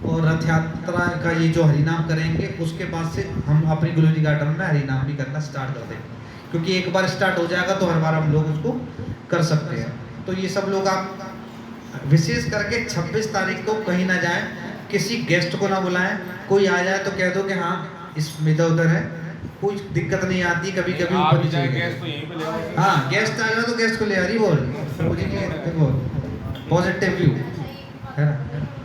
और रथ यात्रा का ये जो हरिनाम करेंगे उसके बाद से हम अपनी ग्लोरी गार्डन में हरिनाम भी करना स्टार्ट कर देंगे, क्योंकि एक बार स्टार्ट हो जाएगा तो हर बार हम लोग उसको कर सकते हैं। तो ये सब लोग आप विशेष करके 26 तारीख को कहीं ना जाएं, किसी गेस्ट को ना बुलाएं, कोई आ जाए तो कह दो कि हाँ इस इधर उधर है, कोई दिक्कत नहीं आती। कभी कभी ऊपर नीचे हाँ गेस्ट आ जाए तो गेस्ट को ले आ रही बोल मुझे देखो पॉजिटिव व्यू है ना।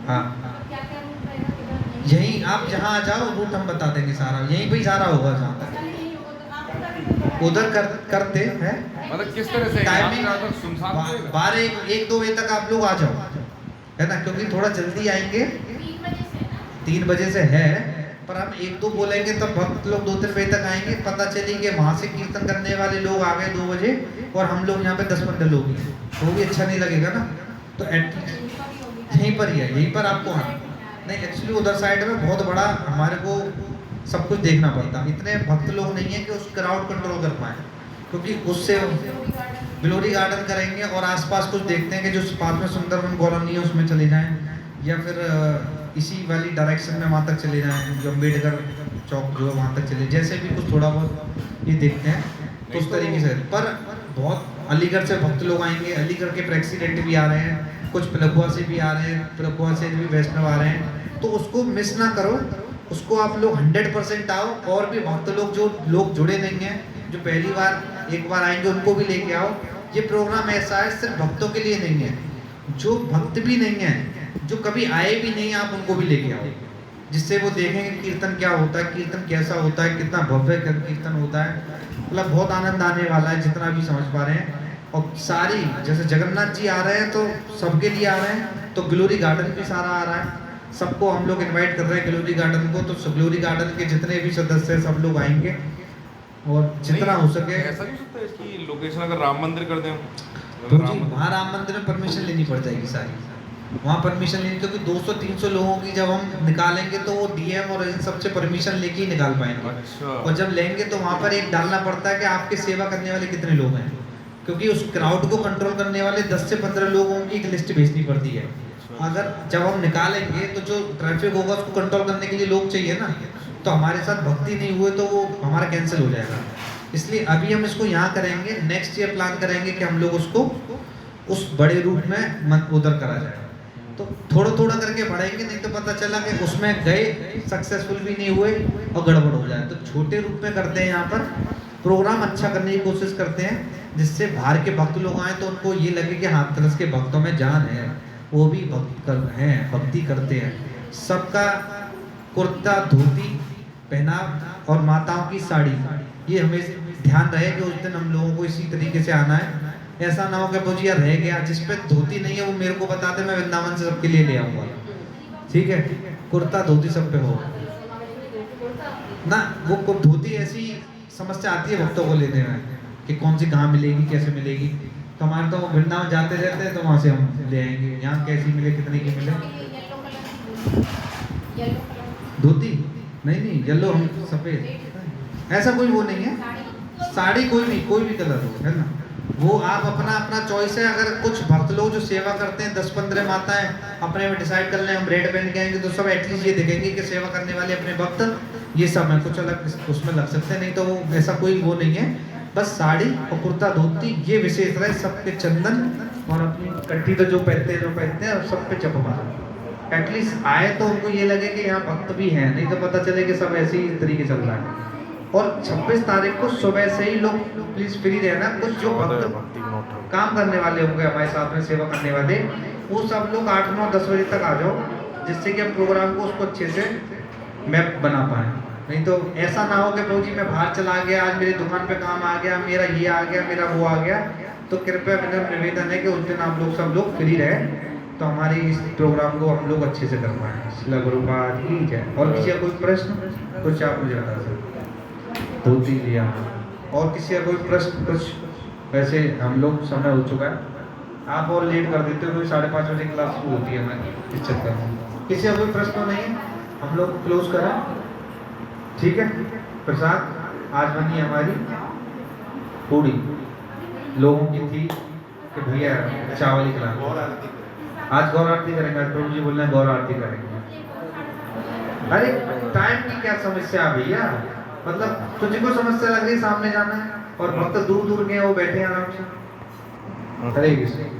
हाँ क्या क्या रूट रहेगा, किधर नहीं? यहीं आप जहाँ आ जाओ रूट हम बता देंगे सारा, यहीं पे ही सारा होगा जहाँ तक चलिए, यही होगा तो आप बता दीजिए। उधर करते हैं। मतलब किस तरह से टाइमिंग सुनसान होएगा? 12-1-2 बजे तक आप लोग आ जाओ, है ना, क्योंकि थोड़ा जल्दी आएंगे। 3 बजे से ना? 3 बजे से है, पर हम 1-2 बोलेंगे तब भक्त लोग 2-3 बजे तक आएंगे। पता चली कि वहाँ से कीर्तन करने वाले लोग आ गए 2 बजे और हम लोग यहाँ पे 10-15 लोग हैं, तो वो भी अच्छा नहीं लगेगा ना। तो एटलीस्ट यहीं पर ही है, यहीं पर आपको हाँ नहीं, एक्चुअली उधर साइड में बहुत बड़ा हमारे को सब कुछ देखना पड़ता है, इतने भक्त लोग नहीं है कि उस क्राउड कंट्रोल कर पाए, क्योंकि उससे ग्लोरी गार्डन करेंगे और आसपास कुछ देखते हैं कि जो पास में सुंदरवन कॉलोनी है उसमें चले जाएं, या फिर इसी वाली डायरेक्शन में वहाँ तक चले जाएं, जो अम्बेडकर चौक जो है वहाँ तक चले, जैसे भी कुछ थोड़ा बहुत ये देखते हैं तो उस तरीके से। पर बहुत अलीगढ़ से भक्त लोग आएंगे, अलीगढ़ के प्रेसिडेंट भी आ रहे हैं, कुछ पिलखुआ से भी आ रहे हैं, पिलखुआ से भी वैष्णव आ रहे हैं, तो उसको मिस ना करो, उसको आप लोग 100% आओ। और भी भक्त लोग जो लोग जुड़े नहीं हैं, जो पहली बार एक बार आएंगे उनको भी लेके आओ। ये प्रोग्राम ऐसा है सिर्फ भक्तों के लिए नहीं है, जो भक्त भी नहीं है, जो कभी आए भी नहीं आप उनको भी लेके आओ, जिससे वो देखेंगे कीर्तन क्या होता है, कीर्तन कैसा होता है, कितना भव्य कीर्तन होता है। मतलब बहुत आनंद आने वाला है जितना भी समझ पा रहे हैं। और सारी जैसे जगन्नाथ जी आ रहे हैं तो सबके लिए आ रहे हैं, तो ग्लोरी गार्डन भी सारा आ रहा है, सबको हम लोग इनवाइट कर रहे हैं ग्लोरी गार्डन को, तो ग्लोरी गार्डन के जितने भी सदस्य हैं सब लोग आएंगे और जितना हो सके। ऐसा नहीं हो सकता इसकी लोकेशन अगर राम मंदिर कर दें? तो जी वहाँ राम मंदिर में परमिशन लेनी पड़ जाएगी सारी, वहाँ परमिशन लेनी, क्योंकि 200-300 लोगों की जब हम निकालेंगे तो वो डीएम और इन सबसे परमिशन लेके ही निकाल पाएंगे। अच्छा। और जब लेंगे तो वहाँ पर एक डालना पड़ता है कि आपकी सेवा करने वाले कितने लोग हैं, क्योंकि उस क्राउड को कंट्रोल करने वाले 10 से 15 लोगों की एक लिस्ट भेजनी पड़ती है। अगर जब हम निकालेंगे तो जो ट्रैफिक होगा उसको कंट्रोल करने के लिए लोग चाहिए ना, तो हमारे साथ भक्ति नहीं हुए तो वो हमारा कैंसिल हो जाएगा। इसलिए अभी हम इसको यहाँ करेंगे, नेक्स्ट ईयर प्लान करेंगे कि हम लोग उसको उस बड़े रूप में उधर करा जाए। तो थोड़ा थोड़ा करके बढ़ाएंगे, नहीं तो पता चला कि उसमें गए सक्सेसफुल भी नहीं हुए और गड़बड़ हो जाए। तो छोटे रूप में करते हैं, यहाँ पर प्रोग्राम अच्छा करने की कोशिश करते हैं जिससे बाहर के भक्त लोग आए तो उनको ये लगे कि हाथरस के भक्तों में जान है, वो भी भक्ति करते हैं। सबका कुर्ता धोती पहनाव और माताओं की साड़ी, ये हमें ध्यान रहे कि उस दिन हम लोगों को इसी तरीके से आना है। ऐसा ना हो कि बोझिया रह गया, जिस पे धोती नहीं है वो मेरे को बता दे, मैं वृंदावन से सबके लिए ले आऊँगा। ठीक है, कुर्ता धोती सब पे हो ना। वो धोती ऐसी समस्या आती है भक्तों को लेने में कि कौन सी कहाँ मिलेगी, कैसे मिलेगी। तो हमारे तो वृंदावन जाते रहते हैं तो वहाँ से हम ले आएंगे। यहाँ कैसी मिले, कितने की मिले धोती? नहीं येलो, हम सफ़ेद, ऐसा कोई वो नहीं है। साड़ी कोई भी कलर हो, है ना, वो आप अपना चॉइस है। अगर कुछ भक्त लोग जो सेवा करते हैं 10-15 माताएं अपने में डिसाइड कर लें हम रेड पहन के आएंगे तो सब एटलीस्ट ये देखेंगे कि सेवा करने वाले अपने भक्त ये सब है, कुछ अलग उसमें लग सकते हैं, नहीं तो वो ऐसा कोई वो नहीं है। बस साड़ी और कुर्ता धोती ये विशेष रहे, सब पे चंदन और अपनी कट्टी तो जो पहनते हैं और सब पे चप मारो। एटलीस्ट आए तो उनको ये लगे कि यहाँ भक्त भी हैं, नहीं तो पता चले कि सब ऐसे ही तरीके चल रहा है। और 26 तारीख को सुबह से ही लोग प्लीज फ्री रहना। कुछ जो भक्त काम करने वाले होंगे हमारे साथ में सेवा करने वाले, वो सब लोग 8, 9, 10 बजे तक आ जाओ, जिससे कि हम प्रोग्राम को उसको अच्छे से मैप बना पाए। नहीं तो ऐसा ना हो कि प्रभु जी मैं बाहर चला गया, आज मेरी दुकान पे काम आ गया, मेरा ये आ गया, मेरा वो आ गया। तो कृपया मेरा निवेदन है कि उस दिन आप लोग सब लोग फ्री रहे तो हमारी इस प्रोग्राम को हम लोग अच्छे से कर पाएँ। श्रील गुरुपाद की जय। और किसी का कोई प्रश्न, कुछ आप मुझे बता सकते? धोती लिया। और किसी का कोई प्रश्न? कुछ वैसे हम लोग समय हो चुका है, आप और लेट कर देते हो तो 5:30 बजे क्लास शुरू होती है हमारी, इस चक्कर में। किसी का कोई प्रश्न नहीं है, हम लोग क्लोज करें? ठीक है। प्रसाद आज बनी हमारी पूरी लोगों की थी कि भैया चावल ही खिलाना। आज गौर आरती करेंगे, आज प्रभु जी बोल रहे हैं गौर आरती करेंगे। अरे टाइम की क्या समस्या है भैया, मतलब तुझे को समस्या लग रही सामने जाना है और भक्त दूर दूर के वो बैठे हैं आराम से। हरे कृष्ण।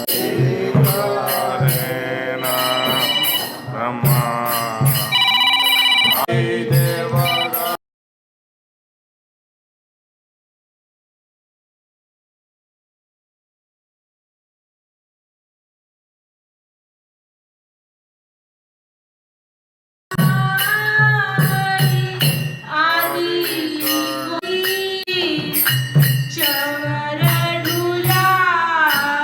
एकारेण ब्रह्मा देवगा चवर ढुलाई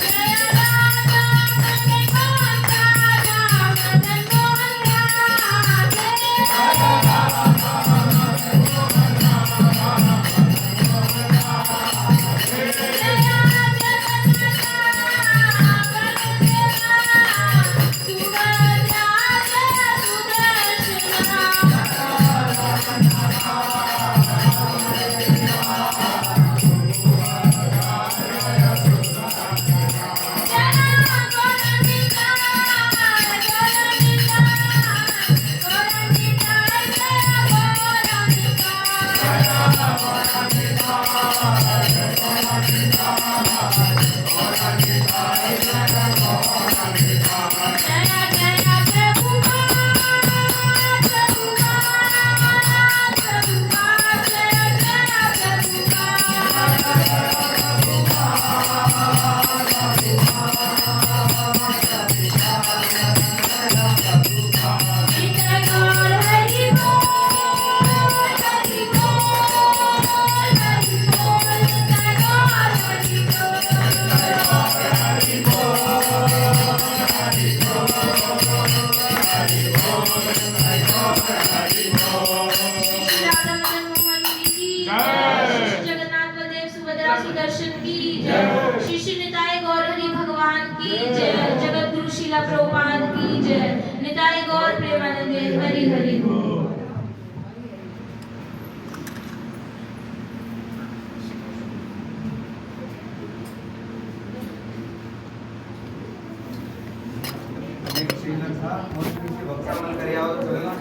Jaya Radha Radha गौर प्रेमानंदे हरि हरि बोल। श्रीलंका मोस्टली भक्तांना कार्यावर चला